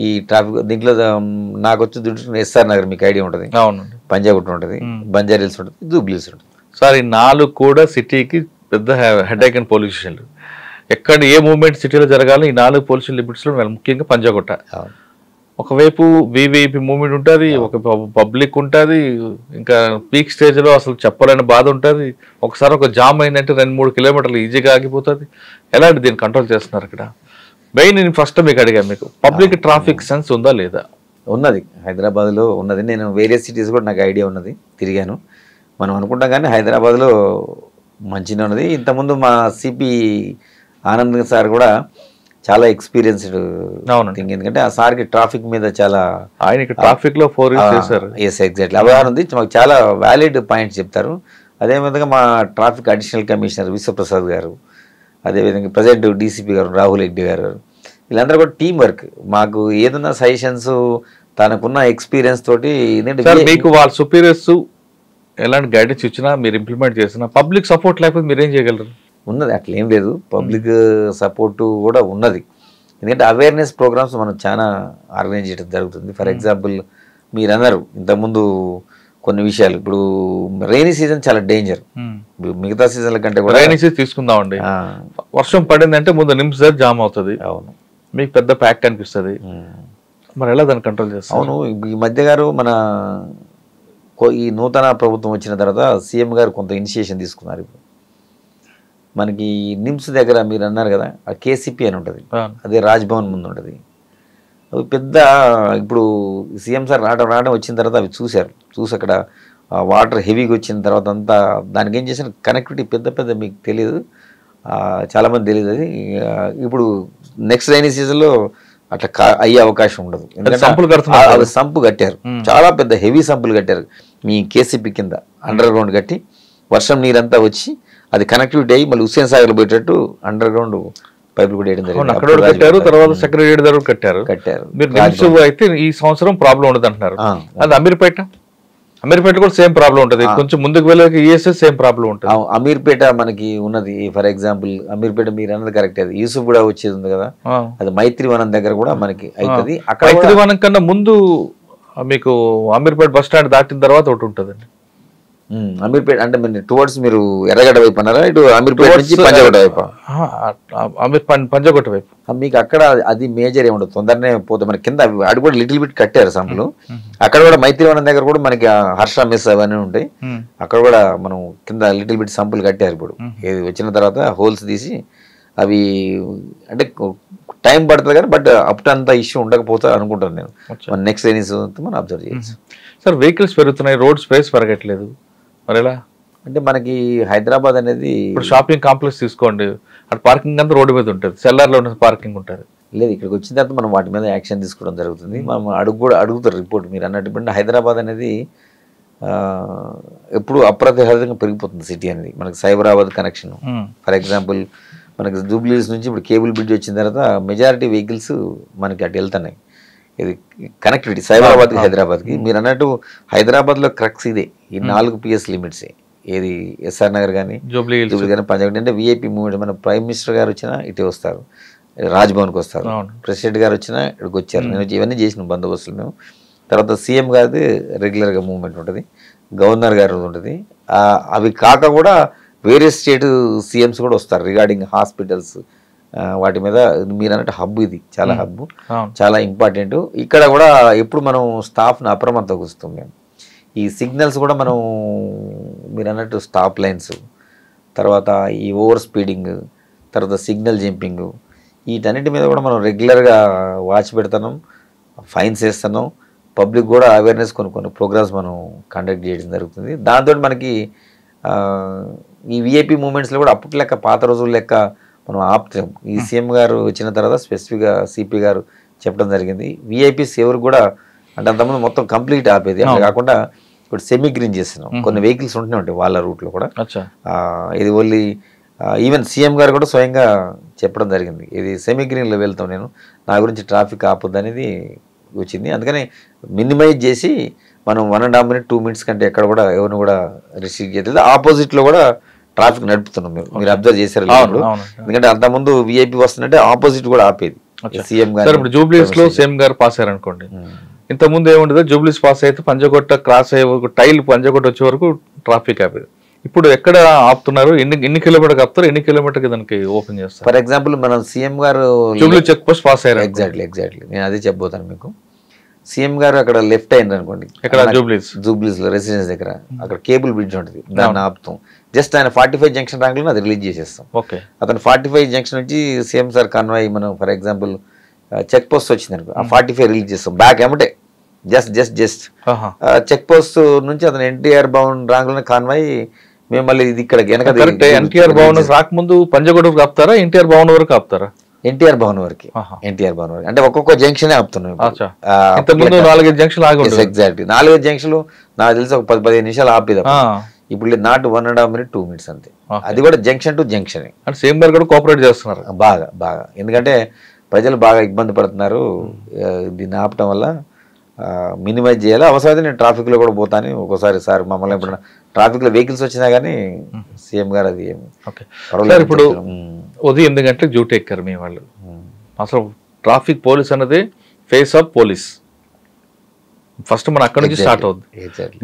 ఈ ట్రాఫిక్ దీంట్లో నాకు వచ్చి ఎస్ఆర్ నగర్ మీకు ఐడియా ఉంటుంది, పంజాగుట్ట ఉంటుంది, బంజారా హిల్స్ ఉంటుంది, జూబ్లీ హిల్స్ ఉంటుంది. సార్ ఈ 4 కూడా సిటీకి పెద్ద హెడేక్ అండ్ పోలీస్ స్టేషన్లు. ఎక్కడ ఏ మూవ్మెంట్ సిటీలో జరగాలి ఈ 4 పోలీస్ లిమిట్స్లో ముఖ్యంగా పంజాగుట్ట. ఒకవైపు వివిఐపి మూవ్మెంట్ ఉంటుంది, ఒక పబ్లిక్ ఉంటుంది, ఇంకా పీక్ స్టేజ్లో అసలు చెప్పలేని బాధ ఉంటుంది. ఒకసారి ఒక జామ్ అయిందంటే 2-3 కిలోమీటర్లు ఈజీగా ఆగిపోతుంది. ఎలాంటి దీన్ని కంట్రోల్ చేస్తున్నారు ఇక్కడ? మెయిన్ నేను ఫస్ట్ మీకు అడిగాను, మీకు పబ్లిక్ ట్రాఫిక్ సెన్స్ ఉందా లేదా? ఉన్నది, హైదరాబాద్లో ఉన్నది. నేను వేరే సిటీస్ కూడా నాకు ఐడియా ఉన్నది, తిరిగాను. మనం అనుకుంటాం కానీ హైదరాబాద్లో మంచిగా ఉన్నది. ఇంతకుముందు మా సిపి ఆనంద్ సార్ కూడా చాలా ఎక్స్పీరియన్స్డ్ థింగ్, ఎందుకంటే ఆ సార్కి ట్రాఫిక్ మీద చాలా ఆయన ట్రాఫిక్ లో 4 years చేశారు. ఎస్, ఎగ్జాక్ట్లీ అవగాహన ఉంది. మాకు చాలా వ్యాలిడ్ పాయింట్స్ చెప్తారు. అదేవిధంగా మా ట్రాఫిక్ అడిషనల్ కమిషనర్ విశ్వప్రసాద్ గారు, అదేవిధంగా ప్రజెంట్ డీసీపీ గారు రాహుల్ రెడ్డి గారు, వీళ్ళందరూ కూడా టీం వర్క్. మాకు ఏదన్నా సజెషన్స్ తనకున్న ఎక్స్పీరియన్స్ తోటి. మీకు వాళ్ళ సుపీరియర్స్ ఎలాంటి గైడెన్స్ ఇచ్చినా మీరు ఇంప్లిమెంట్ చేసినా పబ్లిక్ సపోర్ట్ లేకపోతే మీరేం చేయగలరు? ఉన్నది, అట్లేం లేదు. పబ్లిక్ సపోర్టు కూడా ఉన్నది. ఎందుకంటే అవేర్నెస్ ప్రోగ్రామ్స్ మనం చాలా ఆర్గనైజ్ చేయడం జరుగుతుంది. ఫర్ ఎగ్జాంపుల్ మీరు అన్నారు ఇంతకుముందు కొన్ని విషయాలు. ఇప్పుడు రైనీ సీజన్ చాలా డేంజర్. మిగతా సీజన్ల కంటే కూడా రైనీ సీజన్ తీసుకుందామండి. వర్షం పడిందంటే ముందు నిమ్స్ జామ్ అవుతుంది. అవును, మీకు పెద్ద ప్యాక్ అనిపిస్తుంది. మరి ఎలా దాన్ని కంట్రోల్ చేస్తారు? అవును, ఈ మధ్య గారు మన ఈ నూతన ప్రభుత్వం వచ్చిన తర్వాత సీఎం గారు కొంత ఇనిషియేషన్ తీసుకున్నారు. ఇప్పుడు మనకి నిమ్స్ దగ్గర మీరు అన్నారు కదా, ఆ కేసీపీ అని ఉంటుంది, అదే రాజ్భవన్ ముందు ఉంటుంది. అవి పెద్ద ఇప్పుడు సీఎం సార్ రావడం వచ్చిన తర్వాత అవి చూసి అక్కడ వాటర్ హెవీగా వచ్చిన తర్వాత అంతా దానికి ఏం చేసిన కనెక్టివిటీ పెద్ద మీకు తెలియదు, చాలామంది తెలియదు. అది ఇప్పుడు నెక్స్ట్ రైనీ సీజన్లో అట్లా అయ్యే అవకాశం ఉండదు. ఎందుకంటే సంపు కట్టారు, చాలా పెద్ద హెవీ సంపులు కట్టారు మీ కేసీపీ కింద అండర్ గ్రౌండ్ కట్టి. వర్షం నీరంతా వచ్చి అది కనెక్టివిటీ అయ్యి మళ్ళీ హుస్సేన్ సాగర్ పోయేటట్టు అండర్ గ్రౌండ్ పైపులు కూడా వేయడం జరిగింది. తర్వాత సెక్రటరీ దగ్గర కట్టారు. మీరు అయితే ఈ సంవత్సరం ప్రాబ్లం ఉండదు అంటున్నారు. అది అమీర్పేట కూడా సేమ్ ప్రాబ్లం ఉంటుంది. కొంచెం ముందుకు వెళ్ళాక ఈఎస్ఎస్ సేమ్ ప్రాబ్లం ఉంటుంది. అమీర్పేట మనకి ఉన్నది. ఫర్ ఎగ్జాంపుల్ అమీర్పేట మీరు అన్నది కరెక్ట్. అది యూసుఫ్ కూడా వచ్చేది ఉంది కదా, అది మైత్రివనం దగ్గర కూడా మనకి అవుతుంది. అక్కడ మైత్రివనం కన్నా ముందు మీకు అమీర్పేట బస్ స్టాండ్ దాటిన తర్వాత ఒకటి ఉంటుందండి. అమీర్పేట అంటే టువర్డ్స్ మీరు ఎర్రగడ్డ వైపు అన్నారా? ఇటు అమీర్పేట నుంచి పంజాగుట్ట వైపు? పంజాగుట్ట వైపు. మీకు అక్కడ అది మేజర్ ఏమి ఉండదు, తొందరనే పోతే. మన కింద అది కూడా లిటిల్ బిట్ కట్టారు సంపులు. అక్కడ కూడా మైత్రివనం దగ్గర కూడా మనకి హర్ష మెస్ అవన్నీ ఉంటాయి. అక్కడ కూడా మనం కింద లిటిల్ బిట్ సంపులు కట్టారు. ఇప్పుడు వచ్చిన తర్వాత హోల్స్ తీసి అవి అంటే టైం పడుతుంది కానీ బట్ అప్ టు అంత ఇష్యూ ఉండకపోతే అనుకుంటాను నేను. నెక్స్ట్ రైనీస్ మనం అబ్జర్వ్ చేయొచ్చు. సార్ వెహికల్స్ పెరుగుతున్నాయి, రోడ్ స్పేస్ పెరగట్లేదు, మరి ఎలా? అంటే మనకి హైదరాబాద్ అనేది ఇప్పుడు షాపింగ్ కాంప్లెక్స్ తీసుకోండి, అక్కడ పార్కింగ్ అంతా రోడ్డు మీద ఉంటుంది, సెల్లార్లో ఉన్న పార్కింగ్ ఉంటుంది. లేదు, ఇక్కడికి వచ్చిన తర్వాత మనం వాటి మీద యాక్షన్ తీసుకోవడం జరుగుతుంది. మనం అడుగుతారు రిపోర్ట్ మీరు అన్నట్టు. హైదరాబాద్ అనేది ఎప్పుడు అప్రతిహతంగా పెరిగిపోతుంది సిటీ అనేది. మనకి సైబరాబాద్ కనెక్షన్ ఫర్ ఎగ్జాంపుల్ మనకి జూబ్లీ హిల్స్ నుంచి ఇప్పుడు కేబుల్ బ్రిడ్జ్ వచ్చిన తర్వాత మెజారిటీ వెహికల్స్ మనకి అటు వెళ్తున్నాయి. ఇది కనెక్టివిటీ సైబరాబాద్కి హైదరాబాద్కి. మీరు అన్నట్టు హైదరాబాద్లో క్రక్స్ ఇదే, ఈ 4 PS లిమిట్సే. ఏది ఎస్ఆర్ నగర్ కానీ జూబ్లీ కానీ పంజాగుట్ట. అంటే విఐపి మూవ్మెంట్. మన ప్రైమ్ మినిస్టర్ గారు వచ్చినా ఇటే వస్తారు, రాజ్భవన్కి వస్తారు. ప్రెసిడెంట్ గారు వచ్చినా ఇక్కడికి వచ్చారు. నేను ఇవన్నీ చేసిన బందోబస్తులు మేము. తర్వాత సీఎం గారిది రెగ్యులర్గా మూవ్మెంట్ ఉంటుంది, గవర్నర్ గారు ఉంటుంది. అవి కాక కూడా వేరే స్టేట్ సీఎంస్ కూడా వస్తారు రిగార్డింగ్ హాస్పిటల్స్ వాటి మీద. మీరు అన్నట్టు హబ్ ఇది, చాలా హబ్, చాలా ఇంపార్టెంట్. ఇక్కడ కూడా ఎప్పుడు మనం స్టాఫ్ని అప్రమత్తంగా ఉంచుతాం మేము. ఈ సిగ్నల్స్ కూడా మనం మీరు అన్నట్టు స్టాప్ లైన్స్, తర్వాత ఈ ఓవర్ స్పీడింగ్, తర్వాత సిగ్నల్ జంపింగ్, వీటన్నిటి మీద కూడా మనం రెగ్యులర్గా వాచ్ పెడుతున్నాం, ఫైన్స్ వేస్తున్నాం. పబ్లిక్ కూడా అవేర్నెస్ కొన్ని ప్రోగ్రామ్స్ మనం కండక్ట్ చేయడం జరుగుతుంది. దాంతో మనకి ఈ విఐపి మూమెంట్స్లో కూడా అప్పటి లెక్క పాత రోజుల లెక్క మనం ఆపుతాం. ఈ సీఎం గారు వచ్చిన తర్వాత స్పెసిఫిక్గా సిపి గారు చెప్పడం జరిగింది, విఐపీస్ ఎవరు కూడా అంటే అంతకుముందు మొత్తం కంప్లీట్ ఆపేది. అట్లా కాకుండా ఇప్పుడు సెమీ గ్రీన్ చేస్తున్నాం. కొన్ని వెహికల్స్ ఉంటూనే ఉంటాయి వాళ్ళ రూట్లో కూడా. ఇది ఓన్లీ ఈవెన్ సీఎం గారు కూడా స్వయంగా చెప్పడం జరిగింది, ఇది సెమీ గ్రీన్లో వెళ్తాం, నేను నా గురించి ట్రాఫిక్ ఆపొద్దు అనేది వచ్చింది. అందుకని మినిమైజ్ చేసి మనం 1.5 minutes 2 minutes కంటే ఎక్కడ కూడా ఎవరిని కూడా రిస్ట్రిక్ట్ చేయలేదు. ఆపోజిట్లో కూడా ట్రాఫిక్ నడుపుతున్నాం. మీరు అబ్జర్వ్ చేశారు, ఎందుకంటే అంతకుముందు విఐపి వస్తుందంటే ఆపోజిట్ కూడా ఆపేది సీఎం గారు. ఇప్పుడు జూబ్లీస్ లో సీఎం గారు పాస్ అయ్యారు అనుకోండి, ఇంత ముందు ఏముండదు, జూబ్లీస్ పాస్ అయితే పంజగుట్ట క్రాస్ అయ్యే వరకు, టైల్ పంజగుట్ట వచ్చే వరకు ట్రాఫిక్ ఆపేది. ఇప్పుడు ఎక్కడ ఆపుతున్నారు, ఎన్ని కిలోమీటర్ ఆపుతారు, ఎన్ని కిలోమీటర్ దానికి ఓపెన్ చేస్తారు? ఫర్ ఎగ్జాంపుల్ మనం సీఎం గారు జూబ్లీ చెక్ పోస్ట్ పాస్ అయ్యారు. ఎగ్జాక్ట్లీ నేను అదే చెప్పబోతాను మీకు. సీఎం గారు అక్కడ లెఫ్ట్ అయింది అనుకోండి, జూబ్లీస్ లో రెసిడెన్స్ దగ్గర, అక్కడ కేబుల్ బ్రిడ్జ్ ఉంటుంది, దాన్ని ఆపుతాం. జస్ట్ ఆయన 45 జంక్షన్ ర్యాంకులను అది రిలీజ్ చేసేస్తాం. అతను 45 జంక్షన్ నుంచి సీఎం సార్ కాన్వాయ్, మనం ఫర్ ఎగ్జాంపుల్ చెక్ పోస్ట్ వచ్చింది అనుకో, ఆ 45 రిలీజ్ చేస్తాం బ్యాక్ ఏమంటే జస్ట్ చెక్ పోస్ట్ నుంచి అతను ఎన్టీఆర్ భవన్ ర్యాంకులను కాన్వాయ్ మేము మళ్ళీ ఇది ఇక్కడ వెనక ఎన్టీఆర్ భవన్ రాకముందు పంజగుట్ట ఆపుతారా, ఎన్టీఆర్ భవన్ వరకు ఆపుతారా? ఎన్టీఆర్ భవన్ వరకు అంటే ఒక్కొక్క జంక్షన్ ఆపుతున్నాం. 4-5 జంక్షన్ ఎగ్జాక్ట్ 4-5 జంక్షన్లు నాకు తెలిసి ఒక 10-15 నిమిషాలు ఆపేదా. ఇప్పుడు నాట్ 1.5 minutes 2 minutes అంతే. అది కూడా జంక్షన్ టు జంక్షన్. సేమ్ గారు కూడా కోఆపరేట్ చేస్తున్నారు బాగా ఎందుకంటే ప్రజలు బాగా ఇబ్బంది పడుతున్నారు. దీన్ని ఆపటం వల్ల మినిమైజ్ చేయాలి. అవసరమైతే నేను ట్రాఫిక్లో కూడా పోతాను ఒక్కోసారి. సార్ మమ్మల్ని ఎప్పుడైనా ట్రాఫిక్లో వెహికల్స్ వచ్చినా కానీ సీఎం గారు అది ఇప్పుడు ఉదయం 8 గంటలకు డ్యూటీ ఎక్కారు మీ వాళ్ళు. అసలు ట్రాఫిక్ పోలీస్ అనేది ఫేస్ ఆఫ్ పోలీస్. ఫస్ట్ మనం అక్కడ నుంచి స్టార్ట్ అవుద్ది.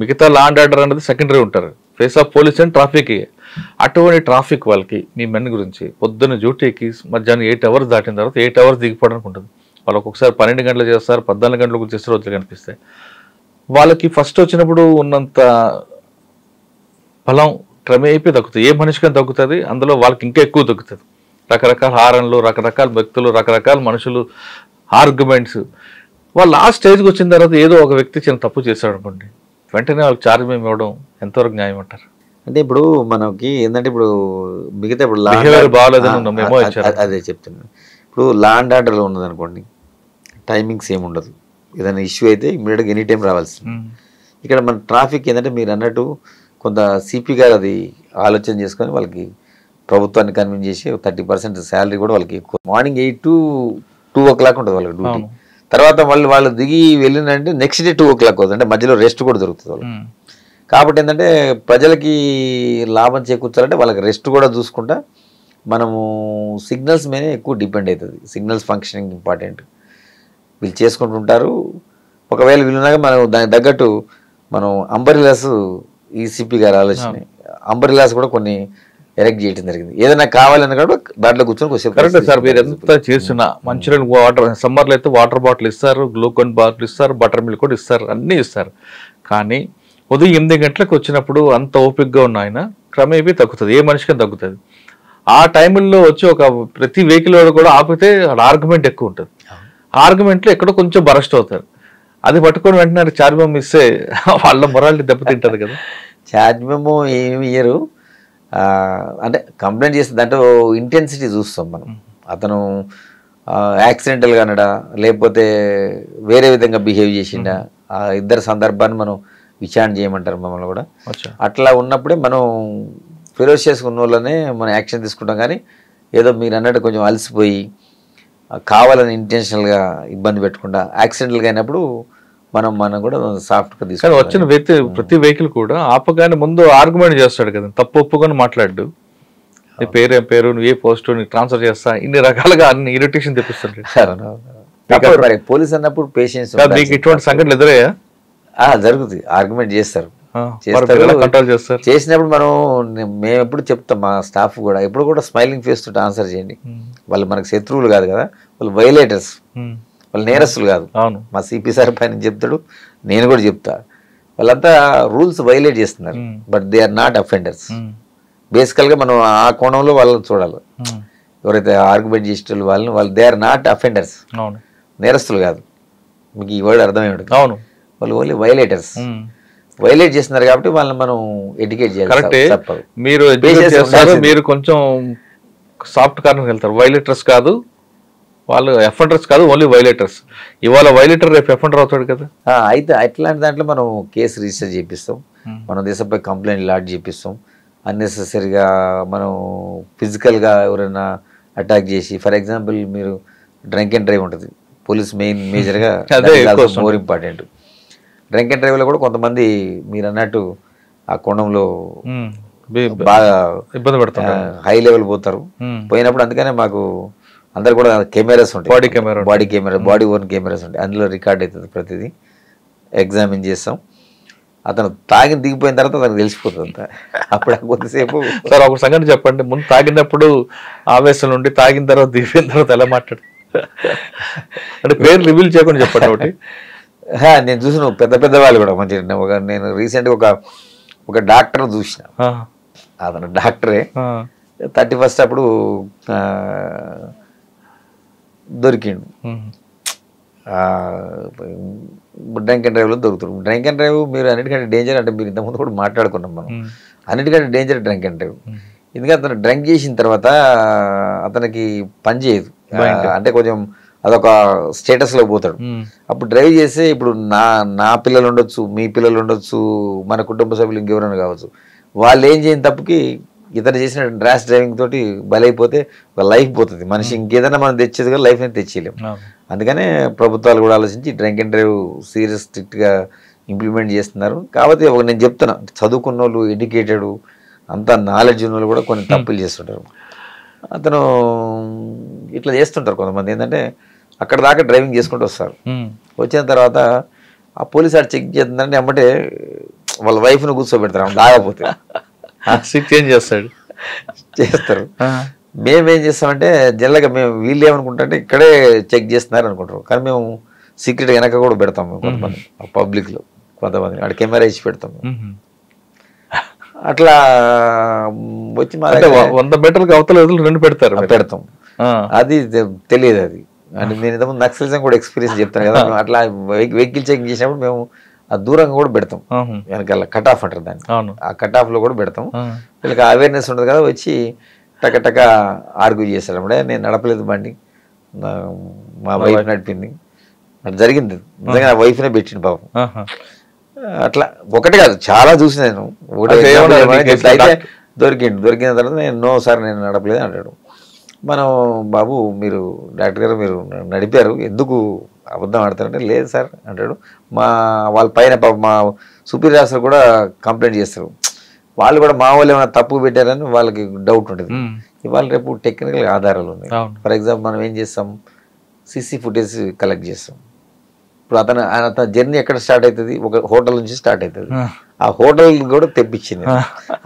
మిగతా లా అండ్ ఆర్డర్ అనేది సెకండరీ ఉంటారు. Face of police and traffic. అటువంటి ట్రాఫిక్ వాళ్ళకి మీ మెన్ గురించి పొద్దున్న డ్యూటీకి మధ్యాహ్నం 8 hours దాటిన తర్వాత 8 hours దిగిపోవడానికి ఉంటుంది. వాళ్ళు ఒక్కొక్కసారి 12 గంటలు చేస్తారు, 14 గంటలకు చేసే రోజులు కనిపిస్తాయి. వాళ్ళకి ఫస్ట్ వచ్చినప్పుడు ఉన్నంత బలం క్రమేపీ తగ్గుతుంది. ఏ మనిషికని తగ్గుతుంది, అందులో వాళ్ళకి ఇంకా ఎక్కువ తగ్గుతుంది. రకరకాల హారన్లు, రకరకాల వ్యక్తులు, రకరకాల మనుషులు, ఆర్గ్యుమెంట్స్. వాళ్ళు ఆ స్టేజ్కి వచ్చిన తర్వాత ఏదో ఒక వ్యక్తి చిన్న తప్పు చేశాడు అనుకోండి, వెంటనే వాళ్ళకి ఛార్జ్ మేము ఇవ్వడం ఎంతవరకు న్యాయం అంటారు? అంటే ఇప్పుడు మనకి ఏంటంటే ఇప్పుడు మిగతా ఇప్పుడు అదే చెప్తున్నాను. ఇప్పుడు లా అండ్ ఆర్డర్లో ఉన్నది అనుకోండి, టైమింగ్స్ ఏమి ఉండదు. ఏదైనా ఇష్యూ అయితే ఇమీడియట్గా ఎనీ టైం రావాల్సింది. ఇక్కడ మన ట్రాఫిక్ ఏంటంటే మీరు అన్నట్టు కొంత సిపి గారు అది ఆలోచన చేసుకొని వాళ్ళకి ప్రభుత్వాన్ని కన్విన్స్ చేసి 30% శాలరీ కూడా వాళ్ళకి ఎక్కువ. మార్నింగ్ 8 to 2 o'clock ఉంటుంది వాళ్ళకి డ్యూటీ. తర్వాత వాళ్ళు దిగి వెళ్ళినంటే నెక్స్ట్ డే 2 o'clock అవుతుంది. అంటే మధ్యలో రెస్ట్ కూడా దొరుకుతుంది వాళ్ళకి. కాబట్టి ఏంటంటే ప్రజలకి లాభం చేకూర్చాలంటే వాళ్ళకి రెస్ట్ కూడా చూసుకుంటా మనము సిగ్నల్స్ మీదే ఎక్కువ డిపెండ్ అవుతుంది. Signals functioning important. వీళ్ళు చేసుకుంటుంటారు. ఒకవేళ వీళ్ళున్నాక మనం దానికి తగ్గట్టు మనం అంబరిలాస్ ఈసీపీ గారు ఆలోచన అంబరిలాస్ కూడా కొన్ని ఎరెక్ట్ చేయడం జరిగింది. ఏదైనా కావాలన్నా కూడా దాంట్లో కూర్చొని కొంచెం కరెక్ట్ సార్. మీరు ఎంత చేసినా మంచినీళ్ళు, వాటర్, సమ్మర్లో అయితే వాటర్ బాటిల్ ఇస్తారు, గ్లూకోన్ బాటిల్ ఇస్తారు, బటర్ మిల్క్ కూడా ఇస్తారు, అన్నీ ఇస్తారు. కానీ ఉదయం 8 గంటలకు వచ్చినప్పుడు అంత ఓపిక్గా ఉన్న ఆయన క్రమేపీ తగ్గుతుంది. ఏ మనిషికని తగ్గుతుంది. ఆ టైంలో వచ్చి ఒక ప్రతి వెహికల్ కూడా ఆపితే ఆర్గ్యుమెంట్ ఎక్కువ ఉంటుంది. ఆర్గ్యుమెంట్లో ఎక్కడో కొంచెం బరస్ట్ అవుతారు. అది పట్టుకొని వెంటనే ఛార్జ్ మెమో ఇస్తే వాళ్ళ మొరాలిటీ దెబ్బతింటుంది కదా. ఛార్జ్ మెమో ఏమి ఇయ్యరు. అంటే కంప్లైంట్ చేస్తే దాంట్లో ఇంటెన్సిటీ చూస్తాం మనం. అతను యాక్సిడెంటల్గా అనడా లేకపోతే వేరే విధంగా బిహేవ్ చేసిండా, ఆ ఇద్దరు సందర్భాన్ని మనం విచారణ చేయమంటారు మమ్మల్ని కూడా. అట్లా ఉన్నప్పుడే మనం ఫెరోషియస్ ఉన్న వాళ్ళనే మనం యాక్షన్ తీసుకుంటాం. కానీ ఏదో మీరు అన్నట్టు కొంచెం అలసిపోయి కావాలని ఇంటెన్షనల్గా ఇబ్బంది పెట్టకుండా యాక్సిడెంటల్గా అయినప్పుడు మనం కూడా సాఫ్ట్గా తీసుకుంటాం. వచ్చిన వ్యక్తి ప్రతి వెహికల్ కూడా ఆపగానే ముందు ఆర్గ్యుమెంట్ చేస్తాడు కదా, తప్పు ఒప్పుకొని మాట్లాడు. నీ పేరేం పేరు, నువ్వు ఏ పోస్ట్, నీకు ట్రాన్స్ఫర్ చేస్తా, ఇన్ని రకాలుగా అన్ని ఇరిటేషన్ తెప్పిస్తాడు. పోలీస్ అన్నప్పుడు పేషెన్స్. మీకు ఇటువంటి సంఘటనలు ఎదురయ్యా? జరుగుతుంది. ఆర్గ్యుమెంట్ చేస్తారు. చేసినప్పుడు మేము ఎప్పుడు చెప్తాం, మా స్టాఫ్ కూడా ఎప్పుడు కూడా స్మైలింగ్ ఫేస్ తోటి ఆన్సర్ చేయండి. వాళ్ళు మనకు శత్రువులు కాదు కదా, వాళ్ళు వైలేటర్స్, వాళ్ళు నేరస్తులు కాదు. మా సిపి సార్ పైన చెప్తాడు, నేను కూడా చెప్తా. వాళ్ళంతా రూల్స్ వైలేట్ చేస్తున్నారు, but they are not offenders. బేసికల్గా మనం ఆ కోణంలో వాళ్ళని చూడాలి. ఎవరైతే ఆర్గ్యుమెంట్ చేసే వాళ్ళు దే ఆర్ నాట్ అఫెండర్స్, నేరస్తులు కాదు. మీకు ఈ వర్డ్ అర్థమై ఉంటుంది. వాళ్ళు ఓన్లీ వైలేటర్స్. వైలేట్ చేస్తున్నారు కాబట్టి వాళ్ళని మనం ఎడ్యుకేట్ చేయాలి. మీరు కొంచెం సాఫ్ట్ కార్నర్ వెళ్తారు. వైలేటర్స్ కాదు, వాళ్ళు ఎఫెండర్స్ కాదు, ఓన్లీ వైలేటర్స్. ఇవాళ వైలేటర్ రేపు ఎఫెండర్ అవుతాడు కదా. అయితే అట్లాంటి దాంట్లో మనం కేసు రిజిస్టర్ చేపిస్తాం, మనం దేశంపై కంప్లైంట్ లాడ్జ్ చేపిస్తాం. అన్నెసెసరీగా మనం ఫిజికల్గా ఎవరైనా అటాక్ చేసి, ఫర్ ఎగ్జాంపుల్ మీరు డ్రంక్ అండ్ డ్రైవ్ ఉంటుంది, పోలీస్ మేజర్గా మోర్ ఇంపార్టెంట్. డ్రంక్ అండ్ డ్రైవ్లో కూడా కొంతమంది మీరు అన్నట్టు ఆ కోణంలో బాగా ఇబ్బంది పడతారు, హై లెవెల్ పోతారు. పోయినప్పుడు అందుకనే మాకు అందరు కూడా కెమెరాస్ ఉంటాయి, బాడీ ఓన్ కెమెరాస్ ఉంటాయి, అందులో రికార్డ్ అవుతుంది ప్రతిదీ. ఎగ్జామిన్ చేస్తాం. అతను తాగిన దిగిపోయిన తర్వాత అతనికి తెలిసిపోతుంది. అప్పుడు కొద్దిసేపు సార్ ఒక సంగతి చెప్పండి, ముందు తాగినప్పుడు ఆవేశం నుండి తాగిన తర్వాత దిగిపోయిన తర్వాత ఎలా మాట్లాడు అంటే పేరు రివీల్ చేయకుండా చెప్పండి ఒకటి. నేను చూసిన పెద్ద వాళ్ళు కూడా మంచిగా. నేను రీసెంట్గా ఒక డాక్టర్ చూసిన, అతను డాక్టరే. 31st అప్పుడు దొరికిండు. డ్రంక్ అండ్ డ్రైవ్లో దొరుకుతారు. డ్రంక్ అండ్ డ్రైవ్ మీరు అన్నిటికంటే డేంజర్, అంటే మీరు ఇంతకుముందు కూడా మాట్లాడుకున్నాం మనం, అన్నిటికంటే డేంజర్ డ్రంక్ అండ్ డ్రైవ్. ఎందుకంటే అతను డ్రంక్ చేసిన తర్వాత అతనికి పని చేయదు, అంటే కొంచెం అదొక స్టేటస్లో పోతాడు. అప్పుడు డ్రైవ్ చేస్తే ఇప్పుడు నా పిల్లలు ఉండొచ్చు, మీ పిల్లలు ఉండొచ్చు, మన కుటుంబ సభ్యులు ఇంకెవరైనా కావచ్చు, వాళ్ళు ఏం చేయని తప్పుకి ఇతను చేసిన ర్యాష్ డ్రైవింగ్ తోటి బలైపోతే ఒక లైఫ్ పోతుంది. మనిషి ఇంకేదైనా మనం తెచ్చేది కదా, లైఫ్ అనేది తెచ్చేయలేము. అందుకనే ప్రభుత్వాలు కూడా ఆలోచించి డ్రంక్ అండ్ డ్రైవ్ సీరియస్ స్ట్రిక్ట్గా ఇంప్లిమెంట్ చేస్తున్నారు. కాబట్టి నేను చెప్తున్నా, చదువుకున్న వాళ్ళు, ఎడ్యుకేటెడ్, అంతా నాలెడ్జ్ ఉన్న వాళ్ళు కూడా కొన్ని తప్పులు చేస్తుంటారు. అతను ఇట్లా చేస్తుంటారు కొంతమంది. ఏంటంటే అక్కడ దాకా డ్రైవింగ్ చేసుకుంటూ వస్తారు. వచ్చిన తర్వాత ఆ పోలీస్ ఆడు చెక్ చేస్తుందంటే అమ్మటే వాళ్ళ వైఫ్ను కూర్చోబెడతారు, దాగపోతే చేంజ్ చేస్తారు. మేమేం చేస్తామంటే జనరల్గా వీళ్ళు ఏమనుకుంటారంటే ఇక్కడే చెక్ చేస్తున్నారు అనుకుంటారు, కానీ మేము సీక్రెట్ వెనక కూడా పెడతాం. మేము కొంతమంది పబ్లిక్లో కొంతమంది అక్కడ కెమెరా ఇచ్చి పెడతాం. అట్లా వచ్చి 100 మీటర్లకు అవతల రెండు పెడతాం. అది తెలియదు. అది అంటే నేను ఇంతకుముందు నక్సలిజం కూడా ఎక్స్పీరియన్స్ చెప్తాను కదా. అట్లా వెహికల్ చెకింగ్ చేసినప్పుడు మేము ఆ దూరంగా కూడా పెడతాం, వెనకాల కట్ ఆఫ్ అంటారు దాన్ని, ఆ కట్ ఆఫ్ లో కూడా పెడతాం. వీళ్ళకి అవేర్నెస్ ఉంటుంది కదా, వచ్చి టక ఆర్గ్యూ చేస్తారు. అప్పుడే నేను నడపలేదు బండి, మా వైఫ్ నడిపింది, అట్లా జరిగింది. నిజంగా నా వైఫ్నే పెట్టింది పాపం. అట్లా ఒకటి కాదు, చాలా చూసి నేను. అయితే దొరికిన తర్వాత నేను నో సార్ నేను నడపలేదు అంటాడు. మనం బాబు మీరు డాక్టర్ గారు మీరు నడిపారు, ఎందుకు అబద్ధం ఆడతారంటే లేదు సార్ అంటాడు. వాళ్ళ పైన మా సుపీరియర్స్ కూడా కంప్లైంట్ చేస్తారు. వాళ్ళు కూడా మా వాళ్ళు ఏమైనా తప్పు పెట్టారని వాళ్ళకి డౌట్ ఉంటుంది. ఇవాళ రేపు టెక్నికల్ ఆధారాలు ఉన్నాయి. ఫర్ ఎగ్జాంపుల్ మనం ఏం చేస్తాం, సీసీ ఫుటేజ్ కలెక్ట్ చేస్తాం. ఇప్పుడు అతను జర్నీ ఎక్కడ స్టార్ట్ అవుతుంది, ఒక హోటల్ నుంచి స్టార్ట్ అవుతుంది. ఆ హోటల్ కూడా తెప్పించింది.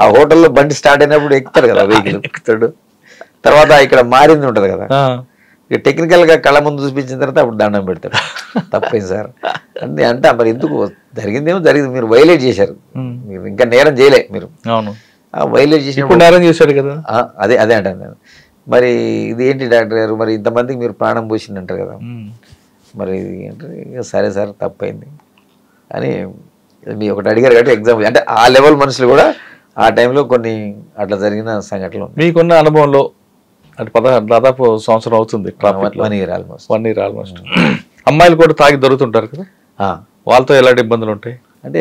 ఆ హోటల్లో బండి స్టార్ట్ అయినప్పుడు ఎక్కుతాడు కదా వెహికల్, ఎక్కుతాడు. తర్వాత ఇక్కడ మారింది ఉంటుంది కదా, ఇక టెక్నికల్గా కళ్ళ ముందు చూపించిన తర్వాత అప్పుడు దండం పెడతాడు. తప్పేం సార్ అంటే మరి ఎందుకు జరిగిందేమో జరిగింది, మీరు వైలేట్ చేశారు, మీరు ఇంకా నేరం చేయలే, మీరు వైలేట్ చేసినప్పుడు నేరం చేశారు కదా. అదే అంటాను నేను. మరి ఇది ఏంటి డాక్టర్ గారు, మరి ఇంతమందికి మీరు ప్రాణం పోసింది అంటారు కదా, మరి అంటే సరే సార్ తప్పైంది అని మీ ఒకటి అడిగారు కాబట్టి ఎగ్జాంపుల్. అంటే ఆ లెవెల్ మనుషులు కూడా ఆ టైంలో కొన్ని అట్లా జరిగిన సంఘటనలు. మీకున్న అనుభవంలో అంటే దాదాపు సంవత్సరం అవుతుంది, 1 year ఆల్మోస్ట్. అమ్మాయిలు కూడా తాగి దొరుకుతుంటారు కదా, వాళ్ళతో ఎలాంటి ఇబ్బందులు ఉంటాయి? అంటే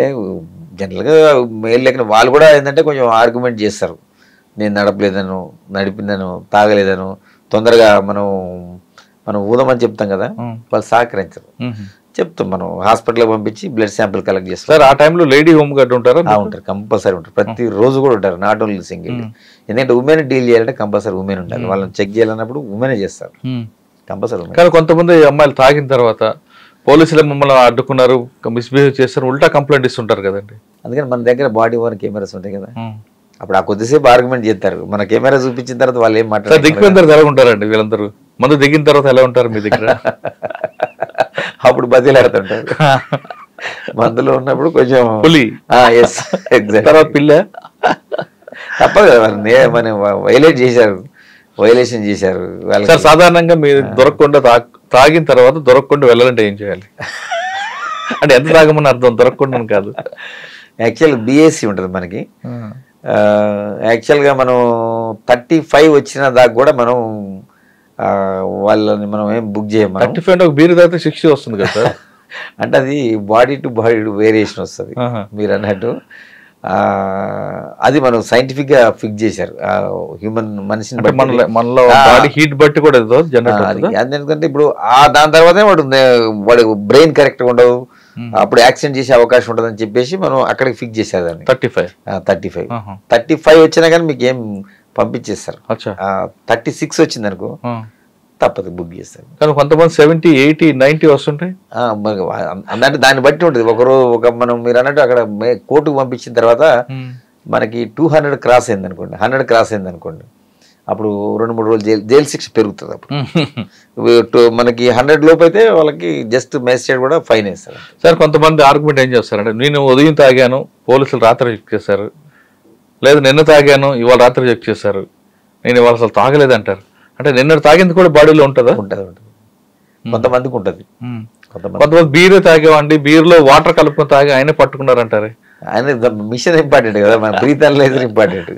జనరల్గా మేలు లేక వాళ్ళు కూడా ఏంటంటే కొంచెం ఆర్గ్యుమెంట్ చేస్తారు, నేను నడపలేదను, నడిపిందను, తాగలేదను, తొందరగా మనం ఊదమని చెప్తాం కదా, వాళ్ళు సహకరించరు. చెప్తాం, మనం హాస్పిటల్కి పంపించి బ్లడ్ శాంపిల్ కలెక్ట్ చేస్తాం. సార్ ఆ టైంలో లేడీ హోమ్ గార్డ్ ఉంటారా? ఉంటారు, కంపల్సరీ ఉంటారు, ప్రతి రోజు కూడా ఉంటారు, నాట్ ఓన్లీ సింగిల్. ఎందుకంటే ఉమెన్ డీల్ చేయాలంటే కంపల్సరీ ఉమెన్ ఉండాలి, వాళ్ళని చెక్ చేయాలన్నప్పుడు ఉమెనే చేస్తారు కంపల్సరీ. కానీ కొంతమంది అమ్మాయిలు తాగిన తర్వాత పోలీసులు మమ్మల్ని అడ్డుకున్నారు, మిస్బిహేవ్ చేస్తారు, ఉల్టా కంప్లైంట్ ఇస్తుంటారు కదండి. అందుకని మన దగ్గర బాడీ ఓన్ కెమెరాస్ ఉంటాయి కదా, అప్పుడు ఆ కొద్దిసేపు ఆర్గ్యుమెంట్ చేస్తారు. మన కెమెరా చూపించిన తర్వాత వాళ్ళు ఏం మాట్లాడారు, దిగిపోయిన తర్వాత ఎలా ఉంటారండి వీళ్ళందరూ? మందు దిగిన తర్వాత ఎలా ఉంటారు మీ దగ్గర? అప్పుడు బదిలాడుతుంటారు. మందులో ఉన్నప్పుడు కొంచెం తర్వాత పిల్ల తప్పదు కదా, మనం వైలేషన్ చేశారు. సార్ సాధారణంగా మీరు దొరకకుండా తాగిన తర్వాత దొరకకుండా వెళ్ళాలంటే ఏం చేయాలి? అంటే ఎంత తాగమని అర్థం, దొరకకుండా కాదు. యాక్చువల్ బిఎస్సి ఉంటుంది మనకి. యాక్చువల్గా మనం 35 వచ్చిన దాకా కూడా మనం వాళ్ళని మనం ఏం బుక్ చేయం. 35 ఒక బీర్ తాగితే 60 వస్తుంది కదా సార్. అంటే అది బాడీ టు బాడీ వేరియేషన్ వస్తుంది మీరు అన్నట్టు. అది మనం సైంటిఫిక్ గా ఫిక్స్ చేశారు హ్యూమన్ మనిషిని బట్టి, మనలో బాడీ హీట్ బట్టి కూడా ఎందుకంటే ఇప్పుడు దాని తర్వాతే వాడు బ్రెయిన్ కరెక్ట్ గా ఉండదు, అప్పుడు యాక్సిడెంట్ చేసే అవకాశం ఉంటుంది అని చెప్పేసి మనం అక్కడికి ఫిక్స్ చేశారు దాన్ని. 35 వచ్చినా కానీ మీకు ఏం పంపించేస్తారు. 36 వచ్చింది అనుకో తప్పదు బుక్ చేస్తారు. కానీ కొంతమంది 70, 80, 90 వస్తుంటాయి. అంటే దాన్ని బట్టి ఉంటుంది. మనం మీరు అన్నట్టు అక్కడ కోర్టుకు పంపించిన తర్వాత మనకి 200 క్రాస్ అయింది అనుకోండి, 100 క్రాస్ అయింది అనుకోండి, అప్పుడు 2-3 రోజులు జైలు శిక్ష పెరుగుతుంది. అప్పుడు మనకి 100 లోపు అయితే వాళ్ళకి జస్ట్ మేజిస్ట్రేట్ కూడా ఫైన్ వేస్తారు. సార్ కొంతమంది ఆర్గ్యుమెంట్ ఏం చేస్తారంటే, నేను ఉదయం తాగాను పోలీసులు రాత్రి చెక్ చేశారు, లేదు నిన్న తాగాను ఇవాళ రాత్రి చెక్ చేశారు, నేను ఇవాళ అసలు తాగలేదు అంటారు. అంటే నిన్న తాగింది కూడా బాడీలో ఉంటుందా? ఉంటుంది. కొంతమందికి ఉంటుంది. కొంతమంది బీర్ తాగేవండి, బీర్లో వాటర్ కలుపుకొని తాగి ఆయన పట్టుకున్నారంటారు. ఆయన మిషన్ ఇంపార్టెంట్ కదా, మన బ్రీత్ అనలైజర్ ఇంపార్టెంట్.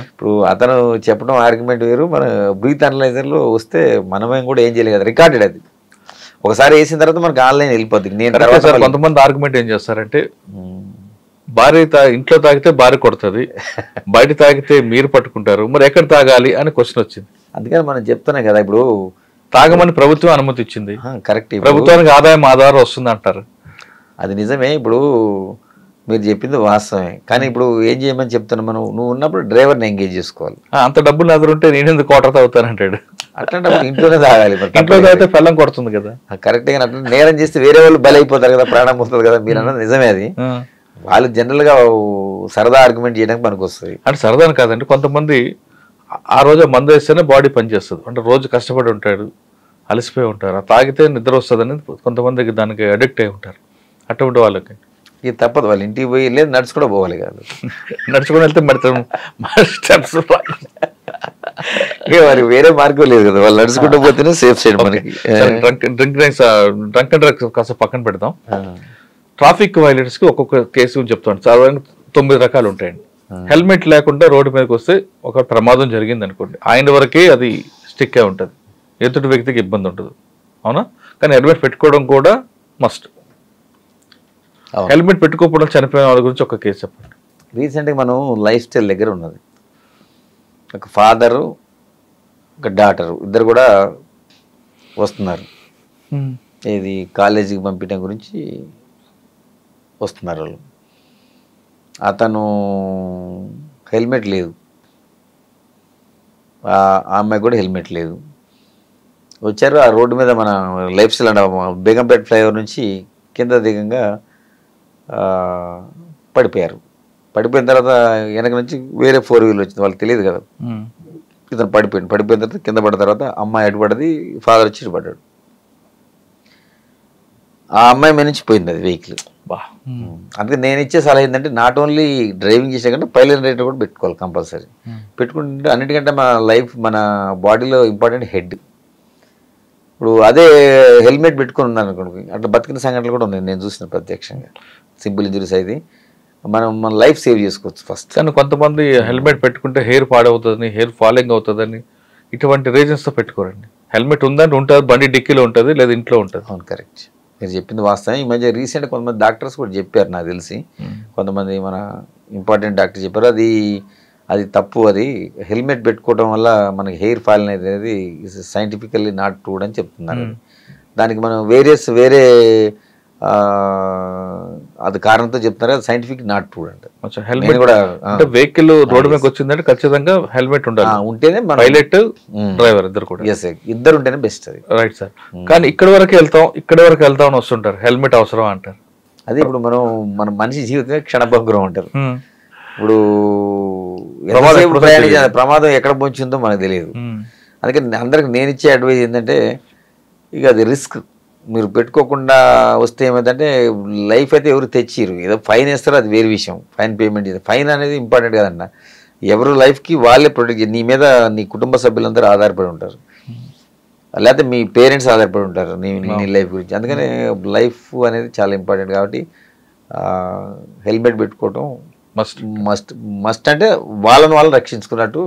ఇప్పుడు అతను చెప్పడం ఆర్గ్యుమెంట్ వేరు, మన బ్రీత్ అనలైజర్ లో వస్తే మనమేం కూడా ఏం చేయలేదు కదా, రికార్డెడ్ అది. ఒకసారి వేసిన తర్వాత మనకి ఆన్లైన్ వెళ్ళిపోద్ది. నేను తర్వాత కొంతమంది ఆర్గ్యుమెంట్ ఏం చేస్తారంటే, భార్య ఇంట్లో తాగితే భార్య కొడుతుంది, బయట తాగితే మీరు పట్టుకుంటారు, మరి ఎక్కడ తాగాలి అని క్వశ్చన్ వచ్చింది. అందుకని మనం చెప్తున్నాం కదా, ఇప్పుడు తాగమని ప్రభుత్వం అనుమతి ఇచ్చింది, కరెక్ట్, ప్రభుత్వానికి ఆదాయం వస్తుంది అంటారు. అది నిజమే. ఇప్పుడు మీరు చెప్పింది వాస్తవమే, కానీ ఇప్పుడు ఏం చేయమని చెప్తున్నాం మనం, నువ్వు ఉన్నప్పుడు డ్రైవర్ని ఎంగేజ్ చేసుకోవాలి. అంత డబ్బులు ఎదురుంటే నేను ఎందుకు క్వార్టర్ తాగుతానంటాడు. అట్లాంటప్పుడు ఇంట్లోనే తాగాలి. ఇంట్లో తాగితే పెళ్ళం కొడుతుంది కదా. కరెక్ట్ గా అట్లా నేరం చేస్తే వేరే వాళ్ళు బలైపోతారు కదా, ప్రాణం పోతుంది కదా. మీరు అన్నది నిజమే. అది వాళ్ళు జనరల్ గా సరదా ఆర్గ్యుమెంట్ చేయడానికి పనికి వస్తుంది. అంటే సరదా కాదండి, కొంతమంది ఆ రోజు మందు వేస్తేనే బాడీ పనిచేస్తుంది. అంటే రోజు కష్టపడి ఉంటాడు, అలసిపోయి ఉంటారు, తాగితే నిద్ర వస్తుందని కొంతమందికి దానికి అడిక్ట్ అయి ఉంటారు. అటువంటి వాళ్ళకి ఇది తప్పదు, వాళ్ళు ఇంటికి పోయి లేదు నడుచుకుంటూ పోవాలి కాదు, నడుచుకుని వెళ్తే మరి స్టెప్స్ మరి వేరే మార్గం లేదు కదా, వాళ్ళు నడుచుకుంటూ పోతేనే సేఫ్ సైడ్ మనకి. డ్రంక్ అండ్ డ్రగ్స్ కాస్త పక్కన పెడతాం. ట్రాఫిక్ వైలేటర్స్ కి ఒక్కొక్క కేసు చెప్తాను. సాధారణ 9 రకాలు ఉంటాయండి. హెల్మెట్ లేకుండా రోడ్డు మీదకి వస్తే ఒక ప్రమాదం జరిగింది అనుకోండి, ఆయన వరకే అది స్టిక్ అయి ఉంటుంది, ఎదుటి వ్యక్తికి ఇబ్బంది ఉంటుంది, అవునా? కానీ హెల్మెట్ పెట్టుకోవడం కూడా మస్ట్. హెల్మెట్ పెట్టుకోకపోవడం చనిపోయిన వాళ్ళ గురించి ఒక కేసు చెప్పండి. రీసెంట్గా మనం లైఫ్ స్టైల్ దగ్గర ఉన్నది, ఒక ఫాదరు ఒక డాటరు ఇద్దరు కూడా వస్తున్నారు. ఇది కాలేజీకి పంపించడం గురించి వస్తున్నారు వాళ్ళు. అతను హెల్మెట్ లేదు, ఆ అమ్మాయి కూడా హెల్మెట్ లేదు. వచ్చారు ఆ రోడ్డు మీద, మన లైఫ్ స్టైల్ అంటే బేగంపేట ఫ్లైఓవర్ నుంచి కింద దిగంగా పడిపోయారు. పడిపోయిన తర్వాత వెనక నుంచి వేరే 4 వీలర్ వచ్చింది, వాళ్ళకి తెలియదు కదా. ఇతను పడిపోయిన తర్వాత కింద పడిన తర్వాత అమ్మాయి అడ్డుపడ్డది, ఫాదర్ వచ్చి పడ్డాడు. ఆ అమ్మాయి మీద నుంచి పోయింది అది వెహికల్. అందుకే నేను ఇచ్చే సలహా ఏంటంటే, నాట్ ఓన్లీ డ్రైవింగ్ చేసే కంటే పైలట్ రైడర్ కూడా పెట్టుకోవాలి కంపల్సరీ. పెట్టుకుంటే అన్నిటికంటే మన లైఫ్, మన బాడీలో ఇంపార్టెంట్ హెడ్. ఇప్పుడు అదే హెల్మెట్ పెట్టుకుని ఉన్నాను అనుకోండి, అట్లా బతికిన సంఘటనలు కూడా ఉంది, నేను చూసిన ప్రత్యక్షంగా. సింపుల్ ఇంజరీస్ అయితే మన లైఫ్ సేవ్ చేసుకోవచ్చు ఫస్ట్. కానీ కొంతమంది హెల్మెట్ పెట్టుకుంటే హెయిర్ పాడవుతుందని, హెయిర్ ఫాలింగ్ అవుతుందని, ఇటువంటి రీజన్స్తో పెట్టుకోరండి. హెల్మెట్ ఉందని ఉంటుంది, బండి డిక్కీలో ఉంటుంది, లేదా ఇంట్లో ఉంటుంది. అవును, కరెక్ట్, మీరు చెప్పింది వాస్తవం. ఈ మధ్య రీసెంట్ కొంతమంది డాక్టర్స్ కూడా చెప్పారు నాకు తెలిసి, కొంతమంది మన ఇంపార్టెంట్ డాక్టర్ చెప్పారు అది తప్పు. అది హెల్మెట్ పెట్టుకోవడం వల్ల మనకి హెయిర్ ఫాల్ అనేది సైంటిఫికల్లీ నాట్ ట్రూ అని చెప్తున్నారు. దానికి మనం వేరే అది కారణంతో చెప్తున్నారు, అది సైంటిఫిక్ నాట్ ట్రూ అంటే. హెల్మెట్ కూడా వెహికల్ రోడ్డు మీదకి వచ్చిందంటే ఖచ్చితంగా హెల్మెట్ ఉండాలి, ఉంటేనే పైలట్ డ్రైవర్ ఇద్దరు కూడా. ఇద్దరు ఉంటేనే బెస్ట్ అది. Right sir. కానీ ఇక్కడి వరకు వెళ్తాం అని వస్తుంటారు, హెల్మెట్ అవసరం అంటారు. అది ఇప్పుడు మన మనిషి జీవితమే క్షణభంగురం అంటారు. ఇప్పుడు ప్రమాదం ఎక్కడ పొంచిందో మనకు తెలియదు. అందుకని అందరికి నేను ఇచ్చే అడ్వైజ్ ఏంటంటే, ఇక అది రిస్క్. మీరు పెట్టుకోకుండా వస్తే ఏమైందంటే, లైఫ్ అయితే ఎవరు తెచ్చిరు, ఏదో ఫైన్ వేస్తారో అది వేరే విషయం, ఫైన్ పేమెంట్ చేస్తారు. ఫైన్ అనేది ఇంపార్టెంట్ కదన్న, ఎవరు లైఫ్కి వాళ్ళే ప్రొటెక్ట్. నీ మీద నీ కుటుంబ సభ్యులందరూ ఆధారపడి ఉంటారు, లేకపోతే మీ పేరెంట్స్ ఆధారపడి ఉంటారు నీ లైఫ్ గురించి. అందుకని లైఫ్ అనేది చాలా ఇంపార్టెంట్ కాబట్టి హెల్మెట్ పెట్టుకోవటం మస్ట్ అంటే వాళ్ళని వాళ్ళు రక్షించుకున్నట్టు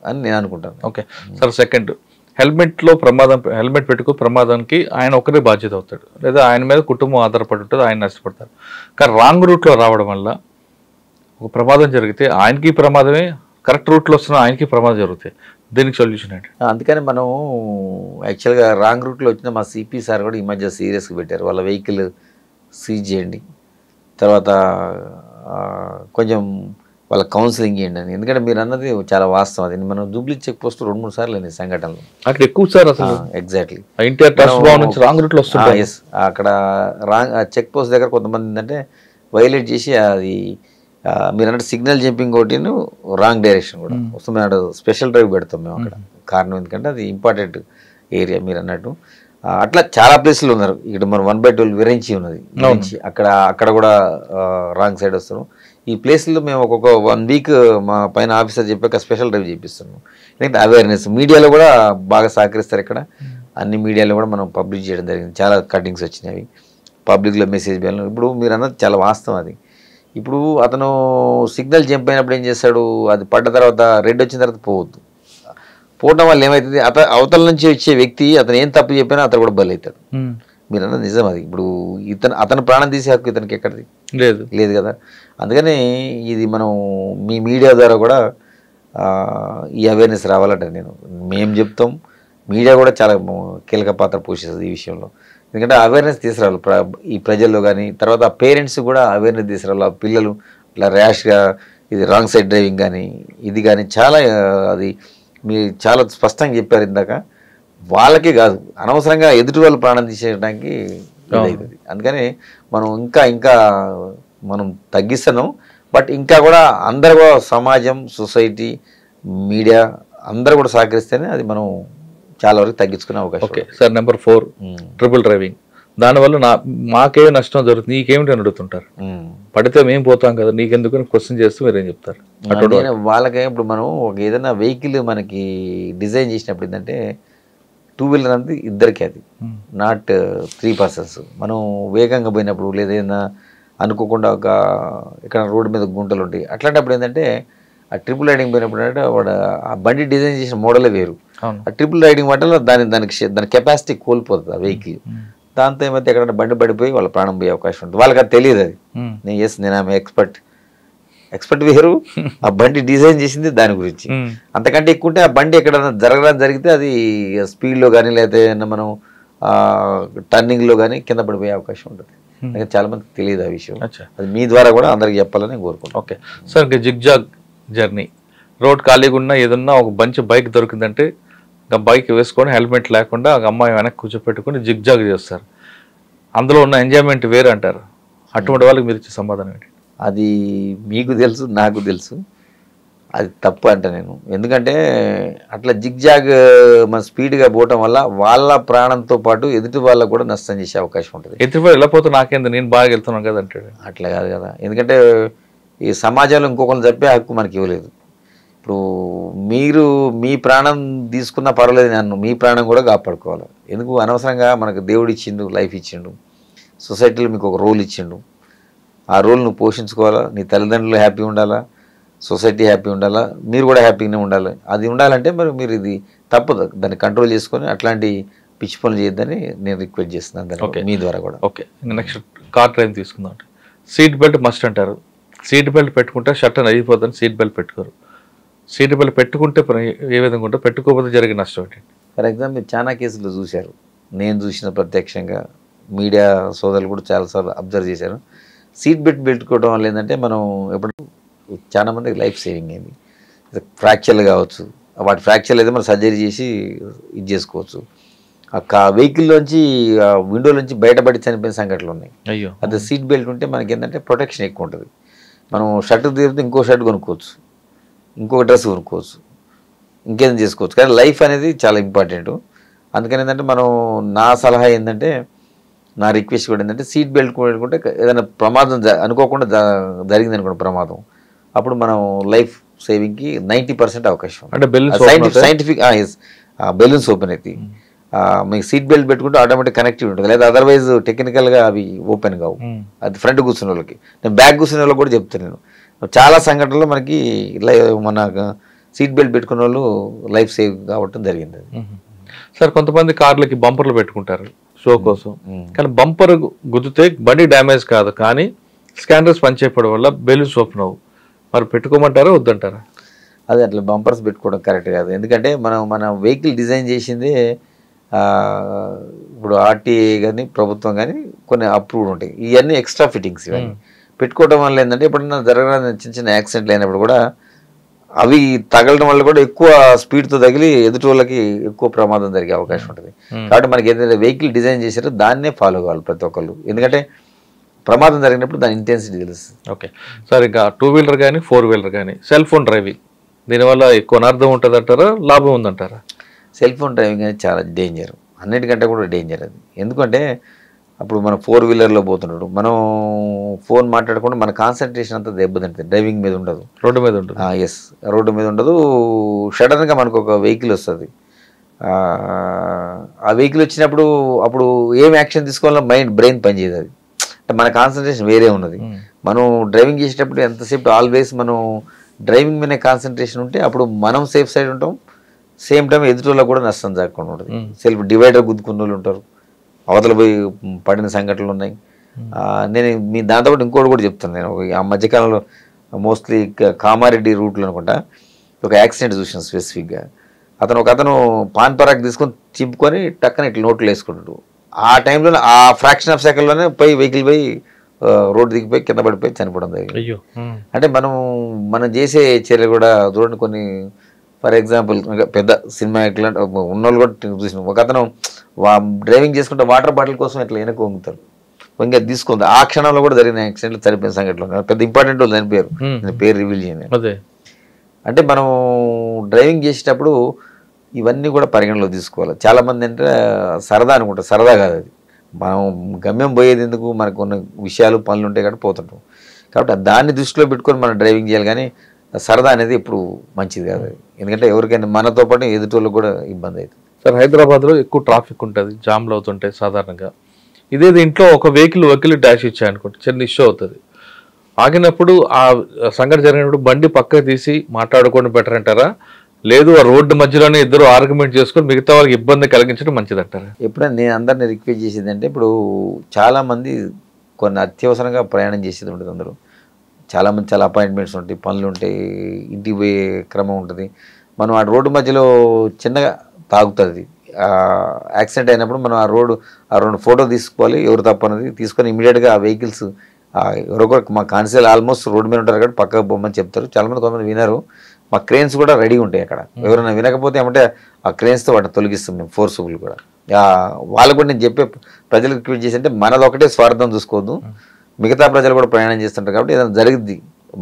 అని నేను అనుకుంటాను. Okay sir. సెకండ్, హెల్మెట్లో ప్రమాదం, హెల్మెట్ పెట్టుకో ప్రమాదానికి ఆయన ఒకరే బాధ్యత అవుతాడు, లేదా ఆయన మీద కుటుంబం ఆధారపడి ఉంటుంది, ఆయన నష్టపడతారు. కానీ రాంగ్ రూట్లో రావడం వల్ల ఒక ప్రమాదం జరిగితే ఆయనకి ప్రమాదమే, కరెక్ట్ రూట్లో వస్తున్న ఆయనకి ప్రమాదం జరుగుతాయి. దీనికి సొల్యూషన్ ఏంటి? అందుకని మనం యాక్చువల్గా రాంగ్ రూట్లో వచ్చిన మా సిపి సార్ కూడా ఈ మధ్య సీరియస్గా పెట్టారు. వాళ్ళ వెహికల్ సీజ్ చేయండి, తర్వాత కొంచెం వాళ్ళ కౌన్సిలింగ్ చేయండి అని. ఎందుకంటే మీరు అన్నది చాలా వాస్తవం. అది మనం జూబ్లీ చెక్ పోస్ట్ 2-3 సార్లు అయినాయి సంఘటనలు అక్కడ ఎక్కువ సార్ అసలు. ఎగ్జాక్ట్లీ నుంచి రాంగ్ రూట్లో వస్తుంది. ఎస్, అక్కడ చెక్ పోస్ట్ దగ్గర కొంతమంది ఏంటంటే వైలేట్ చేసి అది మీరు అన్నట్టు సిగ్నల్ జంపింగ్ ఒకటి రాంగ్ డైరెక్షన్ కూడా వస్తుంది. అన్నట్టు స్పెషల్ డ్రైవ్ పెడతాం మేము అక్కడ. కారణం ఎందుకంటే అది ఇంపార్టెంట్ ఏరియా మీరు అన్నట్టు. అట్లా చాలా ప్లేస్లు ఉన్నారు. ఇక్కడ మనం 1/12 విరించి ఉన్నది, అక్కడ కూడా రాంగ్ సైడ్ వస్తారు. ఈ ప్లేస్లో మేము ఒక్కొక్క 1 వీక్ మా పైన ఆఫీసర్ చెప్పాక స్పెషల్ డ్రైవ్ చేపిస్తున్నాం. ఎందుకంటే అవేర్నెస్ మీడియాలో కూడా బాగా సహకరిస్తారు. ఇక్కడ అన్ని మీడియాలో కూడా మనం పబ్లిష్ చేయడం జరిగింది. చాలా కటింగ్స్ వచ్చినాయి పబ్లిక్లో మెసేజ్ వెళ్ళిన. ఇప్పుడు మీరు అన్నది చాలా వాస్తవం. అది ఇప్పుడు అతను సిగ్నల్ జంప్ అయినప్పుడు ఏం చేస్తాడు, అది పడ్డ తర్వాత రెడ్ వచ్చిన తర్వాత పోవద్దు. పోవడం వల్ల ఏమవుతుంది, అవతల నుంచి వచ్చే వ్యక్తి అతను ఏం తప్పు చెప్పినా అతను కూడా బలవుతాడు. మీరు అన్నది నిజం. అది ఇప్పుడు అతను ప్రాణం తీసే హక్కు ఇతనికి ఎక్కడిది లేదు కదా. అందుకని ఇది మనం మీ మీడియా ద్వారా కూడా ఈ అవేర్నెస్ రావాలంటే మేము చెప్తాం. మీడియా కూడా చాలా కీలక పాత్ర పోషిస్తుంది ఈ విషయంలో. ఎందుకంటే అవేర్నెస్ తీసుకురావాలి ఈ ప్రజల్లో, కానీ తర్వాత పేరెంట్స్ కూడా అవేర్నెస్ తీసుకురావాలి. ఆ పిల్లలు ఇట్లా ర్యాష్గా ఇది రాంగ్ సైడ్ డ్రైవింగ్ కానీ ఇది కానీ చాలా అది మీరు చాలా స్పష్టంగా చెప్పారు ఇందాక. వాళ్ళకే కాదు, అనవసరంగా ఎదుటి వాళ్ళు ప్రాణం తీసేయడానికి ఇదవుతుంది. అందుకని మనం ఇంకా మనం తగ్గిస్తున్నాం. బట్ ఇంకా కూడా అందరూ కూడా సమాజం, సొసైటీ, మీడియా అందరూ కూడా సహకరిస్తేనే అది మనం చాలా వరకు తగ్గించుకునే అవకాశం. Okay sir, number 4 triple driving. దానివల్ల మాకే నష్టం జరుగుతుంది, నీకేమిటి అని అడుగుతుంటారు. పడితే మేము పోతాం కదా, నీకెందుకు క్వశ్చన్ చేస్తూ మీరేం చెప్తారు? వాళ్ళకే ఇప్పుడు మనం ఏదైనా వెహికల్ మనకి డిజైన్ చేసినప్పుడు ఏంటంటే 2 వీలర్ అనేది ఇద్దరికి, అది నాట్ 3 పర్సన్స్. మనం వేగంగా పోయినప్పుడు లేదా ఏదైనా అనుకోకుండా ఇక్కడ రోడ్డు మీద గుంటలు ఉంటాయి, అట్లాంటప్పుడు ఏంటంటే ఆ ట్రిపుల్ రైడింగ్ పోయినప్పుడు అంటే వాడు ఆ బండి డిజైన్ చేసిన మోడలే వేరు. ఆ ట్రిపుల్ రైడింగ్ వల్ల దాని కెపాసిటీ కోల్పోతుంది ఆ వెహికల్. దాంతో ఏమైతే ఎక్కడైనా బండి పడిపోయి వాళ్ళ ప్రాణం పోయే అవకాశం ఉంటుంది. వాళ్ళకి అది తెలియదు. అది నేను ఆమె ఎక్స్పర్ట్ వేరు, ఆ బండి డిజైన్ చేసింది దాని గురించి. అంతకంటే ఎక్కువ ఉంటే ఆ బండి ఎక్కడైనా జరిగితే అది స్పీడ్లో కానీ లేకపోతే మనం టర్నింగ్లో కానీ కింద పడిపోయే అవకాశం ఉంటుంది. చాలా మందికి తెలియదు ఆ విషయం. అది మీ ద్వారా కూడా అందరికి చెప్పాలని కోరుకుంటాను. ఓకే సార్, ఇంకా జిగ్జాగ్ జర్నీ, రోడ్ ఖాళీగా ఉన్నా ఏదన్నా ఒక మంచి బైక్ దొరికిందంటే ఇంకా బైక్ వేసుకొని హెల్మెట్ లేకుండా ఒక అమ్మాయి వెనక్కి కూర్చోపెట్టుకొని జిగ్జాగ్ చేస్తారు. అందులో ఉన్న ఎంజాయ్మెంట్ వేరే అంటారు. అటువంటి వాళ్ళకి మీరు ఇచ్చే సమాధానం ఏంటి? అది మీకు తెలుసు, నాకు తెలుసు, అది తప్పు అంట నేను. ఎందుకంటే అట్లా జిగ్జాగ్ మన స్పీడ్గా పోవటం వల్ల వాళ్ళ ప్రాణంతో పాటు ఎదుటి వాళ్ళకు కూడా నష్టం చేసే అవకాశం ఉంటుంది. ఎదుటి వాళ్ళు వెళ్ళిపోతే నాకేంది, నేను బాగా వెళ్తున్నాను కదా అంటాడు. అట్లా కాదు కదా. ఎందుకంటే ఈ సమాజంలో ఇంకొకరిని చెప్పే హక్కు మనకి ఇవ్వలేదు. ఇప్పుడు మీరు మీ ప్రాణం తీసుకున్నా పర్వాలేదు, నన్ను మీ ప్రాణం కూడా కాపాడుకోవాలి. ఎందుకు అనవసరంగా మనకు దేవుడు ఇచ్చిండు, లైఫ్ ఇచ్చిండు, సొసైటీలో మీకు ఒక రోల్ ఇచ్చిండు. ఆ రోల్ నువ్వు పోషించుకోవాలా, నీ తల్లిదండ్రులు హ్యాపీ ఉండాలా, సొసైటీ హ్యాపీ ఉండాలా, మీరు కూడా హ్యాపీగానే ఉండాలి. అది ఉండాలంటే మరి మీరు ఇది తప్పదు, దాన్ని కంట్రోల్ చేసుకొని అట్లాంటి పిచ్చి పనులు చేయొద్దని నేను రిక్వెస్ట్ చేస్తున్నాను మీ ద్వారా కూడా. ఓకే, నెక్స్ట్ కార్ డ్రైవ్ తీసుకుందాం. సీట్ బెల్ట్ మస్ట్ అంటారు. సీట్ బెల్ట్ పెట్టుకుంటే షర్ట్ అని అయిపోతుంది, సీట్ బెల్ట్ పెట్టుకోరు. సీట్ బెల్ట్ పెట్టుకుంటే ఏ విధంగా ఉంటే, పెట్టుకోకపోతే జరిగే నష్టం ఏంటి? ఫర్ ఎగ్జాంపుల్ మీరు చాలా కేసులు చూశారు, నేను చూసిన ప్రత్యక్షంగా, మీడియా సోదరులు కూడా చాలాసార్లు అబ్జర్వ్ చేశారు. సీట్ బెల్ట్ పెట్టుకోవడం వల్ల ఏంటంటే మనం ఎప్పుడు చాలా మందికి లైఫ్ సేవింగ్ అయింది. ఫ్రాక్చర్లు కావచ్చు, వాటి ఫ్రాక్చర్లు అయితే మనం సర్జరీ చేసి ఇది చేసుకోవచ్చు. ఆ వెహికల్లోంచి విండోలోంచి బయటపడి చనిపోయిన సంఘటనలు ఉన్నాయి. అయ్యో, అదే సీట్ బెల్ట్ ఉంటే మనకి ఏంటంటే ప్రొటెక్షన్ ఎక్కువ ఉంటుంది. మనం షర్ట్ తీరితే ఇంకో షర్ట్ కొనుక్కోవచ్చు, ఇంకొక డ్రెస్ కొనుక్కోవచ్చు, ఇంకేదైనా చేసుకోవచ్చు. కానీ లైఫ్ అనేది చాలా ఇంపార్టెంట్. అందుకని ఏంటంటే మనం నా సలహా ఏంటంటే, నా రిక్వెస్ట్ కూడా ఏంటంటే సీట్ బెల్ట్ కొనుక్కుంటే ఏదైనా ప్రమాదం అనుకోకుండా జరిగింది అనుకోండి ప్రమాదం, అప్పుడు మనం లైఫ్ సేవింగ్కి 90% అవకాశం. అంటే సైంటిఫిక్ బెలూన్స్ ఓపెన్ అవుతాయి. మీకు సీట్ బెల్ట్ పెట్టుకుంటే ఆటోమేటిక్ కనెక్టివ్ ఉంటుంది. లేదా అదర్వైజ్ టెక్నికల్గా అవి ఓపెన్ కావు. అది ఫ్రంట్ కూర్చున్న వాళ్ళకి, నేను బ్యాక్ కూర్చున్న వాళ్ళకి కూడా చెప్తాను. నేను చాలా సంఘటనలో మనకి మన సీట్ బెల్ట్ పెట్టుకున్న వాళ్ళు లైఫ్ సేవ్ కావటం జరిగింది. సార్ కొంతమంది కార్లకి బంపర్లు పెట్టుకుంటారు షో కోసం, కానీ బంపర్ గుద్దితే బండి డ్యామేజ్ కాదు, కానీ స్కానర్స్ పనిచేయడం వల్ల బెలూన్స్ ఓపెన్ అవ్వు. మరి పెట్టుకోమంటారా వద్దంటారా? అదే అట్లా బంపర్స్ పెట్టుకోవడం కరెక్ట్ కాదు. ఎందుకంటే మన వెహికల్ డిజైన్ చేసింది ఇప్పుడు ఆర్టీఏ కానీ ప్రభుత్వం కానీ కొన్ని అప్రూవ్డ్ ఉంటాయి. ఇవన్నీ ఎక్స్ట్రా ఫిట్టింగ్స్. ఇవన్నీ పెట్టుకోవడం వల్ల ఏంటంటే ఎప్పుడన్నా జరగడానికి చిన్న చిన్న యాక్సిడెంట్లు అయినప్పుడు కూడా అవి తగలడం వల్ల కూడా ఎక్కువ స్పీడ్తో తగిలి ఎదుటి వాళ్ళకి ఎక్కువ ప్రమాదం జరిగే అవకాశం ఉంటుంది. కాబట్టి మనకి ఏదైతే వెహికల్ డిజైన్ చేశారో దాన్నే ఫాలో కావాలి ప్రతి ఒక్కళ్ళు. ఎందుకంటే ప్రమాదం జరిగినప్పుడు దాని ఇంటెన్సిటీ తెలుస్తుంది. ఓకే సార్, ఇంకా 2 వీలర్ కానీ 4 వీలర్ కానీ సెల్ ఫోన్ డ్రైవింగ్ దీనివల్ల ఎక్కువ అనార్థం ఉంటుంది అంటారా, లాభం ఉందంటారా? సెల్ ఫోన్ డ్రైవింగ్ అనేది చాలా డేంజర్, అన్నిటికంటే కూడా డేంజర్ అది. ఎందుకంటే అప్పుడు మనం 4 వీలర్లో పోతున్నాడు, మనం ఫోన్ మాట్లాడకుండా మన కాన్సన్ట్రేషన్ అంతా దెబ్బతింటుంది. డ్రైవింగ్ మీద ఉండదు, రోడ్డు మీద ఉంటుంది. ఎస్, రోడ్డు మీద ఉండదు. సడన్గా మనకు ఒక వెహికల్ వస్తుంది. ఆ వెహికల్ వచ్చినప్పుడు అప్పుడు ఏం యాక్షన్ తీసుకోవాలో బ్రెయిన్ పనిచేయదు. అది అంటే మన కాన్సన్ట్రేషన్ వేరే ఉన్నది. మనం డ్రైవింగ్ చేసేటప్పుడు ఎంతసేపు ఆల్వేస్ మనం డ్రైవింగ్ మీదనే కాన్సన్ట్రేషన్ ఉంటే అప్పుడు మనం సేఫ్ సైడ్ ఉంటాం, సేమ్ టైం ఎదుటిలో కూడా నష్టం జరగకుండా ఉంటుంది. సెల్ఫ్ డివైడర్ గుద్దుకున్న వాళ్ళు ఉంటారు, అవతల పోయి పడిన సంఘటనలు ఉన్నాయి. నేను మీ దాంతోపాటు ఇంకోటి కూడా చెప్తాను. నేను ఆ మధ్యకాలంలో మోస్ట్లీ కామారెడ్డి రూట్లో అనుకుంటా ఒక యాక్సిడెంట్ చూసాను స్పెసిఫిక్గా. అతను పాన్ పరాక్ తీసుకొని చింపుకొని టక్కన ఇట్లా నోట్లు వేసుకుంటాడు. ఆ టైంలో ఆ ఫ్రాక్షన్ ఆఫ్ సెకండ్లోనే వెహికల్ పోయి రోడ్డు దిగిపోయి కింద పడిపోయి చనిపోవడం జరిగింది. అంటే మనం చేసే చర్యలు కూడా చూడండి. కొన్ని ఫర్ ఎగ్జాంపుల్ పెద్ద సినిమా యాక్టర్ ఉన్నోళ్ళు కూడా చూసిన ఒక అతను డ్రైవింగ్ చేసుకుంటే వాటర్ బాటిల్ కోసం ఇట్లా వెనక వంగుతారు, వంగి తీసుకుంది. ఆ క్షణంలో కూడా జరిగిన యాక్సిడెంట్లు చనిపోయిన సంఘటనలు పెద్ద ఇంపార్టెంట్ వాళ్ళు చనిపోయారు. నేను పేరు రివీల్ చేయను. అంటే మనం డ్రైవింగ్ చేసేటప్పుడు ఇవన్నీ కూడా పరిగణలో తీసుకోవాలి. చాలామంది అంటే సరదా అనుకుంటారు, సరదా కాదు అది. మనం గమ్యం పోయేది ఎందుకు, మనకు కొన్ని విషయాలు పనులు ఉంటాయి కాబట్టి పోతుంటాం. కాబట్టి దాన్ని దృష్టిలో పెట్టుకొని మనం డ్రైవింగ్ చేయాలి, కానీ సరదా అనేది ఎప్పుడు మంచిది కాదు. ఎందుకంటే ఎవరికైనా మనతో పాటు ఎదుటి కూడా ఇబ్బంది అవుతుంది. సార్, హైదరాబాద్లో ఎక్కువ ట్రాఫిక్ ఉంటుంది, జామ్లు అవుతుంటాయి సాధారణంగా. ఇదేది ఇంట్లో ఒక వెహికల్ డాష్ ఇచ్చాయనుకుంటే చిన్న ఇష్యూ అవుతుంది. ఆగినప్పుడు ఆ సంఘటన జరిగినప్పుడు బండి పక్కకు తీసి మాట్లాడుకోవడం బెటర్ అంటారా, లేదు ఆ రోడ్డు మధ్యలోనే ఇద్దరు ఆర్గ్యుమెంట్ చేసుకొని మిగతా వాళ్ళకి ఇబ్బంది కలిగించడం మంచిది అంటారా? ఎప్పుడైనా నేను అందరినీ రిక్వెస్ట్ చేసేది అంటే, ఇప్పుడు చాలామంది కొన్ని అత్యవసరంగా ప్రయాణం చేసేది ఉంటుంది. అందరూ చాలామంది చాలా అపాయింట్మెంట్స్ ఉంటాయి, పనులు ఉంటాయి, ఇంటికి పోయే క్రమం ఉంటుంది. మనం ఆ రోడ్డు మధ్యలో చిన్నగా తాగుతుంది. యాక్సిడెంట్ అయినప్పుడు మనం ఆ రెండు ఫోటో తీసుకోవాలి, ఎవరు తప్పన్నది తీసుకొని ఇమీడియట్గా ఆ వెహికల్స్ ఎవరొకరు మా కాన్స్టేబుల్ ఆల్మోస్ట్ రోడ్డు మీద ఉంటారు కాబట్టి పక్కకు పోమని చెప్తారు. చాలామంది కొంతమంది వినరు. మా క్రేన్స్ కూడా రెడీ ఉంటాయి అక్కడ. ఎవరైనా వినకపోతే ఏమంటే ఆ క్రేన్స్తో వాటిని తొలగిస్తాం మేము, ఫోర్సుబుల్ కూడా. వాళ్ళకు కూడా నేను చెప్పే ప్రజలకు రిక్వెస్ట్ చేసి అంటే మనది ఒకటే స్వార్థం చూసుకోవద్దు, మిగతా ప్రజలు కూడా ప్రయాణం చేస్తుంటారు కాబట్టి ఏదైనా జరిగింది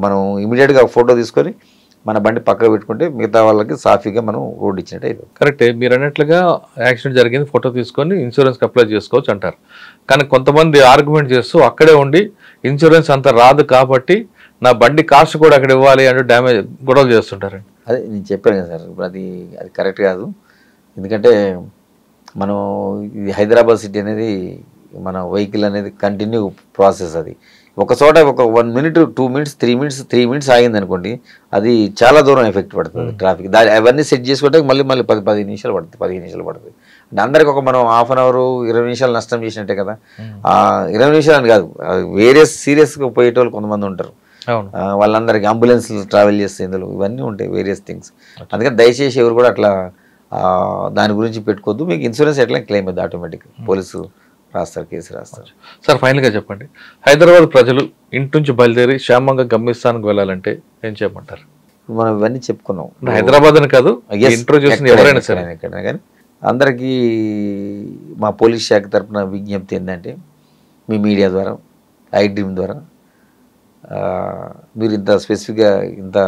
మనం ఇమీడియట్గా ఫోటో తీసుకొని మన బండి పక్కకు పెట్టుకుంటే మిగతా వాళ్ళకి సాఫీగా మనం రోడ్ ఇచ్చినట్టు అవుతుంది. కరెక్టే, మీరు అన్నట్లుగా యాక్సిడెంట్ జరిగింది ఫోటో తీసుకొని ఇన్సూరెన్స్కి అప్లై చేసుకోవచ్చు అంటారు. కానీ కొంతమంది ఆర్గ్యుమెంట్ చేస్తూ అక్కడే ఉండి ఇన్సూరెన్స్ అంత రాదు కాబట్టి నా బండి కాస్ట్ కూడా అక్కడ ఇవ్వాలి అంటే డ్యామేజ్ గొడవలు చేస్తుంటారండి. అదే నేను చెప్పాను కదా సార్, ఇప్పుడు అది కరెక్ట్ కాదు. ఎందుకంటే మనం ఇది హైదరాబాద్ సిటీ అనేది మన వెహికల్ అనేది కంటిన్యూ ప్రాసెస్. అది ఒక చోట ఒక 1 minute 2 minutes 3 minutes ఆగింది అనుకోండి, అది చాలా దూరం ఎఫెక్ట్ పడుతుంది ట్రాఫిక్. అవన్నీ సెట్ చేసుకుంటే మళ్ళీ 10 నిమిషాలు పడుతుంది, 15 నిమిషాలు పడుతుంది. అంటే అందరికి ఒక మనం హాఫ్ అన్ అవర్ 20 నిమిషాలు నష్టం చేసినట్టే కదా. 20 నిమిషాలు అని కాదు, వేరే సీరియస్గా పోయేటోళ్ళు కొంతమంది ఉంటారు. వాళ్ళందరికీ అంబులెన్స్ ట్రావెల్ చేస్తే ఇందులో ఇవన్నీ ఉంటాయి, వేరియస్ థింగ్స్. అందుకని దయచేసి ఎవరు కూడా అట్లా దాని గురించి పెట్టుకోవద్దు. మీకు ఇన్సూరెన్స్ ఎట్లా క్లెయిమ్ అవుతుంది, ఆటోమేటిక్ పోలీసు రాస్తారు, కేసు రాస్తారు. సార్, ఫైనల్గా చెప్పండి, హైదరాబాద్ ప్రజలు ఇంటి నుంచి బయలుదేరి క్షేమంగా గమ్యస్థానానికి వెళ్ళాలంటే ఏం చేయమంటారు? మనం ఇవన్నీ చెప్పుకున్నాం, హైదరాబాద్ అని కాదు, ఇంట్రోడ్యూస్ ఎవరైనా సరే ఎక్కడైనా కానీ. అందరికీ మా పోలీస్ శాఖ తరఫున విజ్ఞప్తి ఏంటంటే, మీ మీడియా ద్వారా, iDream ద్వారా మీరు ఇంత స్పెసిఫిక్గా ఇంత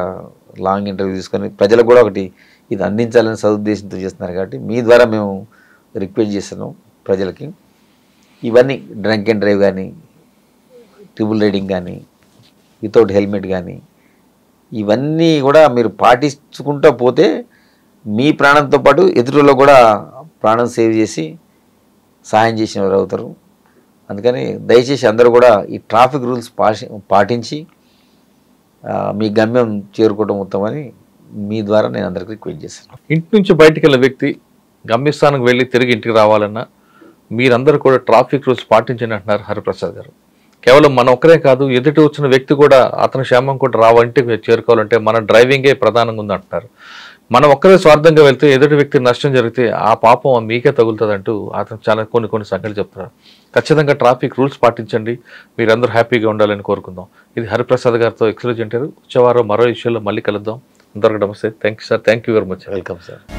లాంగ్ ఇంటర్వ్యూ తీసుకొని ప్రజలకు కూడా ఒకటి ఇది అందించాలని సదుద్దేశంతో చేస్తున్నారు కాబట్టి మీ ద్వారా మేము రిక్వెస్ట్ చేస్తున్నాం ప్రజలకి. ఇవన్నీ డ్రంక్ అండ్ డ్రైవ్ కానీ, ట్రిపుల్ రైడింగ్ కానీ, వితౌట్ హెల్మెట్ కానీ, ఇవన్నీ కూడా మీరు పాటించుకుంటూ పోతే మీ ప్రాణంతో పాటు ఎదుటిలో కూడా ప్రాణం సేవ్ చేసి సహాయం చేసిన వారు అవుతారు. అందుకని దయచేసి అందరూ కూడా ఈ ట్రాఫిక్ రూల్స్ పాటించి మీ గమ్యం చేరుకోవడం ఉత్తమని మీ ద్వారా నేను అందరికీ రిక్వెస్ట్ చేస్తాను. ఇంటి నుంచి బయటికి వెళ్ళే వ్యక్తి గమ్యస్థానంకి వెళ్ళి తిరిగి ఇంటికి రావాలన్నా మీరందరూ కూడా ట్రాఫిక్ రూల్స్ పాటించండి అంటున్నారు హరిప్రసాద్ గారు. కేవలం మన ఒక్కరే కాదు, ఎదుటి వచ్చిన వ్యక్తి కూడా అతని క్షేమం కూడా ఇంటికి చేరుకోవాలంటే మన డ్రైవింగే ప్రధానంగా ఉంది అంటున్నారు. మనం ఒక్కరే స్వార్థంగా వెళ్తే ఎదుటి వ్యక్తి నష్టం జరిగితే ఆ పాపం మీకే తగులుతుంది అంటూ అతను చాలా కొన్ని సంగతులు చెప్తున్నారు. ఖచ్చితంగా ట్రాఫిక్ రూల్స్ పాటించండి, మీరందరూ హ్యాపీగా ఉండాలని కోరుకుందాం. ఇది హరిప్రసాద్ గారితో ఎక్స్క్లూజివ్ ఇంటర్వ్యూ. వచ్చేవారం మరో విషయంలో మళ్ళీ కలుద్దాం. అందరికీ నమస్తే. Thank you sir. Thank you very much. Welcome sir.